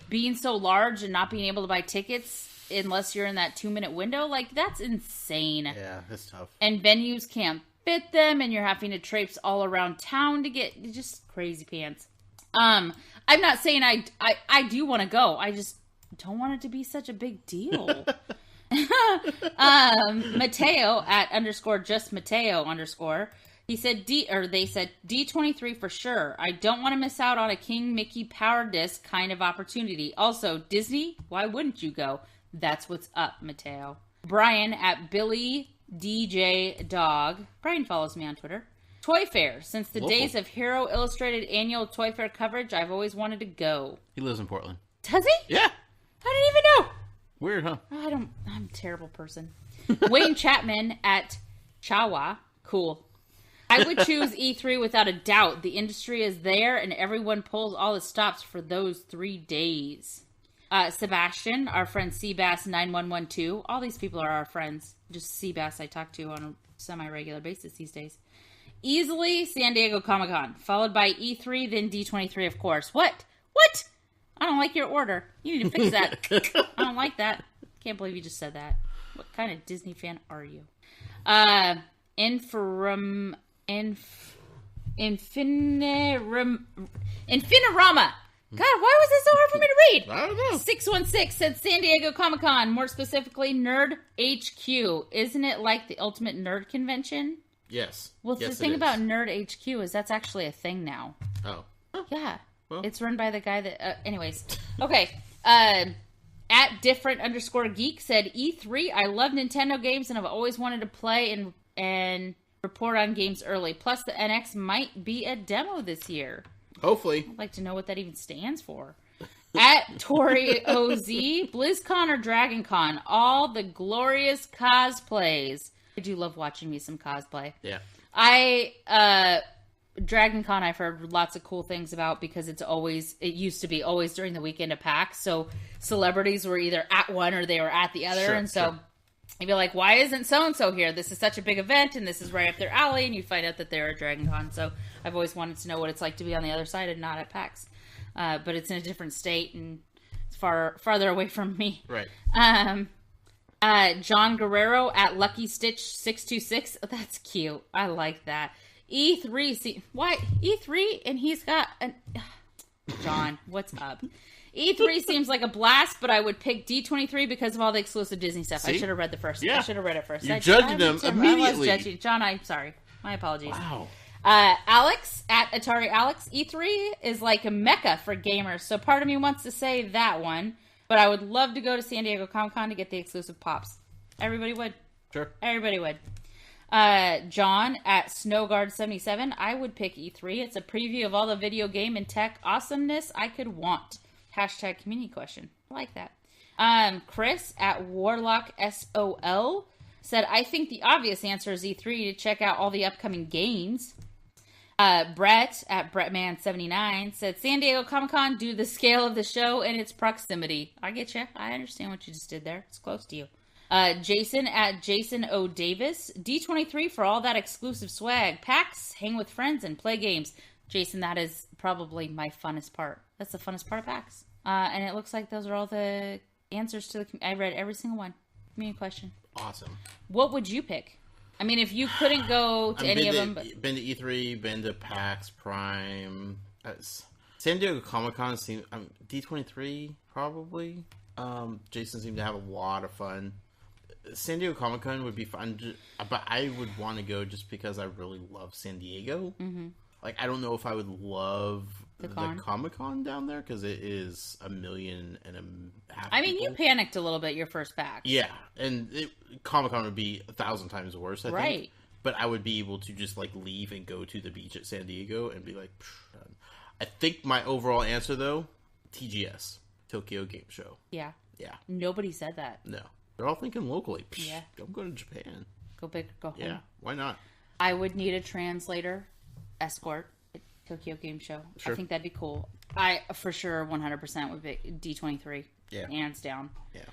being so large and not being able to buy tickets unless you're in that 2-minute window, like, that's insane. Yeah, that's tough. And venues can't fit them, and you're having to traipse all around town to get just crazy pants. I'm not saying I do want to go. I just don't want it to be such a big deal. Mateo at _just Mateo_. He said they said D23 for sure. I don't want to miss out on a King Mickey Power Disc kind of opportunity. Also, Disney, why wouldn't you go? That's what's up, Mateo. Brian at Billy DJ Dog. Brian follows me on Twitter. Toy Fair. Since the days of Hero Illustrated annual Toy Fair coverage, I've always wanted to go. He lives in Portland. Does he? Yeah. I didn't even know. Weird, huh? I'm a terrible person. Wayne Chapman at Chawa. Cool. I would choose E3 without a doubt. The industry is there and everyone pulls all the stops for those 3 days. Sebastian, our friend Seabass9112. All these people are our friends. Just Seabass I talk to on a semi-regular basis these days. Easily San Diego Comic-Con, followed by E3, then D23, of course. What? I don't like your order. You need to fix that. I don't like that. Can't believe you just said that. What kind of Disney fan are you? Infinirama. God, why was this so hard for me to read? I don't know. 616 said San Diego Comic-Con, more specifically Nerd HQ. Isn't it like the ultimate nerd convention? Yes. Well, yes, the thing about Nerd HQ is that's actually a thing now. Oh. Yeah. Well. It's run by the guy that... anyways. Okay. At different_geek said, E3, I love Nintendo games and I've always wanted to play and report on games early. Plus, the NX might be a demo this year. Hopefully. I'd like to know what that even stands for. At Tori OZ, BlizzCon or DragonCon, all the glorious cosplays. I do love watching me some cosplay. Yeah. DragonCon I've heard lots of cool things about because it used to be always during the weekend of PAX, so celebrities were either at one or they were at the other, and so you'd be like, why isn't so-and-so here? This is such a big event, and this is right up their alley, and you find out that they're at DragonCon, so I've always wanted to know what it's like to be on the other side and not at PAX. But it's in a different state, and it's farther away from me. Right. John Guerrero at Lucky Stitch 626. Oh, that's cute. I like that. E3. Why E3? And he's got an. John, what's up? E3 seems like a blast, but I would pick D23 because of all the exclusive Disney stuff. I should have read the first. Yeah. I should have read it first. You judged them immediately. I was judging. John, I'm sorry. My apologies. Wow. Alex at Atari Alex. E3 is like a mecca for gamers, so part of me wants to say that one, but I would love to go to San Diego Comic-Con to get the exclusive pops. Everybody would. Sure. Everybody would. John at Snowguard77. I would pick E3. It's a preview of all the video game and tech awesomeness I could want. Hashtag community question. I like that. Chris at Warlock SOL said, I think the obvious answer is E3 to check out all the upcoming games. Brett at Brettman79 said, San Diego Comic-Con due to the scale of the show and its proximity. I get you. I understand what you just did there. It's close to you. Jason at Jason O. Davis. D23 for all that exclusive swag. PAX, hang with friends, and play games. Jason, that is probably my funnest part. That's the funnest part of PAX. And it looks like those are all the answers to the... I read every single one. Community question. Awesome. What would you pick? I mean, if you couldn't go to any of them... Been to E3, been to PAX Prime. San Diego Comic-Con seems... D23, probably. Jason seemed to have a lot of fun. San Diego Comic-Con would be fun, but I would want to go just because I really love San Diego. Mm-hmm. Like, I don't know if I would love the Comic-Con down there, because it is 1.5 million. I mean, you panicked a little bit your first PAX. Yeah, and Comic-Con would be 1,000 times worse, I think. But I would be able to just, like, leave and go to the beach at San Diego and be like, psh. I think my overall answer, though, TGS, Tokyo Game Show. Yeah. Yeah. Nobody said that. No. They're all thinking locally. Psh, yeah. I'm going to Japan. Go big or go home. Yeah, why not? I would need a translator escort at Tokyo Game Show. Sure. I think that'd be cool. I, for sure, 100% would be D23. Yeah. Hands down. Yeah.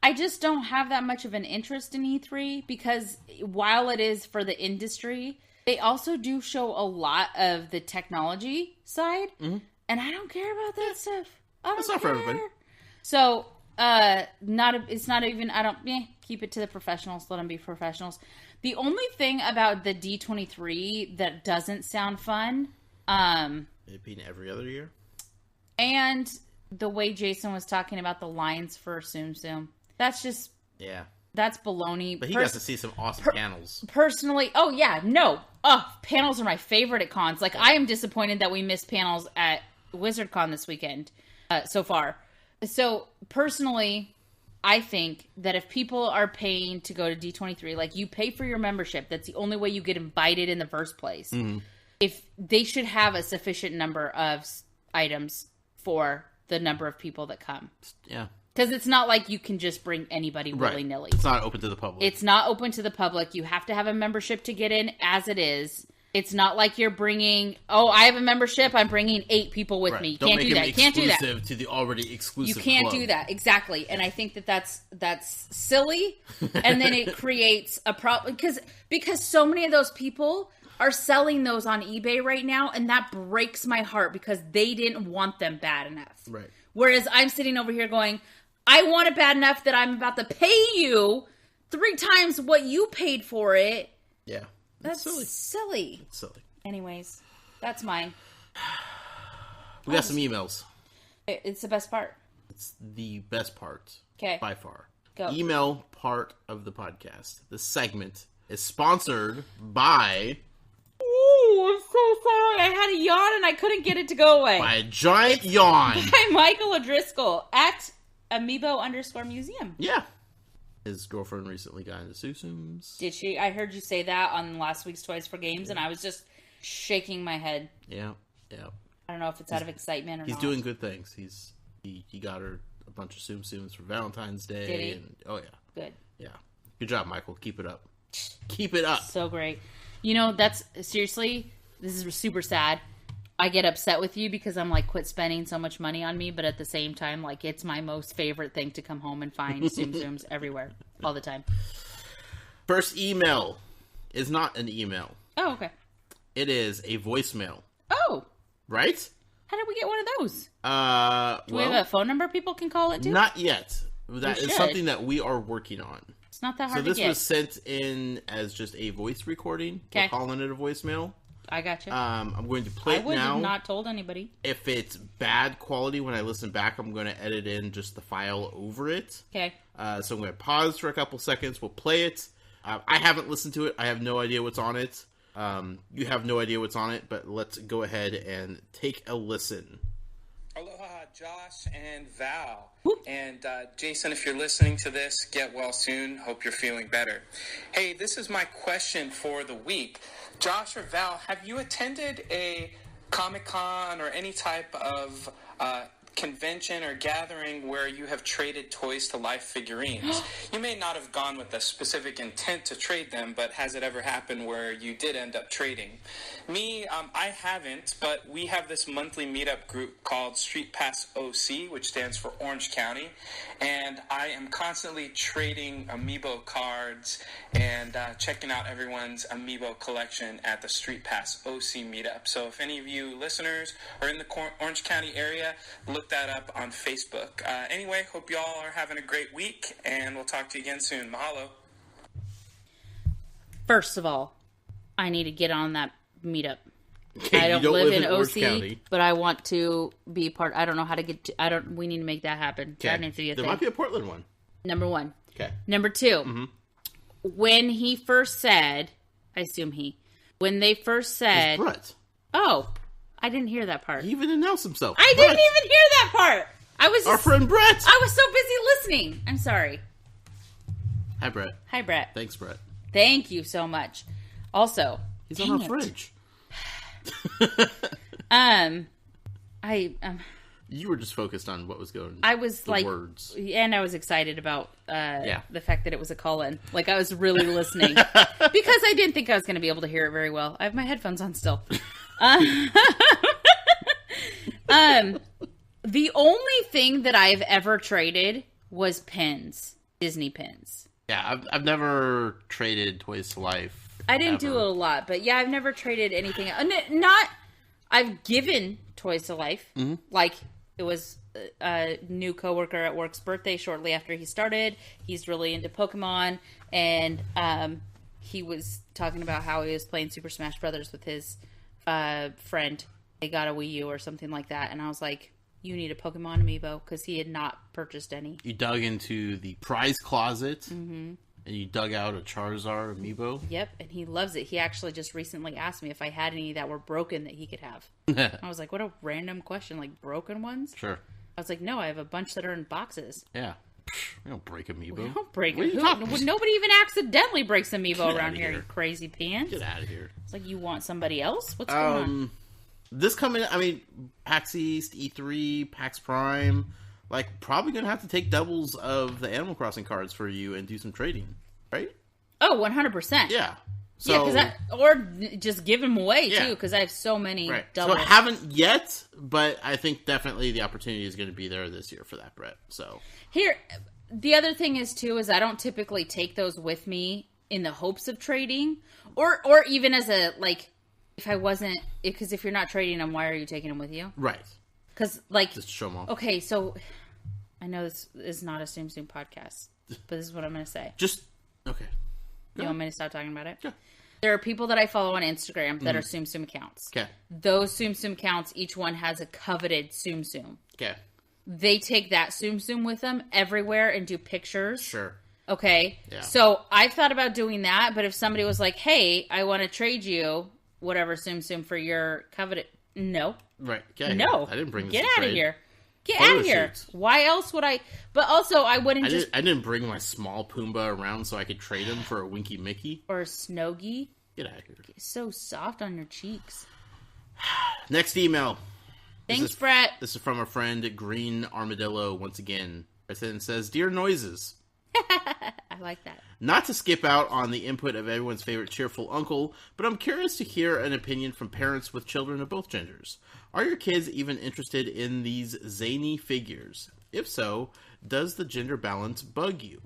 I just don't have that much of an interest in E3 because while it is for the industry, they also do show a lot of the technology side. Mm-hmm. And I don't care about that stuff. It's not for everybody. So, keep it to the professionals. Let them be professionals. The only thing about the D23 that doesn't sound fun, it being every other year, and the way Jason was talking about the lines for Tsum Tsum. That's just... Yeah. That's baloney. But he got to see some awesome panels. Personally, oh yeah, no. Panels are my favorite at cons. Like, I am disappointed that we missed panels at WizardCon this weekend so far. So, personally, I think that if people are paying to go to D23, like, you pay for your membership, that's the only way you get invited in the first place. Mm-hmm. If they should have a sufficient number of items for the number of people that come. Yeah. Because it's not like you can just bring anybody willy-nilly. It's not open to the public. It's not open to the public. You have to have a membership to get in as it is. It's not like you're bringing, I have a membership, I'm bringing 8 people with me. You can't do that. Can't do that. To the already exclusive You can't club. do that. Exactly. And I think that's silly. And then it creates a problem. Because so many of those people are selling those on eBay right now, and that breaks my heart because they didn't want them bad enough. Right. Whereas I'm sitting over here going, I want it bad enough that I'm about to pay you 3 times what you paid for it. Yeah. That's silly. It's silly. Anyways, that's mine. We got some emails. It's the best part. It's the best part. Okay. By far. Go. Email part of the podcast. The segment is sponsored by... Ooh, I'm so sorry. I had a yawn and I couldn't get it to go away. By a giant yawn. By Michael O'Driscoll at amiibo_museum. Yeah. His girlfriend recently got into Susums. Did she? I heard you say that on last week's Toys for Games, and I was just shaking my head. Yeah. I don't know if it's out of excitement or not. He's doing good things. He got her a bunch of Tsum Tsums for Valentine's Day. Did he? And, oh, yeah. Good. Yeah. Good job, Michael. Keep it up. Keep it up. So great. You know, that's... Seriously, this is super sad. I get upset with you because I'm like, quit spending so much money on me, but at the same time, like, it's my most favorite thing to come home and find Tsum Tsums everywhere, all the time. First email is not an email. Oh, okay. It is a voicemail. Oh. Right? How did we get one of those? Do we well, have a phone number people can call it to? Not yet. That is something that we are working on. It's not that hard to get. So this was sent in as just a voice recording. Okay. We're calling it a voicemail. I got you. I'm going to play it now. I would have not told anybody. If it's bad quality when I listen back, I'm going to edit in just the file over it. Okay. So I'm going to pause for a couple seconds. We'll play it. I haven't listened to it. I have no idea what's on it. You have no idea what's on it, but let's go ahead and take a listen. Aloha, Josh and Val. Whoop. And Jason, if you're listening to this, get well soon. Hope you're feeling better. Hey, this is my question for the week. Josh or Val, have you attended a Comic-Con or any type of convention or gathering where you have traded toys to life figurines? You may not have gone with a specific intent to trade them, but has it ever happened where you did end up trading? Me, I haven't, but we have this monthly meetup group called Street Pass OC, which stands for Orange County, and I am constantly trading amiibo cards and checking out everyone's amiibo collection at the Street Pass OC meetup. So if any of you listeners are in the Orange County area, look that up on Facebook. Anyway, hope y'all are having a great week, and we'll talk to you again soon. Mahalo. First of all, I need to get on that meetup. Okay, I don't live in OC, County. but I want to be part. I don't know how to get to, we need to make that happen. Okay. That needs to be a there thing. might be a Portland one. Number 1. Okay. Number 2. When he first said, when they first said, Brett. Oh, I didn't hear that part. He even announced himself. I didn't even hear that part. Our friend Brett. I was so busy listening. I'm sorry. Hi, Brett. Hi, Brett. Thanks, Brett. Thank you so much. Also, he's on our fridge. You were just focused on what was going. I was like, words, and I was excited about the fact that it was a call-in. Like I was really listening because I didn't think I was going to be able to hear it very well. I have my headphones on still. The only thing that I've ever traded was pins, Disney pins. Yeah, I've never traded toys to life. I didn't do it a lot, but yeah, I've never traded anything. I've given toys to life. Mm-hmm. Like, it was a new coworker at work's birthday shortly after he started. He's really into Pokemon, and he was talking about how he was playing Super Smash Brothers with his friend. They got a Wii U or something like that, and I was like, you need a Pokemon amiibo, because he had not purchased any. You dug into the prize closet, and you dug out a Charizard amiibo. Yep, and he loves it. He actually just recently asked me if I had any that were broken that he could have. I was like, what a random question, like broken ones? Sure. I was like, no, I have a bunch that are in boxes. Yeah. We don't break amiibo. We don't break it. Nobody even accidentally breaks amiibo around here, you crazy pants. Get out of here. It's like, you want somebody else? What's going on? This coming, I mean, PAX East, E3, PAX Prime, like, probably going to have to take doubles of the Animal Crossing cards for you and do some trading, right? Oh, 100%. Yeah. So, or just give them away, too, because I have so many doubles. So I haven't yet, but I think definitely the opportunity is going to be there this year for that, Brett. So here, the other thing is, too, is I don't typically take those with me in the hopes of trading, or even as a, like, if I wasn't, because if you're not trading them, why are you taking them with you? Right. Because, like, just show them off. Okay, so I know this is not a Soom Soom podcast, but this is what I'm going to say. Okay. You want me to stop talking about it? Yeah. There are people that I follow on Instagram that are Soom Soom accounts. Okay. Those Soom Soom accounts, each one has a coveted Soom Soom. Okay. They take that Soom Soom with them everywhere and do pictures. Sure. Okay. Yeah. So I've thought about doing that, but if somebody was like, hey, I want to trade you whatever Soom Soom for your coveted... No. Right. Okay. No. I didn't bring this Get out of here. Get Photo out of here. shoots. Why else would I... But also, I wouldn't I didn't bring my small Pumbaa around so I could trade him for a Winky Mickey. Or a Snoggy. Get out of here. It's so soft on your cheeks. Next email. Thanks, Brett. This is from our friend Green Armadillo once again. It says, Dear Noyses. I like that. Not to skip out on the input of everyone's favorite cheerful uncle, but I'm curious to hear an opinion from parents with children of both genders. Are your kids even interested in these zany figures? If so, does the gender balance bug you?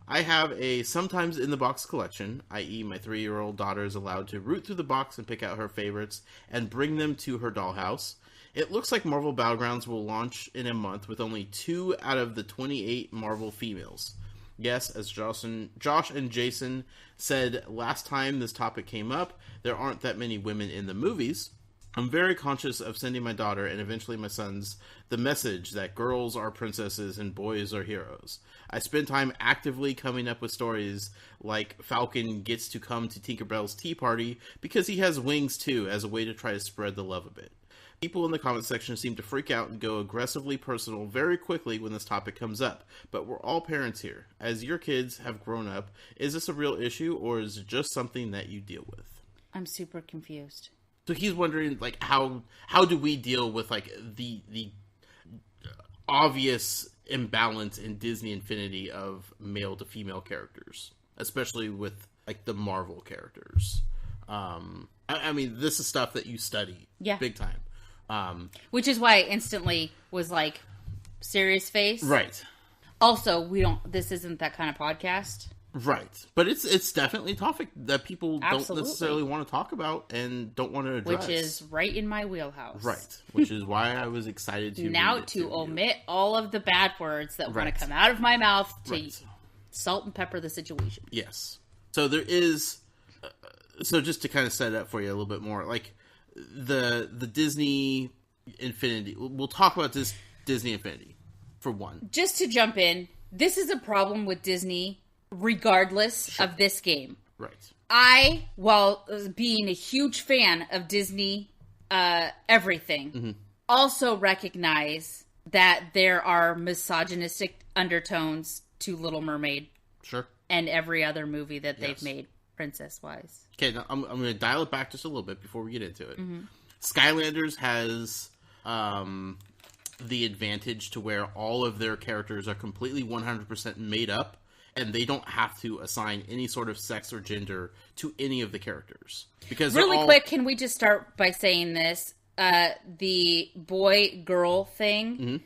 I have a sometimes in the box collection, i.e. my 3-year-old daughter is allowed to root through the box and pick out her favorites and bring them to her dollhouse. It looks like Marvel Battlegrounds will launch in a month with only 2 out of the 28 Marvel females. Yes, as Josh and Jason said last time this topic came up, there aren't that many women in the movies. I'm very conscious of sending my daughter and eventually my sons the message that girls are princesses and boys are heroes. I spend time actively coming up with stories like Falcon gets to come to Tinkerbell's tea party because he has wings too, as a way to try to spread the love a bit. People in the comment section seem to freak out and go aggressively personal very quickly when this topic comes up, but we're all parents here. As your kids have grown up, is this a real issue or is it just something that you deal with? I'm super confused. So he's wondering, like, how do we deal with, like, the obvious imbalance in Disney Infinity of male to female characters, especially with, like, the Marvel characters. I mean, this is stuff that you study, big time. Which is why I instantly was like, serious face. Right. Also, this isn't that kind of podcast. Right. But it's definitely a topic that people Absolutely. don't necessarily want to talk about and don't want to address. Which is right in my wheelhouse. Right. Which is why I was excited to now to omit all of the bad words that want to come out of my mouth to salt and pepper the situation. Yes. So there is... so just to kind of set it up for you a little bit more, like... The Disney Infinity. We'll talk about this Disney Infinity for one. Just to jump in, this is a problem with Disney, regardless of this game. Right. While being a huge fan of Disney, everything, also recognize that there are misogynistic undertones to Little Mermaid. Sure. And every other movie that they've made. Princess-wise. Okay, now I'm going to dial it back just a little bit before we get into it. Skylanders has the advantage to where all of their characters are completely 100% made up, and they don't have to assign any sort of sex or gender to any of the characters. Because really quick, can we just start by saying this? The boy-girl thing,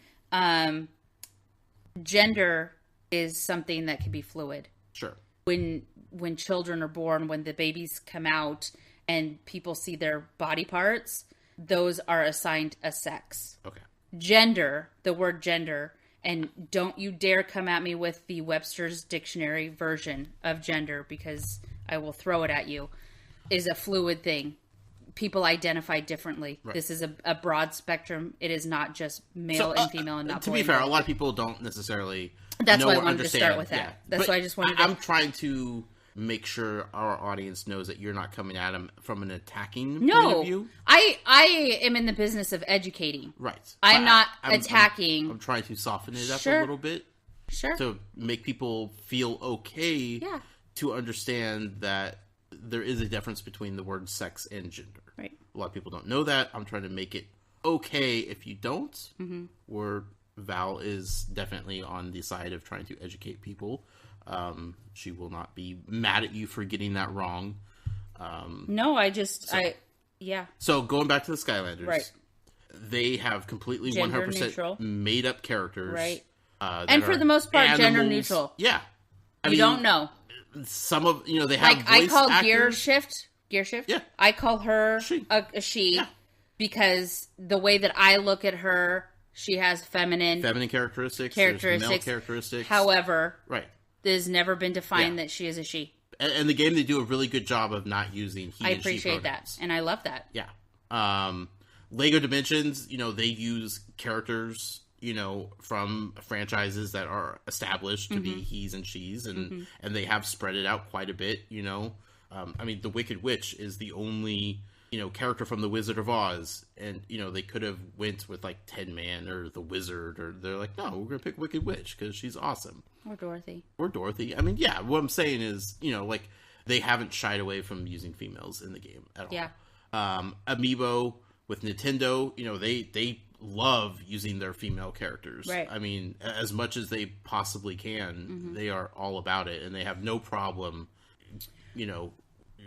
gender is something that can be fluid. Sure. When children are born, when the babies come out and people see their body parts, those are assigned a sex. Okay. Gender, the word gender, and don't you dare come at me with the Webster's Dictionary version of gender because I will throw it at you, is a fluid thing. people identify differently. Right. This is a broad spectrum. It is not just male and female and not boy. To be fair, a lot of people don't necessarily That's know why I or wanted understand. to start with that. Yeah. That's why I just wanted to... I'm trying to make sure our audience knows that you're not coming at them from an attacking point of view. I am in the business of educating. Right. I'm not attacking. I'm trying to soften it up a little bit. Sure. To make people feel okay to understand that there is a difference between the word sex and gender. Right. A lot of people don't know that. I'm trying to make it okay if you don't. Mm-hmm. Where Val is definitely on the side of trying to educate people. She will not be mad at you for getting that wrong. No, So going back to the Skylanders. Right. They have completely gender 100% neutral. made up characters. Right. And for the most part, animals. Gender neutral. Yeah. I mean, don't know. Some of, they have like, voice I call actors. Gear Shift. Yeah. I call her a she because the way that I look at her, she has feminine characteristics. Male characteristics. However, right. It has never been defined that she is a she. And the game, they do a really good job of not using he and she. I appreciate that. And I love that. Yeah. Lego Dimensions, they use characters, from franchises that are established to be he's and she's, and they have spread it out quite a bit, I mean, the Wicked Witch is the only, character from The Wizard of Oz, and, they could have went with, like, Tin Man or The Wizard, or they're like, no, we're gonna pick Wicked Witch, because she's awesome. Or Dorothy. I mean, yeah, what I'm saying is, like, they haven't shied away from using females in the game at all. Yeah. Amiibo with Nintendo, they love using their female characters. Right. I mean, as much as they possibly can, they are all about it, and they have no problem,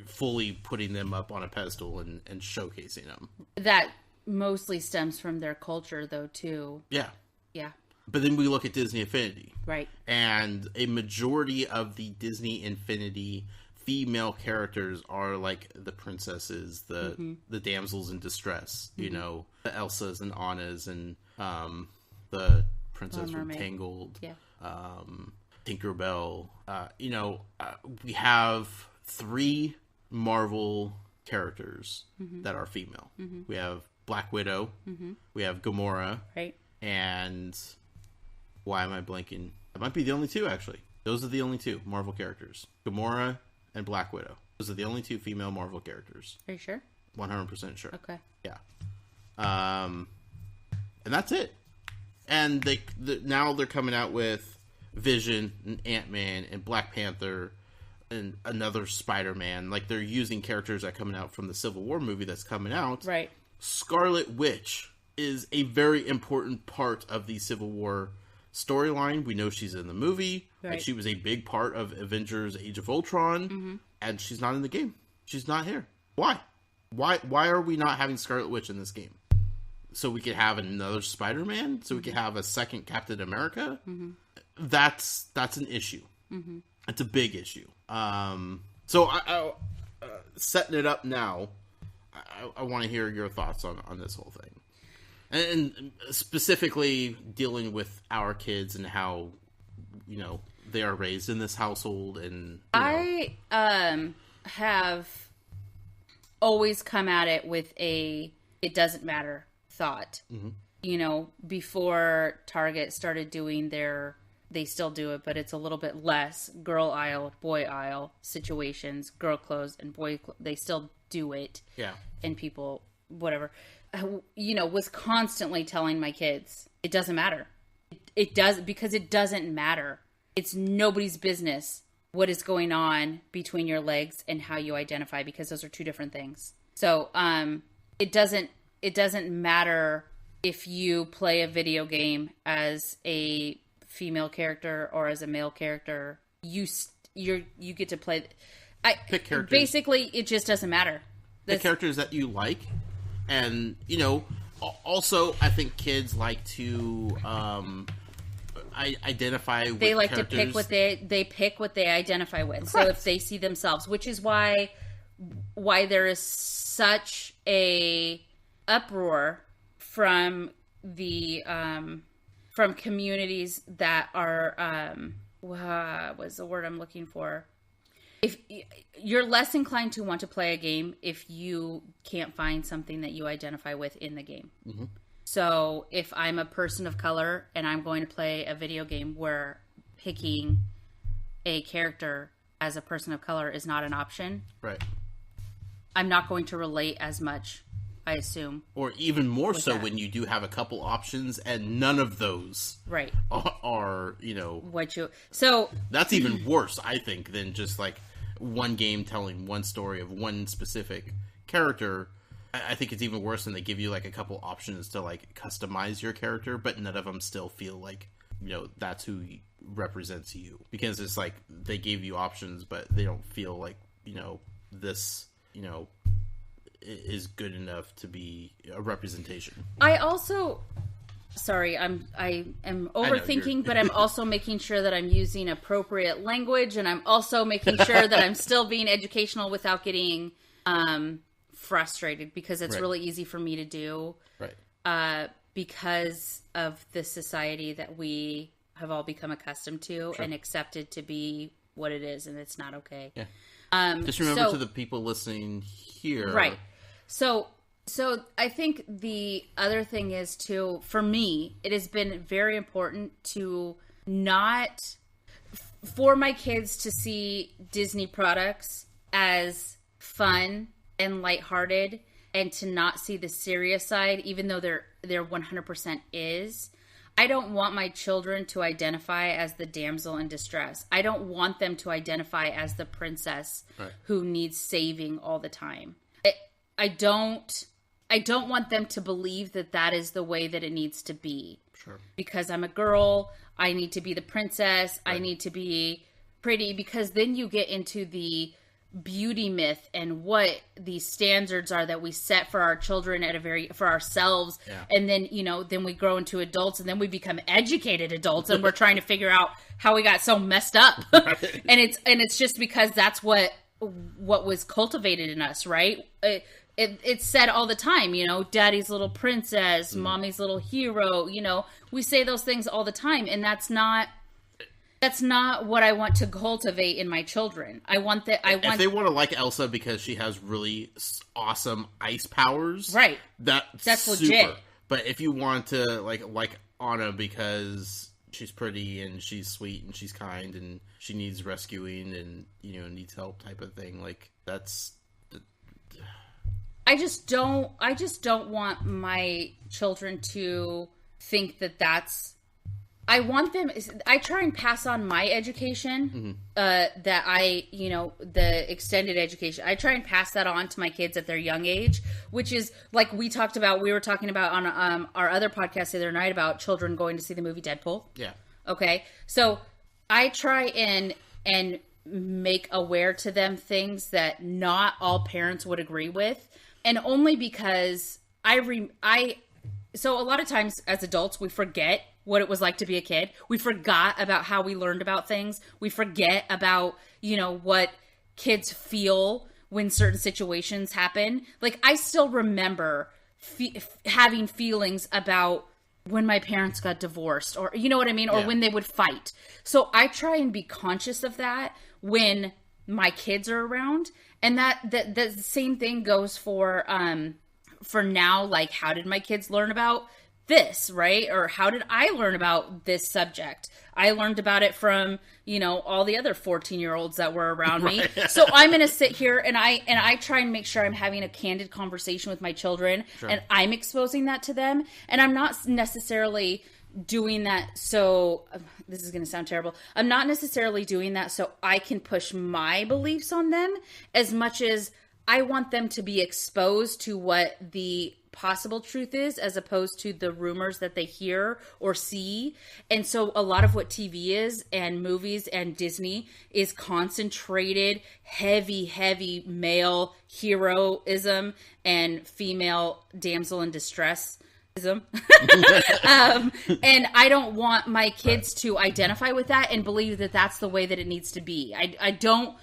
fully putting them up on a pedestal and showcasing them. That mostly stems from their culture, though, too. Yeah. Yeah. But then we look at Disney Infinity. Right. And a majority of the Disney Infinity female characters are like the princesses, the damsels in distress, the Elsas and Annas, and the princess from Tangled, Tinkerbell. We have 3 Marvel characters that are female. We have Black Widow, we have Gamora, right, and why am I blanking? It might be the only 2, actually. Those are the only 2 Marvel characters. Gamora and Black Widow. Those are the only 2 female Marvel characters. Are you sure? 100% sure. Okay. Yeah. And that's it. And now they're coming out with Vision and Ant-Man and Black Panther and another Spider-Man. Like, they're using characters that are coming out from the Civil War movie that's coming out. Right. Scarlet Witch is a very important part of the Civil War storyline. We know she's in the movie. Right. And she was a big part of Avengers Age of Ultron. And she's not in the game. She's not here. Why? Why are we not having Scarlet Witch in this game? So we could have another Spider-Man? So we could have a second Captain America? That's an issue. It's a big issue. So I setting it up now, I want to hear your thoughts on this whole thing. And specifically dealing with our kids and how, they are raised in this household. And I have always come at it with it doesn't matter thought. Before Target started doing they still do it, but it's a little bit less girl aisle, boy aisle situations, girl clothes and boy clothes. They still do it. Yeah. And people, whatever, was constantly telling my kids, it doesn't matter. It does, because it doesn't matter. It's nobody's business what is going on between your legs and how you identify, because those are 2 different things. So, it doesn't matter if you play a video game as a female character or as a male character. You get to play. Pick characters. Basically, it just doesn't matter. The characters that you like, and also I think kids like to identify with they like characters. To pick what they pick what they identify with. Correct. So if they see themselves, which is why there is such a uproar from the from communities that are what was the word I'm looking for? if you're less inclined to want to play a game if you can't find something that you identify with in the game. Mm-hmm. So if I'm a person of color and I'm going to play a video game where picking a character as a person of color is not an option, right, I'm not going to relate as much, I assume. Or even more so when you do have a couple options and none of those right are so that's even worse, I think, than just like one game telling one story of one specific character. I think it's even worse when they give you like a couple options to like customize your character, but none of them still feel like, that's who represents you, because it's like they gave you options but they don't feel like this is good enough to be a representation. I also I am overthinking, but I'm also making sure that I'm using appropriate language, and I'm also making sure that I'm still being educational without getting frustrated, because it's really easy for me to do, because of the society that we have all become accustomed to and accepted to be what it is, and it's not okay. Yeah. Just remember, to the people listening here, right? So I think the other thing is, too, for me, it has been very important to not, for my kids to see Disney products as fun and lighthearted, and to not see the serious side, even though there 100% is. I don't want my children to identify as the damsel in distress. I don't want them to identify as the princess who needs saving all the time. I don't want them to believe that is the way that it needs to be. Sure. Because I'm a girl, I need to be the princess, I need to be pretty, because then you get into the beauty myth and what these standards are that we set for our children for ourselves. And then, then we grow into adults, and then we become educated adults, and we're trying to figure out how we got so messed up. and it's just because that's what was cultivated in us, right? It's said all the time, daddy's little princess, mommy's little hero, we say those things all the time, and that's not what I want to cultivate in my children. If they want to like Elsa because she has really awesome ice powers, right? That's super. Legit. But if you want to like Anna because she's pretty and she's sweet and she's kind and she needs rescuing and needs help type of thing, like that's. I just don't want my children to think that that's. I want them. I try and pass on my education, that the extended education. I try and pass that on to my kids at their young age, which is like we were talking about on our other podcast the other night about children going to see the movie Deadpool. Yeah. Okay. So I try and make aware to them things that not all parents would agree with, and only because so a lot of times as adults we forget what it was like to be a kid. We forgot about how we learned about things. We forget about, what kids feel when certain situations happen. Like, I still remember having feelings about when my parents got divorced, or, you know what I mean? Or when they would fight. So I try and be conscious of that when my kids are around. And that the same thing goes for now, like, how did my kids learn about this, right? Or how did I learn about this subject? I learned about it from, all the other 14-year-olds that were around me. So I'm going to sit here and I try and make sure I'm having a candid conversation with my children, and I'm exposing that to them. And I'm not necessarily doing that so, this is going to sound terrible, I'm not necessarily doing that so I can push my beliefs on them, as much as I want them to be exposed to what the possible truth is, as opposed to the rumors that they hear or see. And so a lot of what TV is and movies and Disney is concentrated, heavy male heroism and female damsel in distress. And I don't want my kids to identify with that and believe that that's the way that it needs to be. I don't.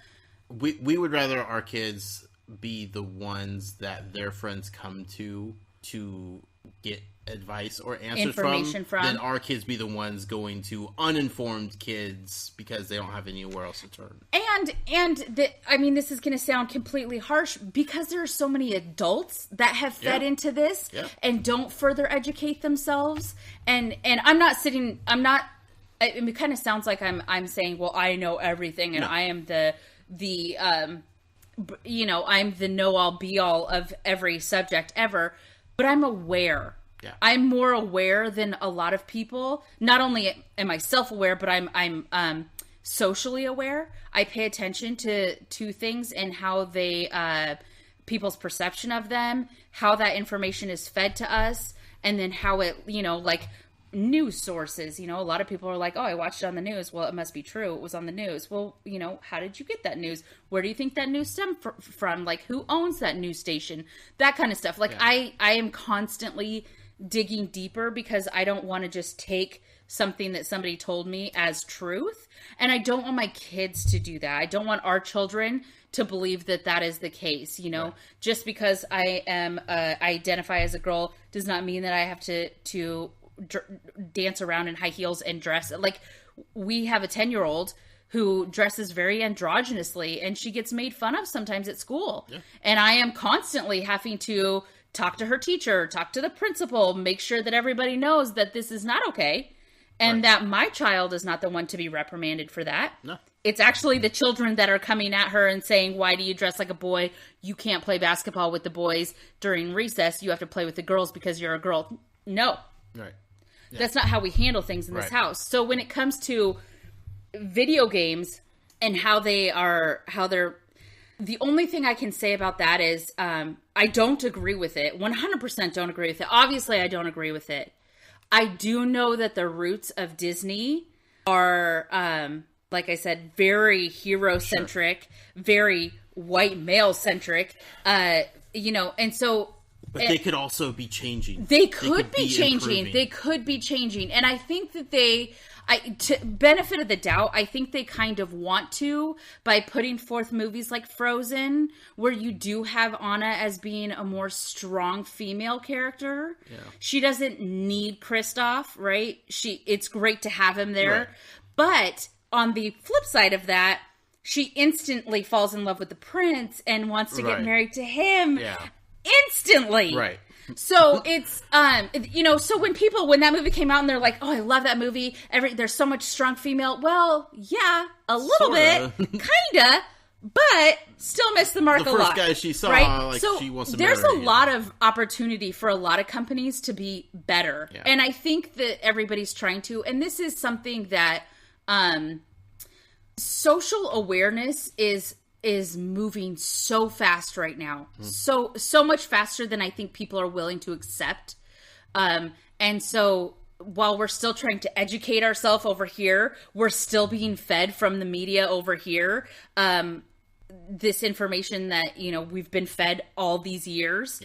We would rather our kids be the ones that their friends come to get advice or answers information from, then our kids be the ones going to uninformed kids because they don't have anywhere else to turn. I mean, this is going to sound completely harsh because there are so many adults that have fed into this and don't further educate themselves. And it kind of sounds like I'm saying, well, I know everything and I am I'm the know-all be-all of every subject ever, but I'm aware. Yeah. I'm more aware than a lot of people. Not only am I self-aware, but I'm socially aware. I pay attention to things and how they, people's perception of them, how that information is fed to us, and then how it, like news sources. A lot of people are like, oh, I watched it on the news. Well, it must be true. It was on the news. Well, how did you get that news? Where do you think that news stemmed from? Like, who owns that news station? That kind of stuff. Like, I am constantly digging deeper because I don't want to just take something that somebody told me as truth. And I don't want my kids to do that. I don't want our children to believe that that is the case. Just because I am identify as a girl does not mean that I have to dance around in high heels and dress. Like, we have a 10-year-old who dresses very androgynously and she gets made fun of sometimes at school. Yeah. And I am constantly having to talk to her teacher, talk to the principal, make sure that everybody knows that this is not okay. And that my child is not the one to be reprimanded for that. No. It's actually the children that are coming at her and saying, why do you dress like a boy? You can't play basketball with the boys during recess. You have to play with the girls because you're a girl. No. Right. Yeah. That's not how we handle things in this house. So when it comes to video games and how they're, the only thing I can say about that is I don't agree with it. 100% don't agree with it. Obviously, I don't agree with it. I do know that the roots of Disney are, like I said, very hero-centric, very white male-centric, and so... But they could also be changing. They could be changing. Improving. They could be changing. And I think that to benefit of the doubt, I think they kind of want to by putting forth movies like Frozen, where you do have Anna as being a more strong female character. Yeah. She doesn't need Kristoff, right? It's great to have him there. Right. But on the flip side of that, she instantly falls in love with the prince and wants to get married to him. Yeah. Instantly. Right. So it's, so when that movie came out and they're like, oh, I love that movie. There's so much strong female. Well, yeah, a little bit, kinda, but still missed the mark a lot. The first guy she saw, right? So she wants to marry. There's a lot of opportunity for a lot of companies to be better. Yeah. And I think that everybody's trying to, and this is something that, social awareness is moving so fast right now. So much faster than I think people are willing to accept. And so while we're still trying to educate ourselves over here, we're still being fed from the media over here. This information that, we've been fed all these years,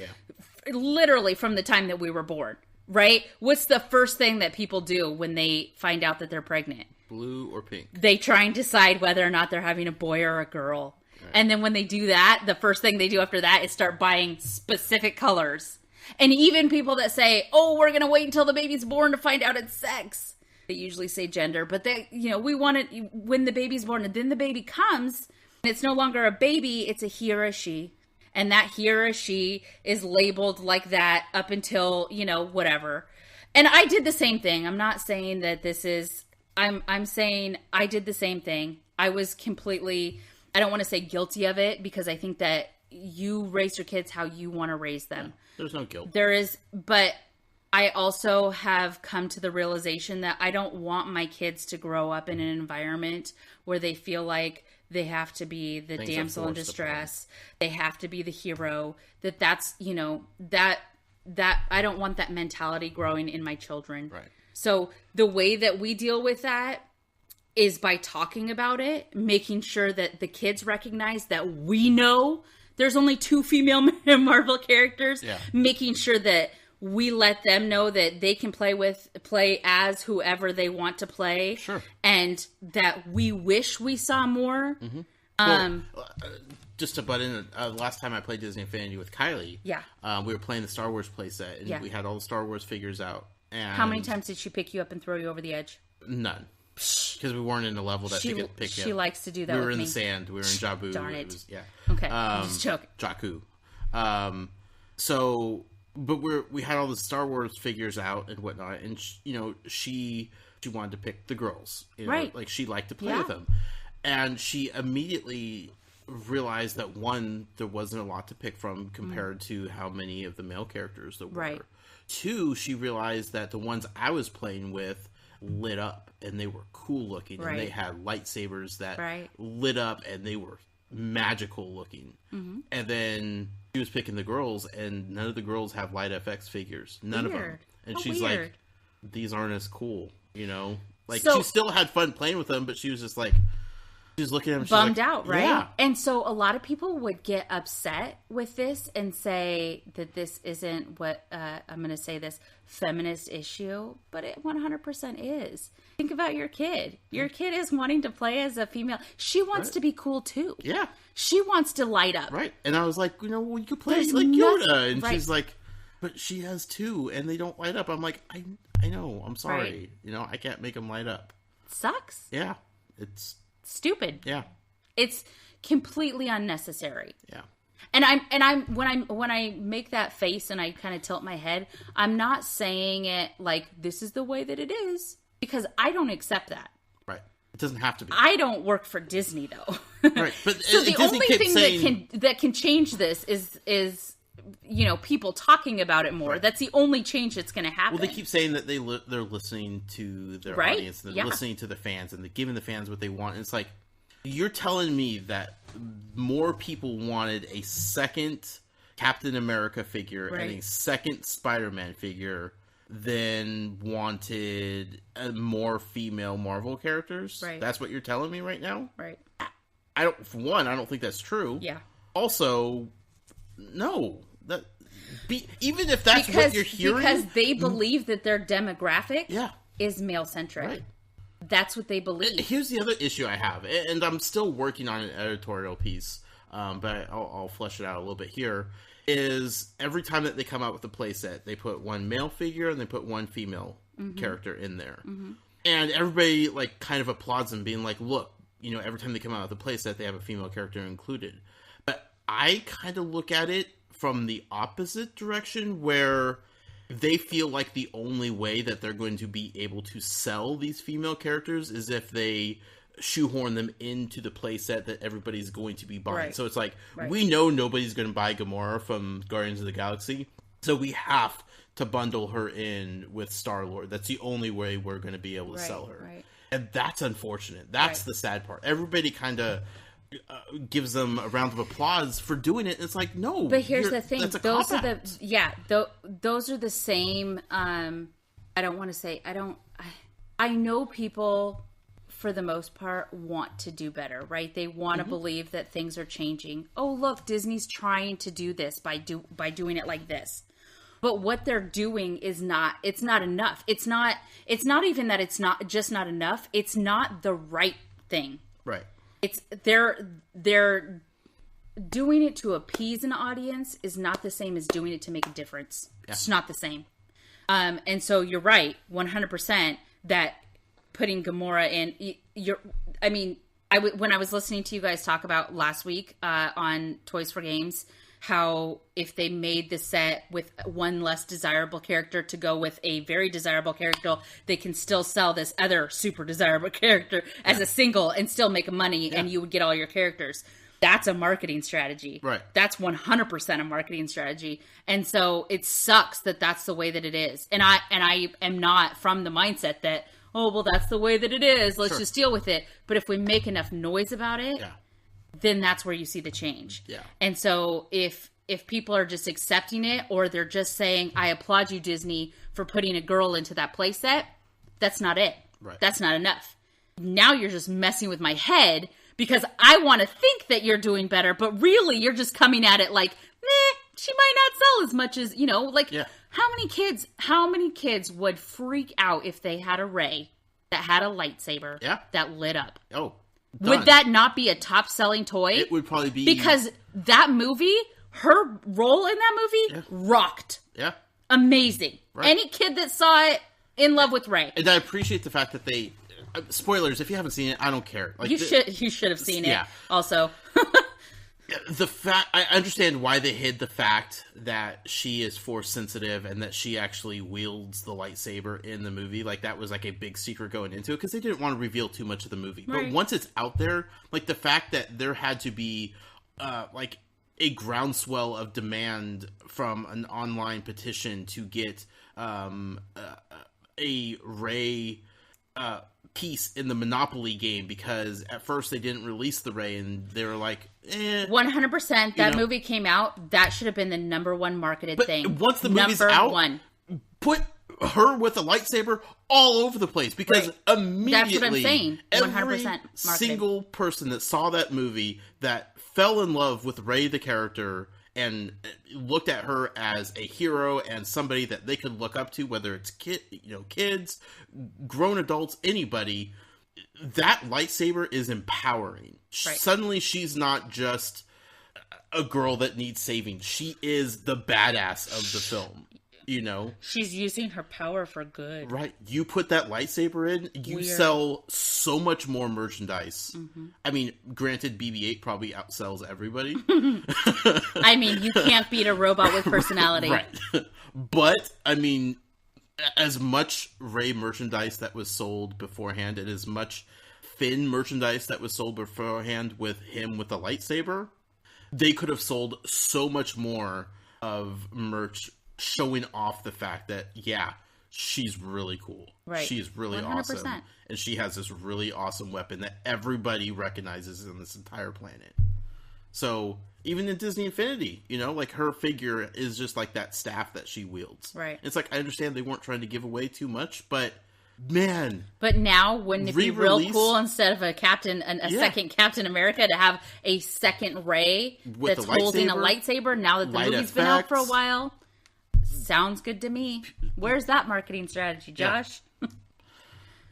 literally from the time that we were born, right? What's the first thing that people do when they find out that they're pregnant? Blue or pink? They try and decide whether or not they're having a boy or a girl. And then when they do that, the first thing they do after that is start buying specific colors. And even people that say, oh, we're going to wait until the baby's born to find out its sex. They usually say gender, but they, we want it when the baby's born and then the baby comes and it's no longer a baby, it's a he or a she. And that he or a she is labeled like that up until, whatever. And I did the same thing. I'm not saying that this is, I'm saying I did the same thing. I was completely... I don't want to say guilty of it because I think that you raise your kids how you want to raise them. Yeah, there's no guilt. There is, but I also have come to the realization that I don't want my kids to grow up in an environment where they feel like they have to be the damsel in distress. They have to be the hero. That's, that I don't want that mentality growing in my children. Right. So the way that we deal with that is by talking about it, making sure that the kids recognize that we know there's only 2 female Marvel characters, making sure that we let them know that they can play as whoever they want to play, and that we wish we saw more Just to butt in, last time I played Disney Infinity with Kylie, we were playing the Star Wars playset, and we had all the Star Wars figures out. And how many times did she pick you up and throw you over the edge? None. Because we weren't in the level that she could pick you up. She likes to do that. We were in the sand. We were in Jabu. Darn it. Yeah. Okay. Just joking. Jakku. But we had all the Star Wars figures out and whatnot, and she wanted to pick the girls, right? Like she liked to play with them, and she immediately realized that one, there wasn't a lot to pick from compared to how many of the male characters there were. Right. Two, she realized that the ones I was playing with lit up and they were cool looking, and they had lightsabers that lit up and they were magical looking. And then she was picking the girls, and none of the girls have light FX figures. None of them. And she's like, these aren't as cool, Like, she still had fun playing with them, but she was just like, she was looking at them, bummed out, right? Yeah. And so a lot of people would get upset with this and say that this isn't what, I'm going to say this, feminist issue, but it 100% is. Think about your kid. Your kid is wanting to play as a female. She wants to be cool too. Yeah. She wants to light up. Right. And I was like, well, you could play like Yoda. And she's like, but she has two and they don't light up. I'm like, I know. I'm sorry. I can't make them light up. Sucks. Yeah. It's stupid. Yeah. It's completely unnecessary. Yeah. And I'm when I make that face and I kind of tilt my head, I'm not saying it like this is the way that it is, because I don't accept that. Right. It doesn't have to be. I don't work for Disney though. Right. But so the only thing that can change this is people talking about it more. Right. That's the only change that's going to happen. Well, they keep saying that they're listening to their audience, and they're listening to the fans, and they're giving the fans what they want. And it's like, you're telling me that more people wanted a second Captain America figure and a second Spider-Man figure than wanted more female Marvel characters? Right. That's what you're telling me right now? Right. For one, I don't think that's true. Yeah. Also, no. Even if that's what you're hearing, because they believe that their demographic is male centric. Right. That's what they believe. Here's the other issue I have, and I'm still working on an editorial piece, but I'll flesh it out a little bit here. Is every time that they come out with a playset, they put one male figure and they put one female character in there, and everybody like kind of applauds them, being like, "Look, every time they come out with a playset, they have a female character included." But I kind of look at it from the opposite direction, where they feel like the only way that they're going to be able to sell these female characters is if they shoehorn them into the playset that everybody's going to be buying. Right. So it's like, we know nobody's going to buy Gamora from Guardians of the Galaxy, so we have to bundle her in with Star-Lord. That's the only way we're going to be able to sell her. Right. And that's unfortunate. That's the sad part. Everybody kind of gives them a round of applause for doing it. It's like, no. But here's the thing: those are those are the same. I don't want to say I know people for the most part want to do better, right? They want to believe that things are changing. Oh, look, Disney's trying to do this by doing it like this. But what they're doing is it's not enough. It's not even that it's not just not enough. It's not the right thing. Right. It's they're doing it to appease an audience is not the same as doing it to make a difference. Yeah. It's not the same. And so you're right, 100% that putting Gamora in. When I was listening to you guys talk about last week on Toys for Games, how if they made the set with one less desirable character to go with a very desirable character, they can still sell this other super desirable character as a single and still make money, and you would get all your characters. That's a marketing strategy. Right. That's 100% a marketing strategy. And so it sucks that that's the way that it is. And I am not from the mindset that, oh, well, that's the way that it is. Let's just deal with it. But if we make enough noise about it, then that's where you see the change. Yeah. And so if people are just accepting it, or they're just saying, I applaud you, Disney, for putting a girl into that playset, that's not it. Right. That's not enough. Now you're just messing with my head because I want to think that you're doing better, but really you're just coming at it like, she might not sell as much as, how many kids would freak out if they had a Rey that had a lightsaber that lit up? Oh, Would that not be a top-selling toy? It would probably be. Because that movie, her role in that movie, rocked. Yeah. Amazing. Right. Any kid that saw it, in love with Rey. And I appreciate the fact that they... spoilers, if you haven't seen it, I don't care. Like, you should have seen it, also. I understand why they hid the fact that she is force sensitive and that she actually wields the lightsaber in the movie. Like, that was like a big secret going into it because they didn't want to reveal too much of the movie. Right. But once it's out there, like the fact that there had to be like a groundswell of demand from an online petition to get a Rey piece in the Monopoly game, because at first they didn't release the Rey and they were like, 100%. That movie came out. That should have been the number one marketed thing. Once the movie's out, put her with a lightsaber all over the place, because immediately, that's what I'm saying. 100% every single person that saw that movie that fell in love with Rey the character and looked at her as a hero and somebody that they could look up to, whether it's kids, grown adults, anybody, that lightsaber is empowering. Right. Suddenly she's not just a girl that needs saving. She is the badass of the film. She's using her power for good. Right. You put that lightsaber in, you sell so much more merchandise. Mm-hmm. I mean, granted, BB-8 probably outsells everybody. I mean, you can't beat a robot with personality. Right. But, I mean, as much Rey merchandise that was sold beforehand and as much Finn merchandise that was sold beforehand with him with the lightsaber, they could have sold so much more of merch showing off the fact that, she's really cool. Right. She's really 100%. Awesome. And she has this really awesome weapon that everybody recognizes on this entire planet. So, even in Disney Infinity, like her figure is just like that staff that she wields. Right. It's like, I understand they weren't trying to give away too much, but man. But now, wouldn't it be real cool instead of a second Captain America to have a second Rey that's holding a lightsaber now that the movie's been out for a while? Sounds good to me. Where's that marketing strategy, Josh? Yeah.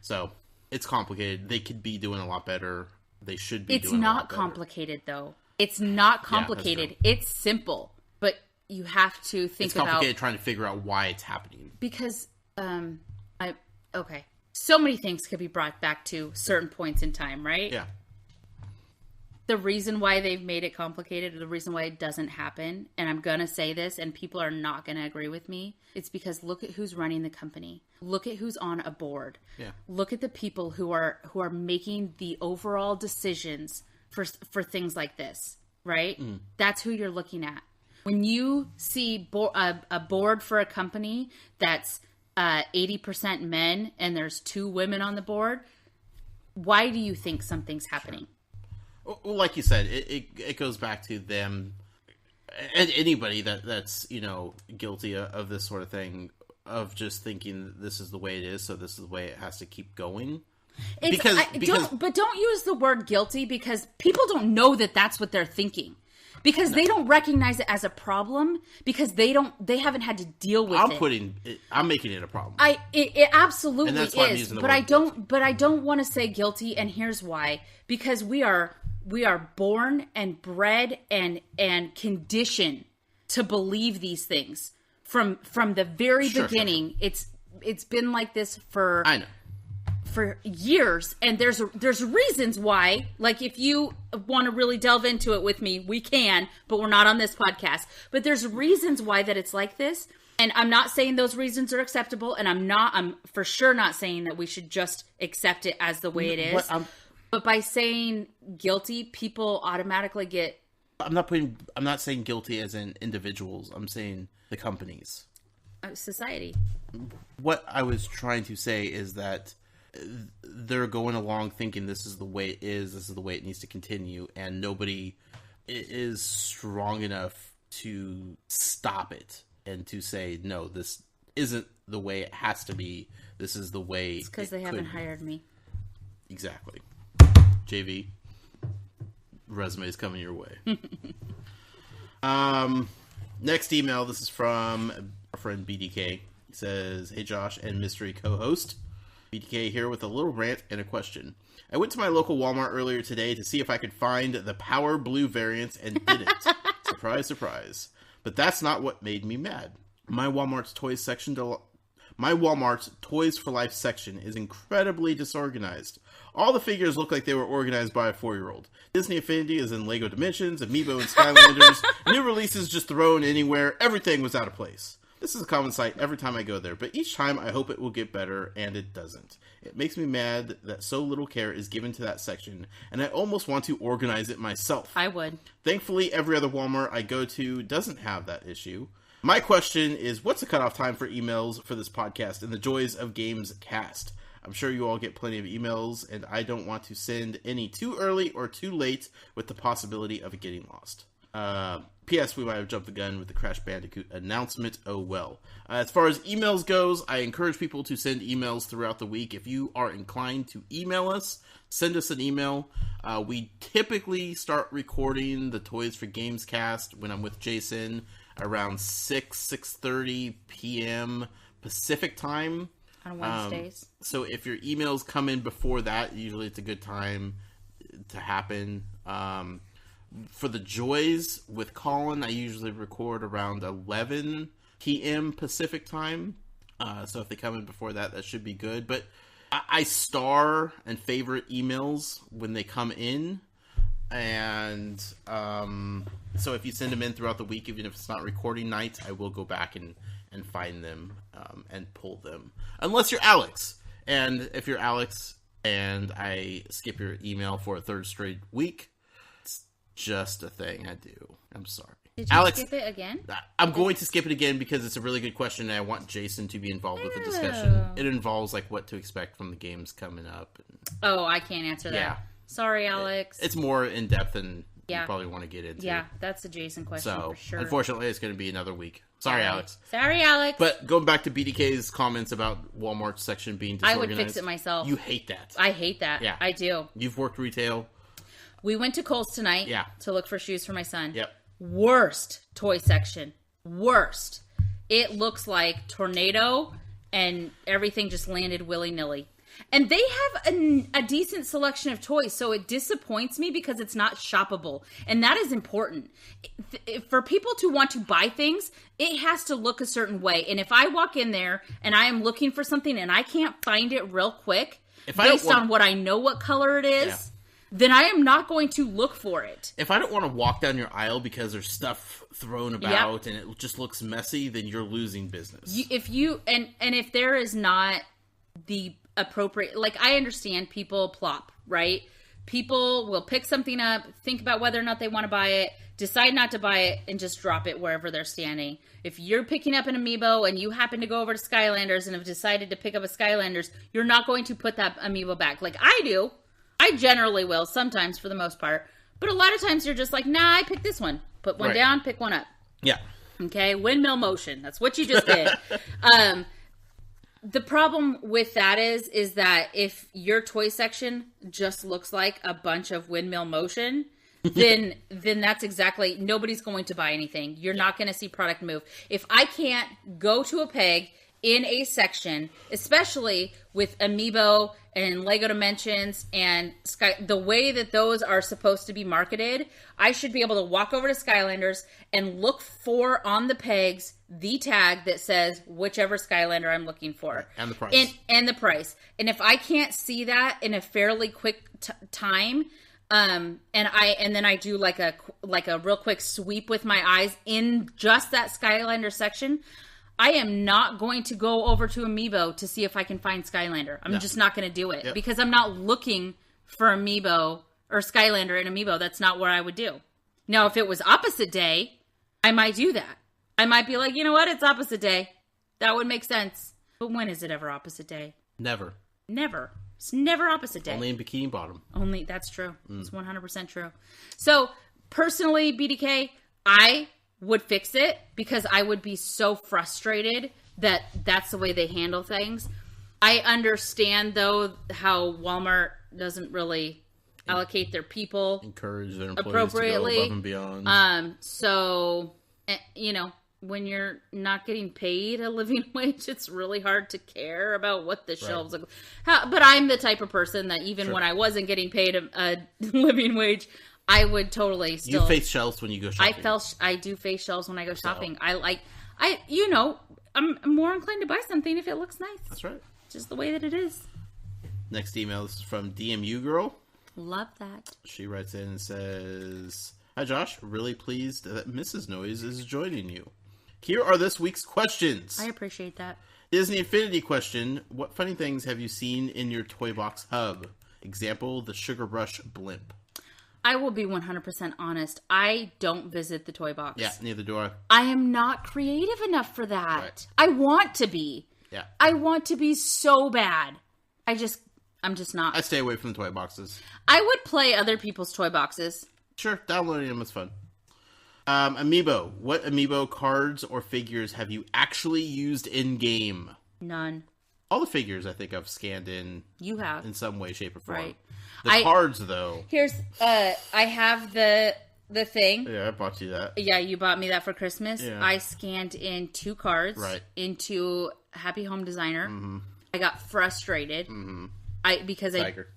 So, it's complicated. They could be doing a lot better. They should be doing a lot better. It's not complicated, though. It's not complicated. It's simple. But you have to think about... It's complicated trying to figure out why it's happening. Because, okay. So many things could be brought back to certain points in time, right? Yeah. The reason why they've made it complicated, or the reason why it doesn't happen, and I'm going to say this, and people are not going to agree with me, it's because look at who's running the company. Look at who's on a board. Yeah. Look at the people who are making the overall decisions for things like this, right? Mm. That's who you're looking at. When you see a board for a company that's 80% men and there's 2 women on the board, why do you think something's happening? Sure. Well, like you said, it goes back to them and anybody that's guilty of this sort of thing, of just thinking this is the way it is, so this is the way it has to keep going. Don't use the word guilty, because people don't know that that's what they're thinking, because they don't recognize it as a problem, because they haven't had to deal with it. I'm making it a problem. It absolutely is, but I don't want to say guilty, and here's why: because we are born and bred and conditioned to believe these things from the very beginning. Sure. It's been like this for years, and there's reasons why. Like, if you want to really delve into it with me, we can, but we're not on this podcast. But there's reasons why that it's like this, and I'm not saying those reasons are acceptable, and I'm for sure not saying that we should just accept it as the way it is. But by saying guilty, people automatically get... I'm not saying guilty as in individuals. I'm saying the companies. Society. What I was trying to say is that they're going along thinking this is the way it is, this is the way it needs to continue, and nobody is strong enough to stop it and to say, no, this isn't the way it has to be. This is the way it's because they haven't hired me. Exactly. JV, resumes coming your way. Next email. This is from our friend BDK. He says, "Hey Josh and mystery co-host. BTK here with a little rant and a question. I went to my local Walmart earlier today to see if I could find the Power Blue variant and didn't. Surprise, surprise. But that's not what made me mad. My Walmart's Toys for Life section is incredibly disorganized. All the figures look like they were organized by a 4-year-old. Disney Affinity is in Lego Dimensions, Amiibo and Skylanders. New releases just thrown anywhere. Everything was out of place. This is a common sight every time I go there, but each time I hope it will get better, and it doesn't. It makes me mad that so little care is given to that section, and I almost want to organize it myself. I would. Thankfully, every other Walmart I go to doesn't have that issue. My question is, what's the cutoff time for emails for this podcast and the Joys of Games cast? I'm sure you all get plenty of emails, and I don't want to send any too early or too late with the possibility of it getting lost. P.S. We might have jumped the gun with the Crash Bandicoot announcement. Oh well. As far as emails goes, I encourage people to send emails throughout the week. If you are inclined to email us, send us an email. We typically start recording the Toys for Games cast when I'm with Jason around 6:30 p.m. Pacific time. On Wednesdays. So if your emails come in before that, usually it's a good time to happen. For the Joys with Colin, I usually record around 11 p.m. Pacific time. So if they come in before that, that should be good. But I star and favorite emails when they come in. And so if you send them in throughout the week, even if it's not recording night, I will go back and find them and pull them. Unless you're Alex. And if you're Alex and I skip your email for a third straight week, it's just a thing I do. I'm sorry. Did you Alex, skip it again? I'm going to skip it again because it's a really good question and I want Jason to be involved with the discussion. It involves like what to expect from the games coming up. Oh, I can't answer that. Yeah. Sorry, Alex. It's more in depth than you probably want to get into. Yeah, that's a Jason question for sure. Unfortunately, it's going to be another week. Sorry, Alex. Sorry, Alex. But going back to BDK's comments about Walmart's section being disorganized. I would fix it myself. You hate that. I hate that. Yeah. I do. You've worked retail. We went to Kohl's tonight to look for shoes for my son. Yep. Worst toy section. Worst. It looks like tornado and everything just landed willy-nilly. And they have a decent selection of toys, so it disappoints me because it's not shoppable. And that is important. For people to want to buy things, it has to look a certain way. And if I walk in there and I am looking for something and I can't find it real quick, based on what I know what color it is, then I am not going to look for it. If I don't want to walk down your aisle because there's stuff thrown about and it just looks messy, then you're losing business. If there is not the appropriate, like, I understand people plop, right? People will pick something up, think about whether or not they want to buy it, decide not to buy it, and just drop it wherever they're standing. If you're picking up an amiibo and you happen to go over to Skylanders and have decided to pick up a Skylanders, you're not going to put that amiibo back. Like I do. I generally will, sometimes for the most part. But a lot of times you're just like, nah, I picked this one. Put one down, pick one up. Yeah. Okay, windmill motion. That's what you just did. The problem with that is that if your toy section just looks like a bunch of windmill motion, then that's exactly, nobody's going to buy anything. You're not going to see product move. If I can't go to a peg in a section, especially with Amiibo and Lego Dimensions and the way that those are supposed to be marketed, I should be able to walk over to Skylanders and look for on the pegs the tag that says whichever Skylander I'm looking for. And the price. And the price. And if I can't see that in a fairly quick time, and then I do like a real quick sweep with my eyes in just that Skylander section, I am not going to go over to Amiibo to see if I can find Skylander. I'm just not going to do it because I'm not looking for Amiibo or Skylander in Amiibo. That's not what I would do. Now, if it was opposite day, I might do that. I might be like, you know what? It's opposite day. That would make sense. But when is it ever opposite day? Never. Never. It's never opposite day. Only in Bikini Bottom. Only, that's true. It's 100% true. So, personally, BDK, I would fix it because I would be so frustrated that that's the way they handle things. I understand, though, how Walmart doesn't really allocate their people encourage their employees appropriately to go above and beyond. So, you know, when you're not getting paid a living wage, it's really hard to care about what the shelves look like. But I'm the type of person that even when I wasn't getting paid a living wage, I would totally still... You face shelves when you go shopping. I do face shelves when I go shopping. I'm more inclined to buy something if it looks nice. That's right. Just the way that it is. Next email is from DMU Girl. Love that. She writes in and says, "Hi Josh, really pleased that Mrs. Noyes is joining you. Here are this week's questions." I appreciate that. Disney Infinity question: what funny things have you seen in your toy box hub? Example, the Sugar Brush blimp. I will be 100% honest. I don't visit the toy box. Yeah, neither do I. I am not creative enough for that. Right. I want to be. Yeah. I want to be so bad. I'm just not. I stay away from the toy boxes. I would play other people's toy boxes. Sure, downloading them is fun. Amiibo. What Amiibo cards or figures have you actually used in-game? None. All the figures I think I've scanned in. You have. In some way, shape, or form. Right. The cards, though. Here's, I have the thing. Yeah, I bought you that. Yeah, you bought me that for Christmas. Yeah. I scanned in 2 cards. Right. Into Happy Home Designer. Mm-hmm. I got frustrated. Mm-hmm. Tiger.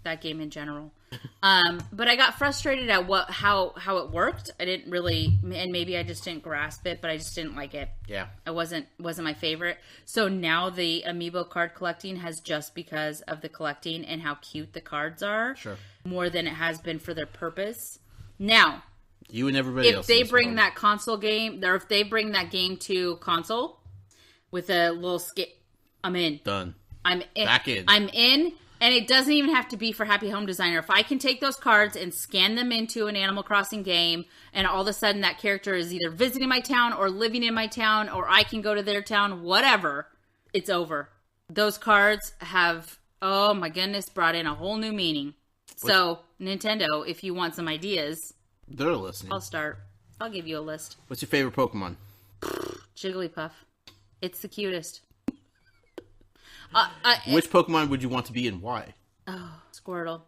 That game in general. But I got frustrated at how it worked. I didn't really, and maybe I just didn't grasp it, but I just didn't like it. Yeah. It wasn't my favorite. So now the Amiibo card collecting has just because of the collecting and how cute the cards are. Sure. More than it has been for their purpose. Now, you and everybody else. If they bring that console game, or if they bring that game to console with a little skit, I'm in. Done. I'm in. Back in. I'm in. And it doesn't even have to be for Happy Home Designer. If I can take those cards and scan them into an Animal Crossing game, and all of a sudden that character is either visiting my town or living in my town, or I can go to their town, whatever, it's over. Those cards have, oh my goodness, brought in a whole new meaning. So, Nintendo, if you want some ideas, they're listening. I'll start. I'll give you a list. What's your favorite Pokemon? Jigglypuff. It's the cutest. Which Pokemon would you want to be and why? Oh, Squirtle.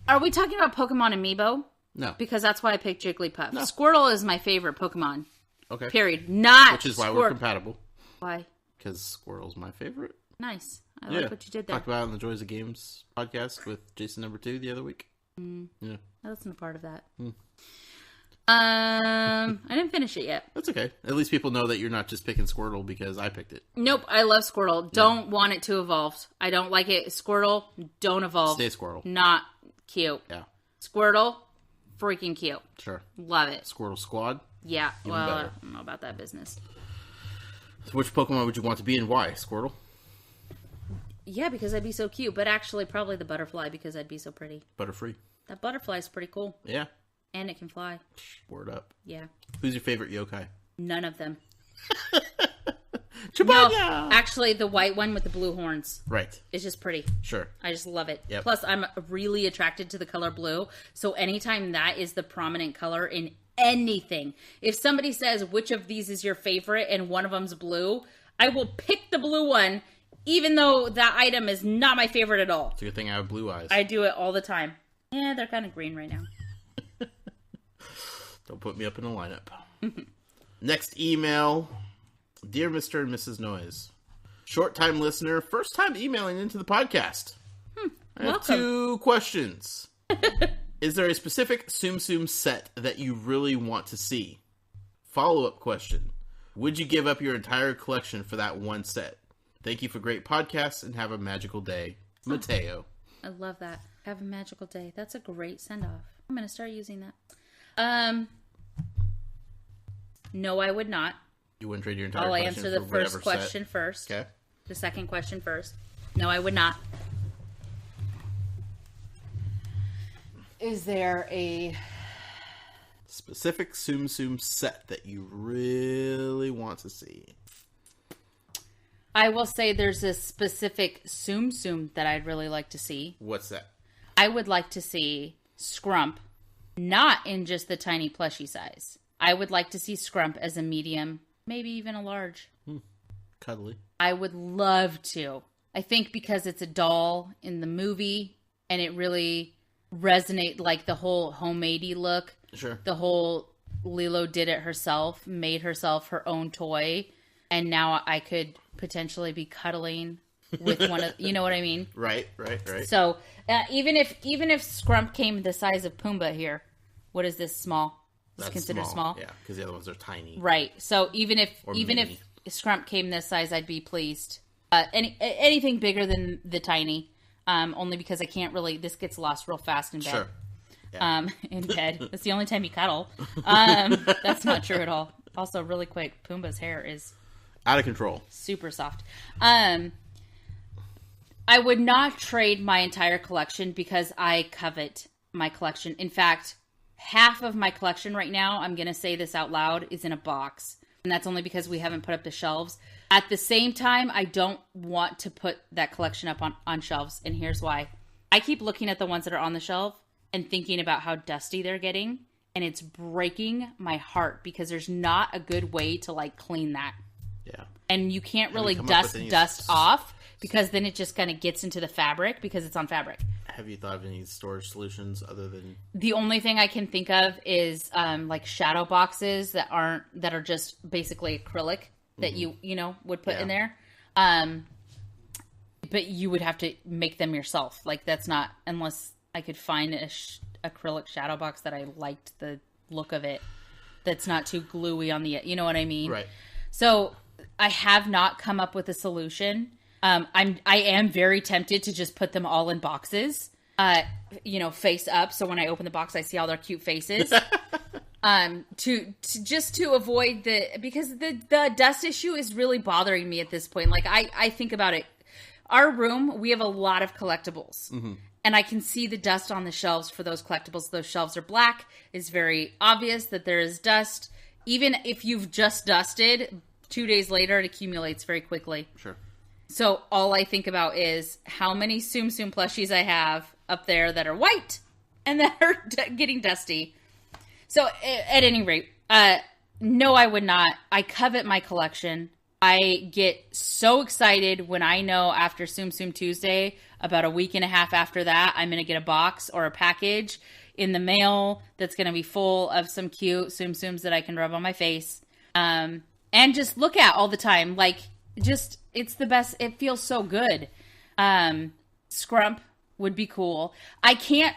Are we talking about Pokemon Amiibo? No. Because that's why I picked Jigglypuff. No. Squirtle is my favorite Pokemon. Okay. Period. Not Which is why we're compatible. Why? Because Squirtle's my favorite. Nice. I like what you did there. Talked about it on the Joys of Games podcast with Jason number 2 the other week. Yeah. I listened to part of that. I didn't finish it yet. That's okay. At least people know that you're not just picking Squirtle because I picked it. Nope, I love Squirtle. Don't want it to evolve. I don't like it. Squirtle, don't evolve. Stay Squirtle. Not cute. Yeah. Squirtle, freaking cute. Sure. Love it. Squirtle Squad? Yeah, Even well, better. I don't know about that business. So which Pokemon would you want to be and why? Squirtle? Yeah, because I'd be so cute. But actually, probably the butterfly because I'd be so pretty. Butterfree? That butterfly's pretty cool. Yeah. And it can fly. Word up. Yeah. Who's your favorite yokai? None of them. Chewbacca! No, actually, the white one with the blue horns. Right. It's just pretty. Sure. I just love it. Yep. Plus, I'm really attracted to the color blue. So anytime that is the prominent color in anything, if somebody says which of these is your favorite and one of them's blue, I will pick the blue one, even though that item is not my favorite at all. It's a good thing I have blue eyes. I do it all the time. Yeah, they're kind of green right now. Don't put me up in a lineup. Next email. Dear Mr. and Mrs. Noyes. Short-time listener, first time emailing into the podcast. I have 2 questions. Is there a specific Tsum Tsum set that you really want to see? Follow-up question. Would you give up your entire collection for that one set? Thank you for great podcasts and have a magical day. Mateo. I love that. Have a magical day. That's a great send-off. I'm going to start using that. No, I would not. You wouldn't trade your entire I'll collection answer for the whatever first question set. first. Okay. The second question first. No, I would not. Is there a specific Tsum Tsum set that you really want to see? I will say there's a specific Tsum Tsum that I'd really like to see. What's that? I would like to see Scrump, not in just the tiny plushie size. I would like to see Scrump as a medium, maybe even a large. Cuddly. I would love to. I think because it's a doll in the movie, and it really resonate like the whole homemade-y look. Sure. The whole Lilo did it herself, made herself her own toy, and now I could potentially be cuddling with one of, you know what I mean? Right. So even if Scrump came the size of Pumbaa here, what is this, small? It's considered small. Yeah, because the other ones are tiny. Right. So even if Scrump came this size, I'd be pleased. Anything bigger than the tiny, only because I can't really. This gets lost real fast in bed. Sure. Yeah. In bed. That's the only time you cuddle. That's not true at all. Also, really quick, Pumbaa's hair is out of control. Super soft. I would not trade my entire collection because I covet my collection. In fact, half of my collection right now, I'm going to say this out loud, is in a box. And that's only because we haven't put up the shelves. At the same time, I don't want to put that collection up on shelves. And here's why. I keep looking at the ones that are on the shelf and thinking about how dusty they're getting. And it's breaking my heart because there's not a good way to like clean that. Yeah. And you can't really dust off because then it just kind of gets into the fabric because it's on fabric. Have you thought of any storage solutions other than... The only thing I can think of is like shadow boxes that are just basically acrylic that you would put in there. But you would have to make them yourself. Like that's not, unless I could find a acrylic shadow box that I liked the look of it. That's not too gluey on the, you know what I mean? Right. So I have not come up with a solution. I am very tempted to just put them all in boxes, face up. So when I open the box, I see all their cute faces. To avoid because the dust issue is really bothering me at this point. Like I think about it. Our room, we have a lot of collectibles. Mm-hmm. And I can see the dust on the shelves for those collectibles. Those shelves are black. It's very obvious that there is dust. Even if you've just dusted, 2 days later, it accumulates very quickly. Sure. So all I think about is how many Tsum Tsum plushies I have up there that are white and that are getting dusty. So at any rate, no, I would not. I covet my collection. I get so excited when I know after Tsum Tsum Tuesday, about a week and a half after that, I'm going to get a box or a package in the mail that's going to be full of some cute Tsum Tsums that I can rub on my face and just look at all the time. Like, just, it's the best. It feels so good. Scrump would be cool. I can't.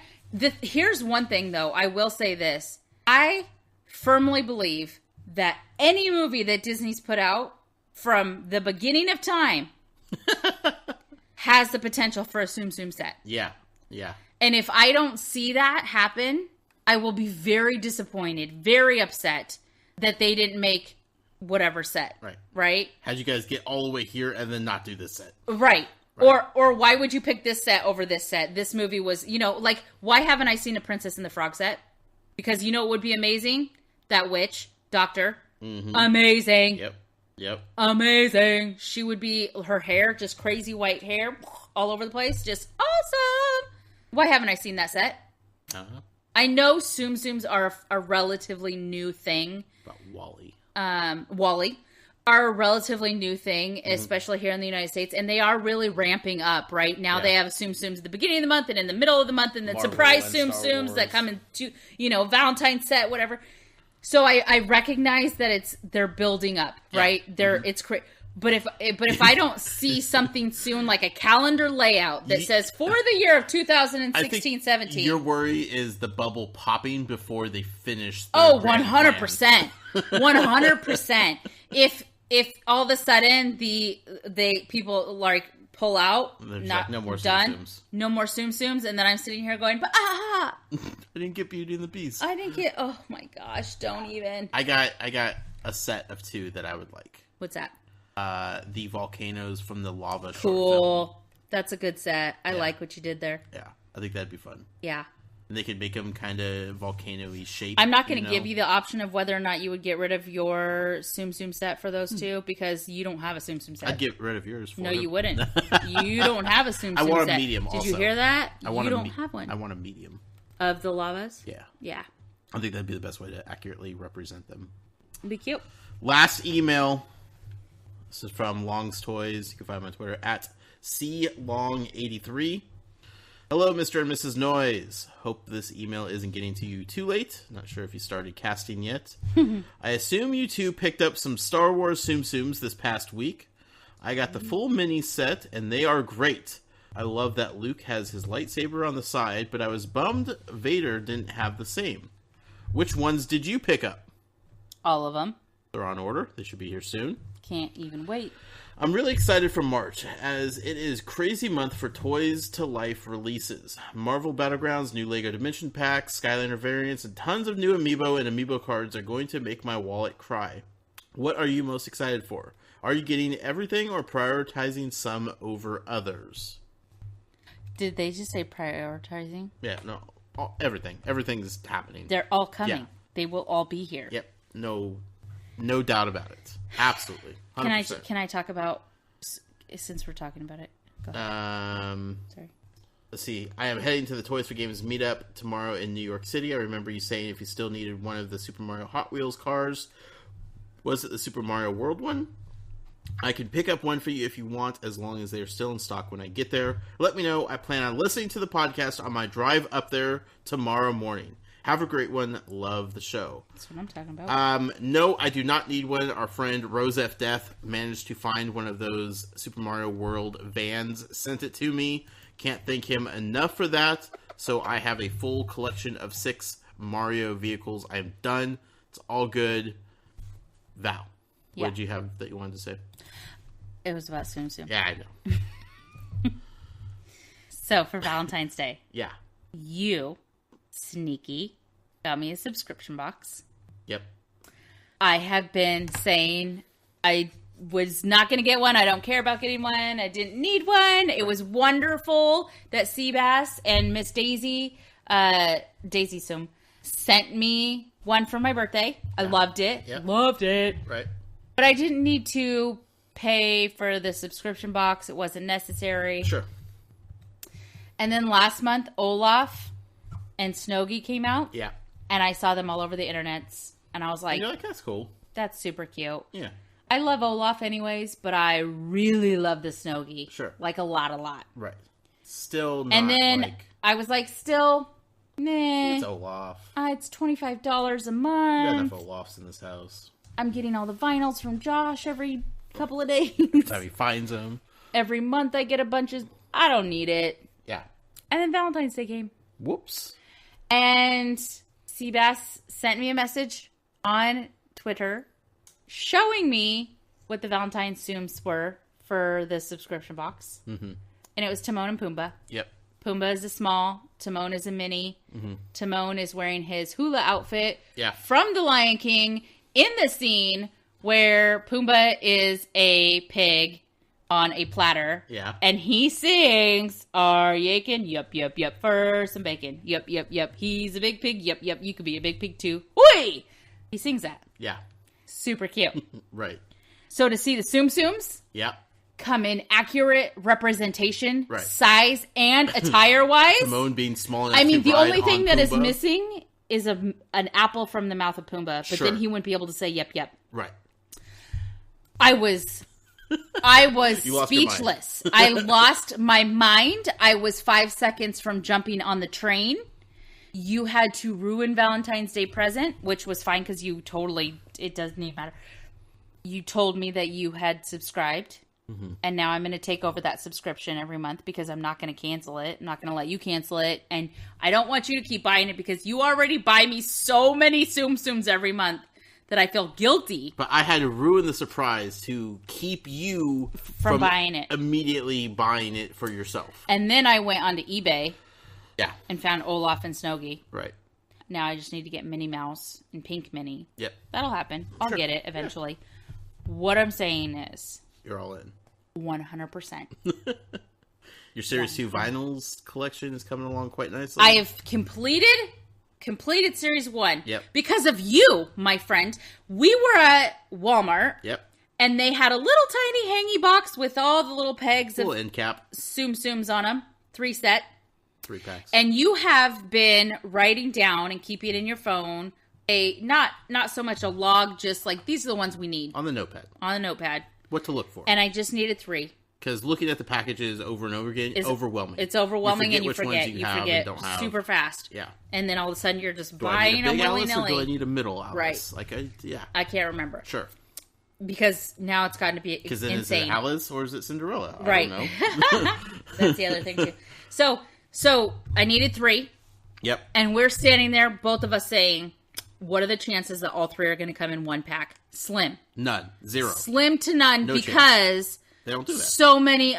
Here's one thing, though. I will say this. I firmly believe that any movie that Disney's put out from the beginning of time has the potential for a Tsum Tsum set. Yeah, yeah. And if I don't see that happen, I will be very disappointed, very upset that they didn't make whatever set. Right? How'd you guys get all the way here and then not do this set? Right. Or why would you pick this set over this set? This movie was, like, why haven't I seen a Princess and the Frog set? Because it would be amazing? That witch, Doctor. Mm-hmm. Amazing. Yep. Amazing. She would be, her hair, just crazy white hair, all over the place. Just awesome. Why haven't I seen that set? Uh-huh. I know Tsum Tsums are a relatively new thing. About Wally. Wally are a relatively new thing, especially here in the United States, and they are really ramping up right now. Yeah. They have Tsum Tsums at the beginning of the month and in the middle of the month, and then surprise Tsum Tsums that come into Valentine's set, whatever. So I recognize that they're building up, right? Yeah. It's crazy. But if I don't see something soon, like a calendar layout that says for the year of 2016-17, your worry is the bubble popping before they finish. 100%, 100%. If all of a sudden people like pull out, not no more done, Tsum Tsums. No more Tsum Tsums, and then I'm sitting here going, I didn't get Beauty and the Beast. I didn't get. Oh my gosh! Don't even. I got a set of 2 that I would like. What's that? The volcanoes from the lava. Cool. Short film. That's a good set. I like what you did there. Yeah, I think that'd be fun. Yeah. And they could make them kind of volcano-y shape. I'm not going to give you the option of whether or not you would get rid of your Tsum Tsum set for those 2 because you don't have a Tsum Tsum set. I'd get rid of yours for No, you wouldn't. You don't have a Tsum Tsum set. I want a medium also. Did you hear that? You don't have one. I want a medium. Of the lavas? Yeah. Yeah. I think that'd be the best way to accurately represent them. It'd be cute. Last email. This is from Long's Toys. You can find him on Twitter at CLong83. Hello, Mr. and Mrs. Noyes. Hope this email isn't getting to you too late. Not sure if you started casting yet. I assume you two picked up some Star Wars Tsum Tsums this past week. I got the full mini set, and they are great. I love that Luke has his lightsaber on the side, but I was bummed Vader didn't have the same. Which ones did you pick up? All of them. They're on order. They should be here soon. Can't even wait. I'm really excited for March, as it is crazy month for Toys to Life releases. Marvel Battlegrounds, new LEGO Dimension packs, Skylander variants, and tons of new amiibo and amiibo cards are going to make my wallet cry. What are you most excited for? Are you getting everything or prioritizing some over others? Did they just say prioritizing? Yeah, no, everything. Everything's happening. They're all coming. Yeah. They will all be here. Yep, no doubt about it. Absolutely. 100%. Can I talk about, since we're talking about it? Go ahead. Sorry. Let's see. I am heading to the Toys for Games meetup tomorrow in New York City. I remember you saying if you still needed one of the Super Mario Hot Wheels cars. Was it the Super Mario World one? I can pick up one for you if you want, as long as they are still in stock when I get there. Let me know. I plan on listening to the podcast on my drive up there tomorrow morning. Have a great one. Love the show. That's what I'm talking about. No, I do not need one. Our friend Rose F. Death managed to find one of those Super Mario World vans, sent it to me. Can't thank him enough for that. So I have a full collection of 6 Mario vehicles. I am done. It's all good. Val, what did you have that you wanted to say? It was about Tsum Tsum. Yeah, I know. So for Valentine's Day. Yeah. You, sneaky, got me a subscription box. Yep. I have been saying I was not going to get one. I don't care about getting one. I didn't need one. It was wonderful that Seabass and Miss Daisy, Daisy Tsum, sent me one for my birthday. I loved it. Yep. Loved it. Right. But I didn't need to pay for the subscription box. It wasn't necessary. Sure. And then last month, Olaf and Snoggy came out. Yeah. And I saw them all over the internets. And I was like, You're like, that's cool. That's super cute. Yeah. I love Olaf anyways, but I really love the Snoggy. Sure. Like a lot. Right. Still not And then like... I was like, still, nah. It's Olaf. It's $25 a You month. got enough Olafs in this house. I'm getting all the vinyls from Josh every couple of days. That's how he finds them. Every month I get a bunch of... I don't need it. Yeah. And then Valentine's Day came. Whoops. And Seabass sent me a message on Twitter showing me what the Valentine's Tsums were for the subscription box. Mm-hmm. And it was Timon and Pumbaa. Yep. Pumbaa is a small. Timon is a mini. Mm-hmm. Timon is wearing his hula outfit from The Lion King in the scene where Pumbaa is a pig on a platter. Yeah. And he sings, "Are you aching? Yup, yup, yup, for some bacon. Yup, yup, yup. He's a big pig. Yup, yup. You could be a big pig too. Oi!" He sings that. Yeah. Super cute. Right. So to see the Tsum Tsums come in accurate representation, size and attire-wise. Timon being small enough I mean, to the ride only thing on that is Pumbaa. missing is an apple from the mouth of Pumbaa, but then he wouldn't be able to say yep, yep. Right. I was speechless. I lost my mind. I was 5 seconds from jumping on the train. You had to ruin Valentine's Day present, which was fine because you totally, it doesn't even matter. You told me that you had subscribed, and now I'm going to take over that subscription every month because I'm not going to cancel it. I'm not going to let you cancel it, and I don't want you to keep buying it because you already buy me so many Tsum Tsums every month that I feel guilty. But I had to ruin the surprise to keep you from buying it. Immediately buying it for yourself. And then I went onto eBay. Yeah. And found Olaf and Snoggy. Right. Now I just need to get Minnie Mouse and Pink Minnie. Yep. That'll happen. I'll get it eventually. Yeah. What I'm saying is... You're all in. 100%. Your Series 2 vinyls collection is coming along quite nicely. I have completed Series 1. Yep. Because of you, my friend. We were at Walmart. Yep. And they had a little tiny hangy box with all the little pegs of end cap. Tsum Tsums on them. 3 set. 3 packs. And you have been writing down and keeping it in your phone not so much a log, just like these are the ones we need. On the notepad. On the notepad. What to look for. And I just needed 3. Because looking at the packages over and over again is overwhelming. It's overwhelming, and you forget. You forget super fast. Yeah. And then all of a sudden, you're just buying them willy-nilly. Do I need a middle Alice? Right. Like, I can't remember. Sure. Because now it's gotten to be insane. Because then is it Alice or is it Cinderella? Right. I don't know. That's the other thing, too. So I needed 3. Yep. And we're standing there, both of us saying, what are the chances that all 3 are going to come in one pack? Slim. None. 0. Slim to none, no because chance. They don't do that. So many,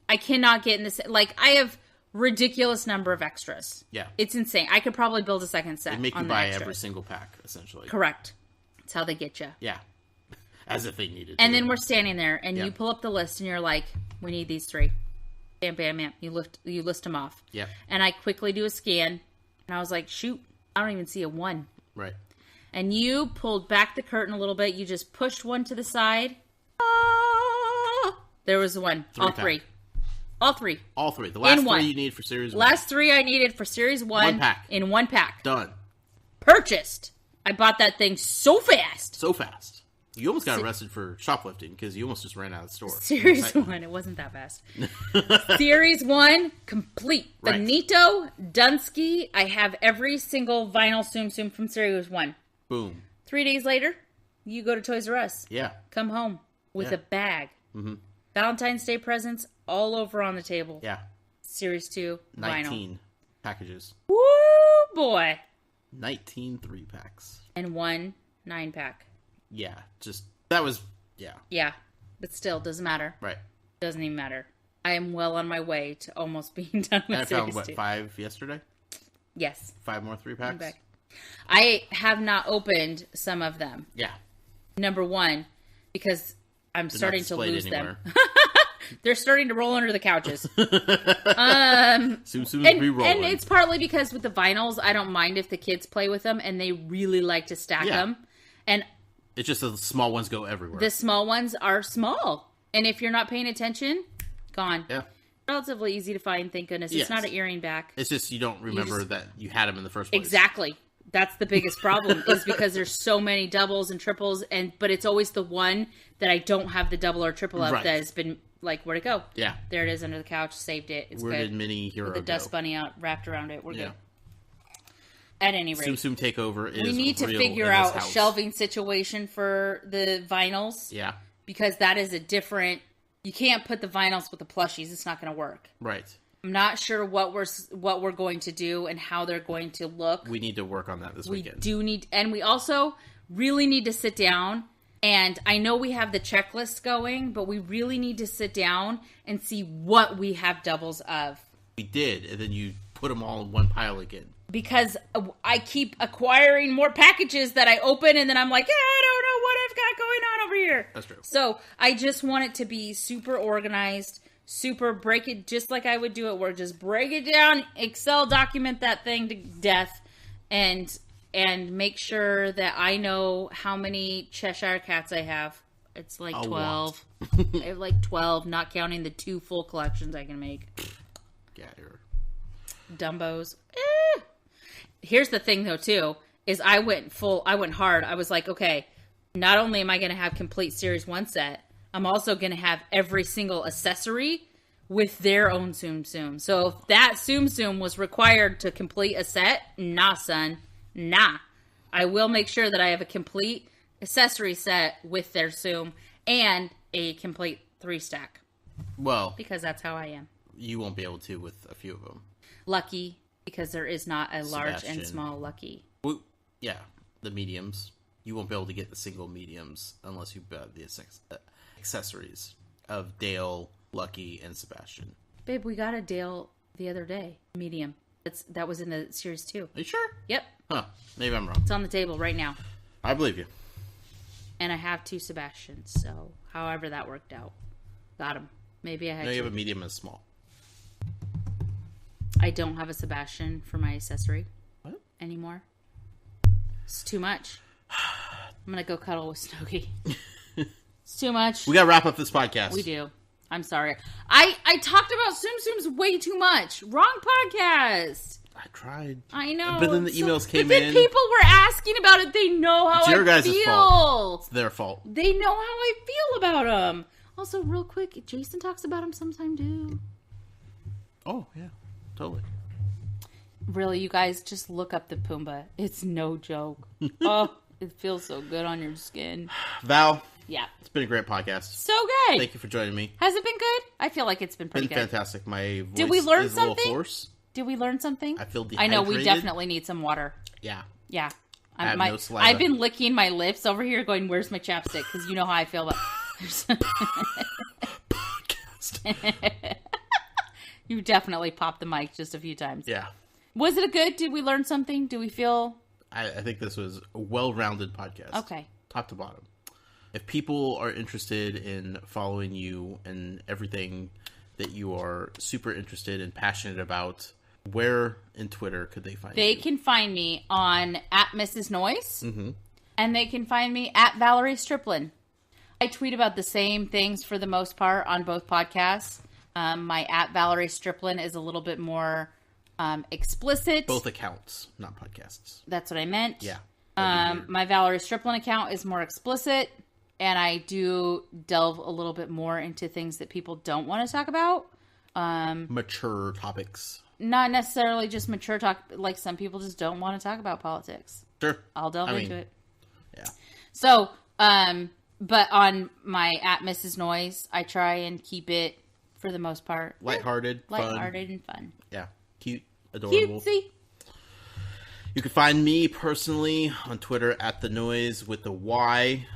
I cannot get in this. Like, I have ridiculous number of extras. Yeah. It's insane. I could probably build a second set. They make on you the buy extras. every single pack, essentially. Correct. That's how they get you. Yeah. As if they needed to. And then we're standing there, and you pull up the list, and you're like, we need these 3. Bam, bam, bam. You list them off. Yeah. And I quickly do a scan, and I was like, shoot, I don't even see a 1. Right. And you pulled back the curtain a little bit. You just pushed 1 to the side. There was 1. All 3. All 3. All 3. The last 3 you need for Series 1. Last 3 I needed for Series 1. 1 pack. In 1 pack. Done. Purchased. I bought that thing so fast. So fast. You almost got arrested for shoplifting because you almost just ran out of the store. Series 1. It wasn't that fast. Series 1, complete. Benito, Dunsky. I have every single vinyl Tsum Tsum from Series 1. Boom. 3 days later, you go to Toys R Us. Yeah. Come home with a bag. Mm-hmm. Valentine's Day presents all over on the table. Yeah. Series 2, 19 packages. Woo, boy. 19 3-packs. And 1 9-pack. Yeah, that was. Yeah, but still, doesn't matter. Right. Doesn't even matter. I am well on my way to almost being done with Series 2. I found, 5 yesterday? Yes. 5 more 3-packs? I have not opened some of them. Yeah. Number 1, because I'm starting to lose them. They're starting to roll under the couches. Tsum Tsum's re-rolling. And it's partly because with the vinyls, I don't mind if the kids play with them, and they really like to stack them. And it's just the small ones go everywhere. The small ones are small. And if you're not paying attention, gone. Yeah. Relatively easy to find, thank goodness. It's not an earring back. It's just you don't remember that you had them in the first place. Exactly. That's the biggest problem is because there's so many doubles and triples, but it's always the one that I don't have the double or triple of that has been like, where'd it go? Yeah. There it is under the couch, saved it. It's Where good. did Mini Hero With the dust bunny out wrapped around it. We're good. At any rate, Tsum Tsum Takeover is we need to figure out a shelving situation for the vinyls. Yeah. Because that is a different. You can't put the vinyls with the plushies. It's not going to work. Right. I'm not sure what we're going to do and how they're going to look. We need to work on that this weekend. We do need, and we also really need to sit down. And I know we have the checklist going, but we really need to sit down and see what we have doubles of. We did, and then you put them all in one pile again. Because I keep acquiring more packages that I open, and then I'm like, I don't know what I've got going on over here. That's true. So I just want it to be super organized, super break it, just like I would do at work. Just break it down, Excel document that thing to death, and make sure that I know how many Cheshire Cats I have. It's like 12. I have like 12, not counting the 2 full collections I can make. Yeah, Dumbos. Here's the thing, though, too, is I went hard. I was like, okay, not only am I going to have complete Series 1 set, I'm also going to have every single accessory with their own Tsum Tsum. So if that Tsum Tsum was required to complete a set, nah, son, nah. I will make sure that I have a complete accessory set with their Tsum and a complete 3-stack. Well, because that's how I am. You won't be able to with a few of them. Lucky, because there is not a large and small Lucky. Well, yeah, the mediums. You won't be able to get the single mediums unless you buy the accessories of Dale, Lucky, and Sebastian. Babe, we got a Dale the other day. Medium. That was in the Series 2. Are you sure? Yep. Huh. Maybe I'm wrong. It's on the table right now. I believe you. And I have 2 Sebastians, so however that worked out. Got them. Maybe I had you have a medium and small. I don't have a Sebastian for my accessory anymore. It's too much. I'm going to go cuddle with Snooki. It's too much. We got to wrap up this podcast. We do. I'm sorry. I talked about Tsum Tsums way too much. Wrong podcast. I tried. I know. But then the emails came in. But then people were asking about it. They know how I feel. It's your guys' fault. It's their fault. They know how I feel about them. Also, real quick, Jason talks about him sometime too. Oh, yeah. Totally. Really, you guys, just look up the Pumbaa. It's no joke. Oh, it feels so good on your skin. Val. Yeah. It's been a great podcast. So good. Thank you for joining me. Has it been good? I feel like it's been pretty good. Fantastic. My voice Did we learn is a little something? hoarse. Did we learn something? I feel dehydrated. I know, we definitely need some water. Yeah. Yeah. I have no saliva. I've been licking my lips over here going, where's my chapstick? Because you know how I feel about... Podcast. You definitely popped the mic just a few times. Yeah. Was it a good? Did we learn something? Do we feel... I think this was a well-rounded podcast. Okay. Top to bottom. If people are interested in following you and everything that you are super interested and passionate about, where in Twitter could they find you? They can find me on @Mrs. Noyes. Mm-hmm. And they can find me @Valerie Striplin. I tweet about the same things for the most part on both podcasts. My @Valerie Striplin is a little bit more explicit. Both accounts, not podcasts. That's what I meant. Yeah. My Valerie Striplin account is more explicit, and I do delve a little bit more into things that people don't want to talk about. Mature topics. Not necessarily just mature talk. Like, some people just don't want to talk about politics. Sure. I'll delve into it. Yeah. So, but on my @Mrs. Noyes, I try and keep it, for the most part, Lighthearted, and fun. Yeah. Cute, adorable. Cutesy. You can find me personally on Twitter @TheNoise with the Y.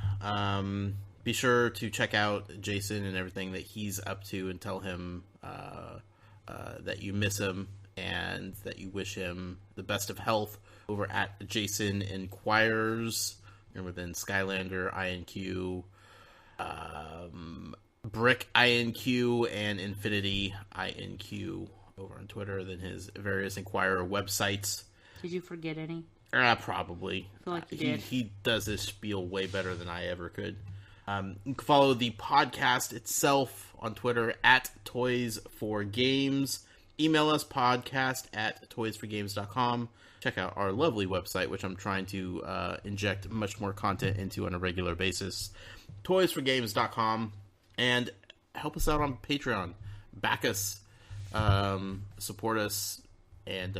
Be sure to check out Jason and everything that he's up to and tell him that you miss him and that you wish him the best of health over at Jason Inquires. And within Skylander, INQ, Brick INQ, and Infinity INQ over on Twitter, than his various Inquirer websites. Did you forget any? Probably. I feel like you did. He does this spiel way better than I ever could. You can follow the podcast itself on Twitter @Toys4Games. Email us podcast@toysforgames.com. Check out our lovely website, which I'm trying to inject much more content into on a regular basis. Toysforgames.com. And help us out on Patreon. Back us. Support us. And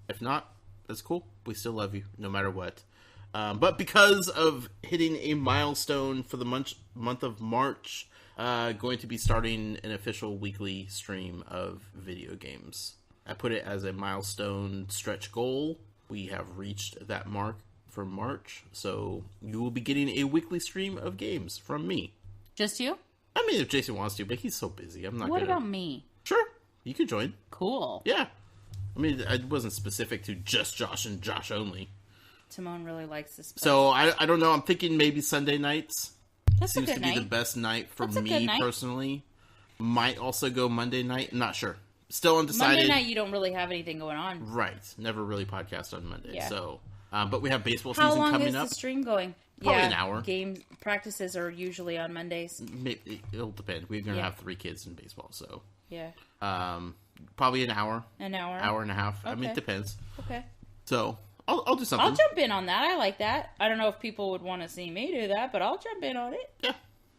if not, that's cool. We still love you, no matter what. But because of hitting a milestone for the month of March, going to be starting an official weekly stream of video games. I put it as a milestone stretch goal. We have reached that mark for March, so you will be getting a weekly stream of games from me. Just you? I mean, if Jason wants to, but he's so busy. I'm not What gonna... about me? Sure, you can join. Cool. Yeah. I mean, it wasn't specific to just Josh and Josh only. Timon really likes this place. So, I don't know. I'm thinking maybe Sunday nights. That's Seems a good to be night. the best night for That's a me good night. personally. Might also go Monday night. I'm not sure. Still undecided. Monday night, you don't really have anything going on. Right. Never really podcast on Monday. Yeah. So, but we have baseball How season long coming is up. the stream going? Probably an hour. Game practices are usually on Mondays. It'll depend. We're going to Yeah. have 3 kids in baseball, so. Yeah. Probably an hour. An hour. Hour and a half. I mean, Okay. it depends. Okay. So, I'll do something. I'll jump in on that. I like that. I don't know if people would want to see me do that, but I'll jump in on it. Yeah.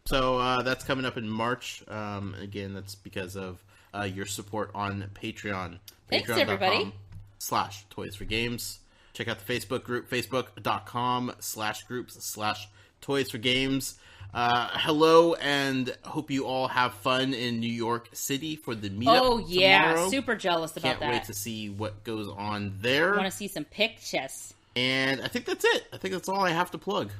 So that's coming up in March. Again, that's because of your support on Patreon. Thanks, everybody. /Toys4Games. Check out the Facebook group, facebook.com/groups/Toys4Games. Hello, and hope you all have fun in New York City for the meetup. Oh, yeah. tomorrow. Super jealous about Can't that. wait to see what goes on there. I want to see some pictures. And I think that's it. I think that's all I have to plug.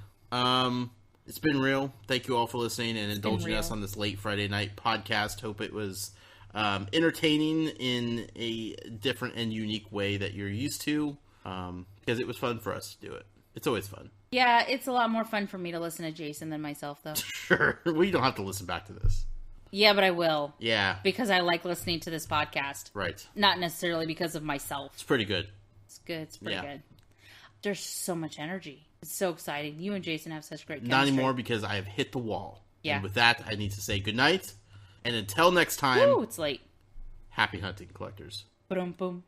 It's been real. Thank you all for listening and indulging us on this late Friday night podcast. Hope it was entertaining in a different and unique way that you're used to. Because it was fun for us to do it. It's always fun. Yeah, it's a lot more fun for me to listen to Jason than myself, though. Sure. We don't have to listen back to this. Yeah, but I will. Yeah. Because I like listening to this podcast. Right. Not necessarily because of myself. It's pretty good. It's good. It's pretty good. There's so much energy. It's so exciting. You and Jason have such great chemistry. Not anymore because I have hit the wall. Yeah. And with that, I need to say goodnight. And until next time. Woo, it's late. Happy hunting, collectors. Boom, boom.